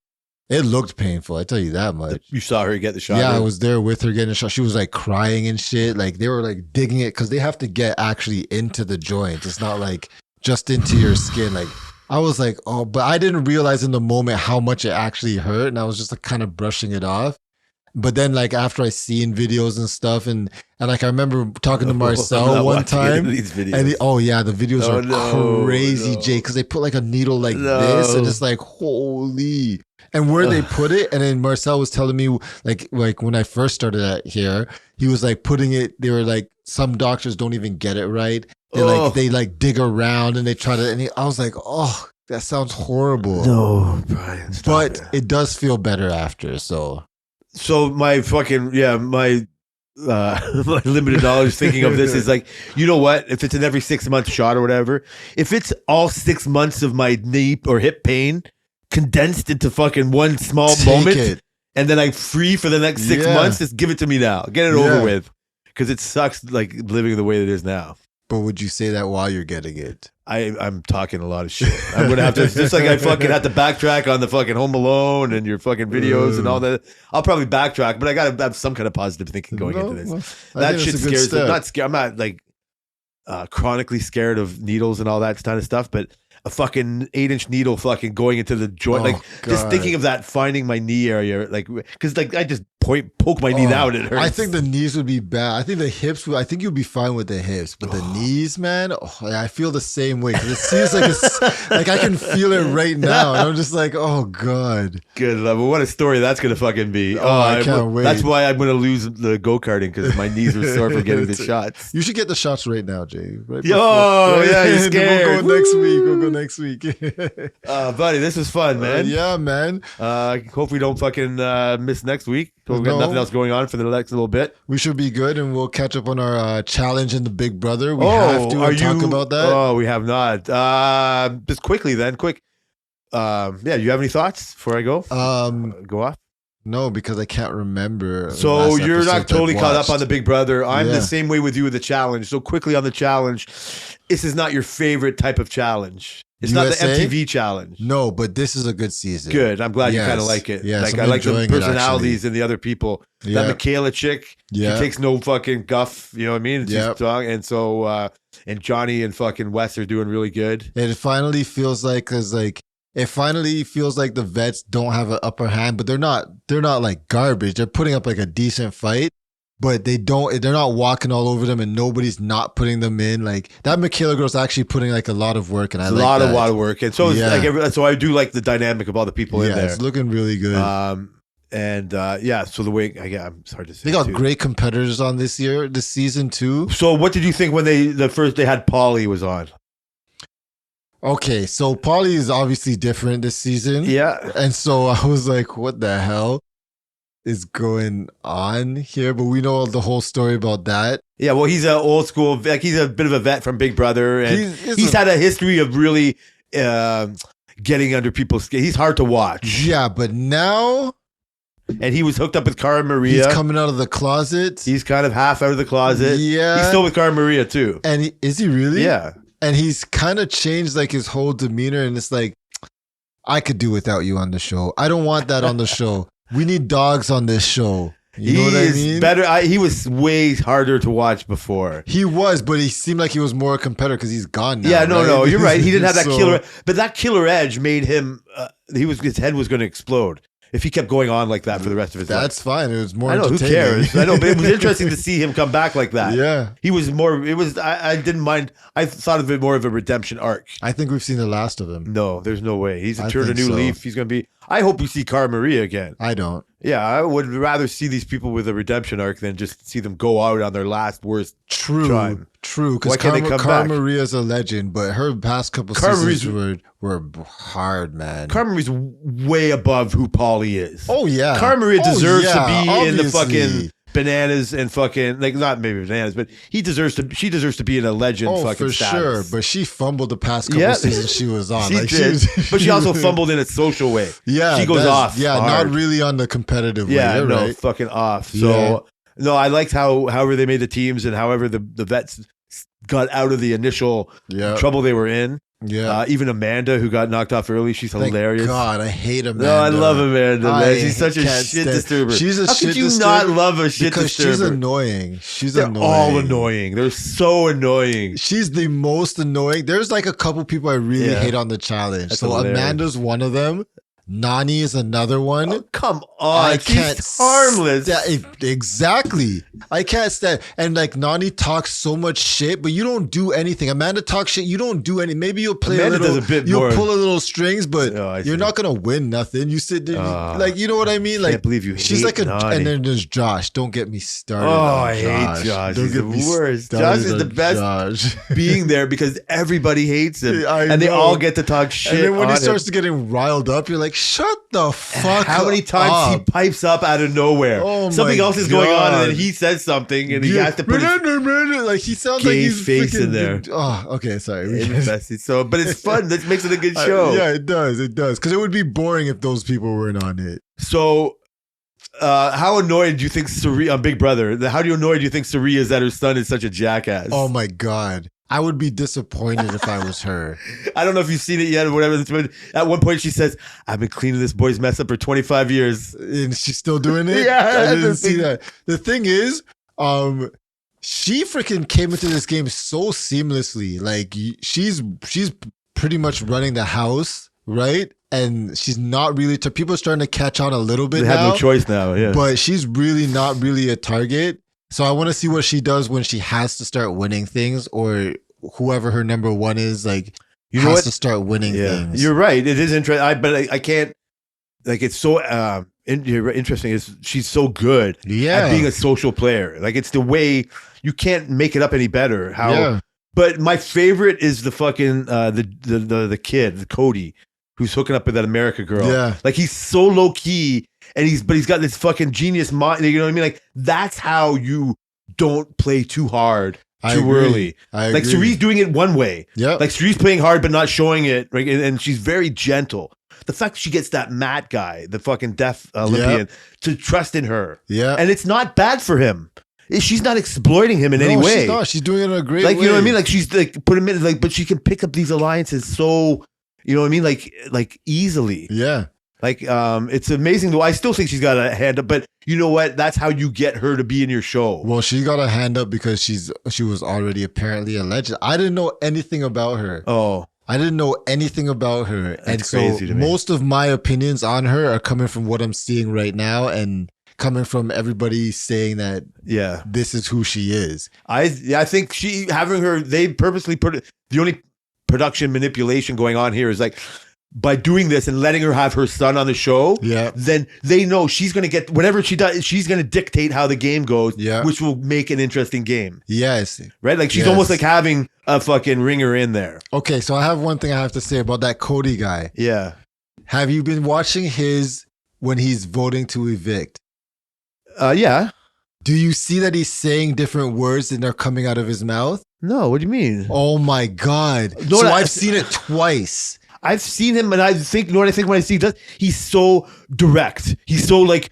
it looked painful. I tell you that much. You saw her get the shot? Yeah, I was there with her getting a shot. She was like crying and shit. Like they were like digging it because they have to get actually into the joint. It's not like just into your skin. Like I was like, oh, but I didn't realize in the moment how much it actually hurt. And I was just like kind of brushing it off. But then like after I seen videos and stuff and like I remember talking to Marcel one time and the videos are crazy, Jay, because they put like a needle like this and it's like holy. And where they put it, and then Marcel was telling me like when I first started out here, he was like putting it, they were like some doctors don't even get it right. They like dig around and they try to, and I was like, oh, that sounds horrible. No, Brian, but it does feel better after, So my fucking my limited knowledge thinking of this is like, you know what? If it's an every 6 month shot or whatever, if it's all 6 months of my knee or hip pain condensed into fucking one small moment, and then I'm free for the next 6 months, just give it to me now. Get it over with, because it sucks like living the way it is now. But would you say that while you're getting it? I'm talking a lot of shit. I'm gonna have to, just like I fucking had to backtrack on the fucking Home Alone and your fucking videos and all that. I'll probably backtrack, but I gotta have some kind of positive thinking going into this. That shit scares me. I'm not scared. I'm not like chronically scared of needles and all that kind of stuff, but a fucking 8-inch needle fucking going into the joint, just thinking of that, finding my knee area, like, because like I just poke my knee out, it hurts. I think the knees would be bad. I think the hips I think you'd be fine with the hips, but the knees, man, I feel the same way, because it seems like it's like I can feel it right now, and I'm just like, oh god, good level. What a story that's gonna fucking be. I can't wait. That's why I'm gonna lose the go-karting, because my knees are sore from getting the shots. You should get the shots right now, Jay. Right yeah, you're scared. We'll go next week. Buddy, this was fun, man. Yeah, man. Hope we don't fucking miss next week. We've got nothing else going on for the next little bit. We should be good, and we'll catch up on our challenge in the Big Brother. We have to talk about that. Oh, we have not. Just quickly then, quick. Yeah, you have any thoughts before I go? Go off. No, because I can't remember. the So last you're not episodes I've totally caught up watched. on the Big Brother. I'm Yeah. the same way with you with the challenge. So quickly on the challenge, this is not your favorite type of challenge. It's not USA? the MTV challenge. No, but this is a good season. Good. I'm glad you kind of Yes. like it. Yes, like I'm I like the enjoying it, personalities and the other people. Yeah. That Michaela chick, Yeah. she takes no fucking guff. You know what I mean? She's Yep. strong. And so and Johnny and fucking Wes are doing really good. It finally feels like it finally feels like the vets don't have an upper hand, but they're not like garbage. They're putting up like a decent fight, but they're not walking all over them and nobody's not putting them in. Like that Michaela girl's actually putting like a lot of work, and I It's like a lot that. of work. And so it's Yeah. like so I do like the dynamic of all the people in Yeah, there. it's looking really good. So the way it's hard to say. They got too. great competitors on this season too. So what did you think when they had Pauly was on? Okay, so Pauly is obviously different this season. Yeah. And so I was like, what the hell is going on here? But we know the whole story about that. Yeah, well, he's an old school, like he's a bit of a vet from Big Brother, and he's a- had a history of really getting under people's skin. He's hard to watch, Yeah, but now and he was hooked up with Cara Maria. he's coming out of the closet. He's kind of half out of the closet. Yeah. He's still with Cara Maria too. And is he really? Yeah. And he's kind of changed like his whole demeanor. And it's like, I could do without you on the show. I don't want that on the show. We need dogs on this show. You know what I mean? Better. He was way harder to watch before. He was, but he seemed like he was more a competitor because he's gone now. Yeah, no, you're right. He didn't have that So- killer, but that killer edge made him. His head was going to explode if he kept going on like that for the rest of his life. That's fine. It was more I know, who entertaining. cares? I know, but it was interesting to see him come back like that. Yeah. He was more, I didn't mind. I thought of it more of a redemption arc. I think we've seen the last of him. No, there's no way. He's I turned a think new so. leaf. He's going to be, I hope we see Cara Maria again. I don't. Yeah, I would rather see these people with a redemption arc than just see them go out on their last worst. True. Time. True. Why Because can't they come Cara back? Maria's a legend, but her past couple Cara seasons were hard, man. Cara Maria's way above who Pauly is. Oh, yeah. Cara Maria Oh, deserves yeah, to be in the obviously. fucking bananas and fucking, like, not maybe bananas, but she deserves to be in a legend Oh, fucking for status. sure. But she fumbled the past couple Yeah. seasons she was on. She Like, did, but she also fumbled in a social way. Yeah. She goes that's- off Yeah, hard. not really on the competitive Yeah, way. You're no, right. fucking off. So, Yeah. no, I liked however they made the teams and however the vets got out of the initial Yeah. trouble they were in. Yeah. Even Amanda, who got knocked off early, she's Thank hilarious. God, I hate Amanda. No, I love Amanda, man. I She's such a can't shit stand- disturber. She's a How shit could you disturber not love a shit because disturber? she's annoying. She's They're annoying. all annoying. They're so annoying. She's the most annoying. There's like a couple people I really Yeah. hate on the challenge. That's so hilarious. Amanda's one of them. Nani is another one. Oh, come on. I She's can't harmless. Exactly. I can't stand. And like Nani talks so much shit, but you don't do anything. Amanda talks shit. You don't do any. Maybe you'll play Amanda a little. does a bit you'll more. pull a little strings, but Oh, I you're see. not gonna win nothing. You sit there, like you know what I mean. Can't Like believe you she's hate like a. Nani. And then there's Josh. Don't get me started. Oh, on I hate Josh. Don't He's get the me worst. started Josh is on the best Josh. being there because everybody hates him. I and they know. all get to talk shit. And then when on he him. starts to getting riled up, you're like, shut the fuck How many times up. he pipes up out of nowhere? Oh Something my else is going on, and God. then he says something, and he has to put his like he sounds like gay he's face freaking, in there. Oh, okay, sorry. invested. So, but it's fun. That makes it a good show. Yeah, it does. It does. Because it would be boring if those people weren't on it. So, how annoyed do you think Sari on Big Brother? How annoyed do you think Sari is that her son is such a jackass? Oh my God. I would be disappointed if I was her. I don't know if you've seen it yet or whatever. But at one point, she says, "I've been cleaning this boy's mess up for 25 years." And she's still doing it? Yeah, I the didn't see thing- that. The thing is, she freaking came into this game so seamlessly. Like she's pretty much running the house, right? And she's not really. People are starting to catch on a little bit They now. have no choice now. Yeah. But she's really not really a target. So I want to see what she does when she has to start winning things, or whoever her number one is, like You know has what? to start winning things. You're right. It is interesting. But I can't. Like it's so interesting. Is she's so good Yeah. at being a social player? Like it's the way you can't make it up any better. How? Yeah. But my favorite is the fucking the kid, the Cody, who's hooking up with that America girl. Yeah. Like he's so low key, and he's got this fucking genius mind. You know what I mean? Like that's how you don't play too hard I too agree. early. I Like agree. Cerie's doing it one way. Yep. Like Cerie's playing hard but not showing it, right? And she's very gentle. the fact that she gets that Matt guy, the fucking deaf Olympian, to trust in her. Yeah. And it's not bad for him. She's not exploiting him in any way. She's not. She's doing it in a great like, way. you know what I mean? Like, she's like, put him in, like, but she can pick up these alliances so, you know what I mean? Like easily. Yeah. Like, it's amazing though. I still think she's got a hand up, but you know what? That's how you get her to be in your show. Well, she got a hand up because she was already apparently a legend. I didn't know anything about her. Oh, I didn't know anything about her. That's crazy to me. Most of my opinions on her are coming from what I'm seeing right now and coming from everybody saying that yeah. this is who she is. I think they purposely put it, the only production manipulation going on here is like, by doing this and letting her have her son on the show, then they know she's going to get whatever she does. She's going to dictate how the game goes, which will make an interesting game. Yes. Right? Like she's almost like having a fucking ringer in there. Okay, so I have one thing I have to say about that Cody guy. Yeah. Have you been watching when he's voting to evict? Yeah. Do you see that he's saying different words and they're coming out of his mouth? No, what do you mean? Oh my God. No, I've seen it twice. I've seen him, and I think, you know what I think when I see he does? He's so direct. He's so like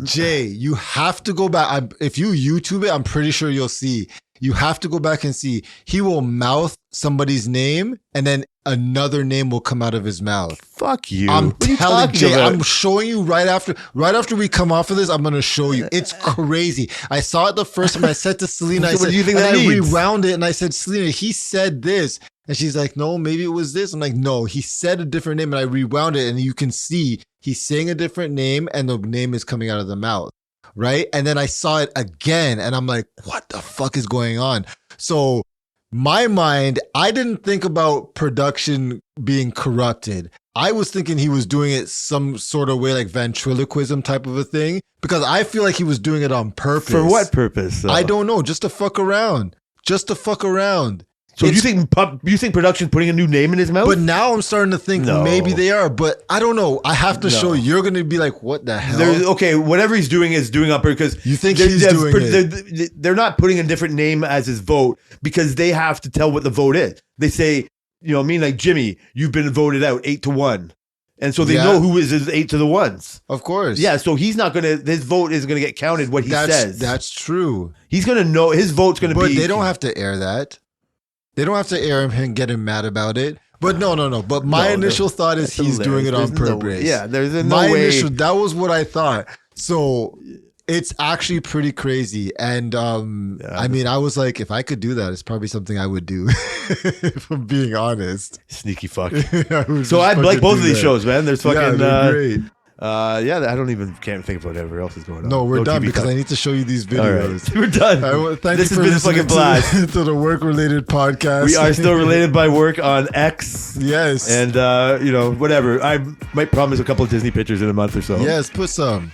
Jay, you have to go back. If you YouTube it, I'm pretty sure you'll see. You have to go back and see. He will mouth somebody's name, and then another name will come out of his mouth. Fuck you. I'm telling Jay, about? I'm showing you right after we come off of this, I'm going to show you. It's crazy. I saw it the first time. I said to Selena, So what do you think that I means? rewound it, and I said, Selena, he said this. And she's like, no, maybe it was this. I'm like, no, he said a different name. And I rewound it, and you can see he's saying a different name, and the name is coming out of the mouth. Right. And then I saw it again, and I'm like, what the fuck is going on? So my mind, I didn't think about production being corrupted. I was thinking he was doing it some sort of way, like ventriloquism type of a thing, because I feel like he was doing it on purpose. For what purpose? I don't know. Just to fuck around. So you think production's putting a new name in his mouth? But now I'm starting to think No. maybe they are, but I don't know. I have to show you. You're going to be like, what the hell? Okay, whatever he's doing is doing on purpose. Because You think he's doing it? They're not putting a different name as his vote because they have to tell what the vote is. They say, you know what I mean? Like, Jimmy, you've been voted out 8-1. And so they know who is his 8 to the ones. Of course. Yeah, so he's not going to, his vote isn't going to get counted what he says. That's true. He's going to know, his vote's going to be. But they don't have to air that. They don't have to air him and get him mad about it. But no. But my initial thought is he's doing it on purpose. There's no way. That was what I thought. So it's actually pretty crazy. And I mean, I was like, if I could do that, it's probably something I would do. If I'm being honest. Sneaky fuck. So I like both of these shows, man. There's fucking. they're great. I can't think of whatever else is going on. No, we're done TV because talk. I need to show you these All videos. right. We're done. This has been a fucking blast. To the work-related podcast. We are still related by work on X. Yes. And, whatever. I might promise a couple of Disney pictures in a month or so. Yes, put some.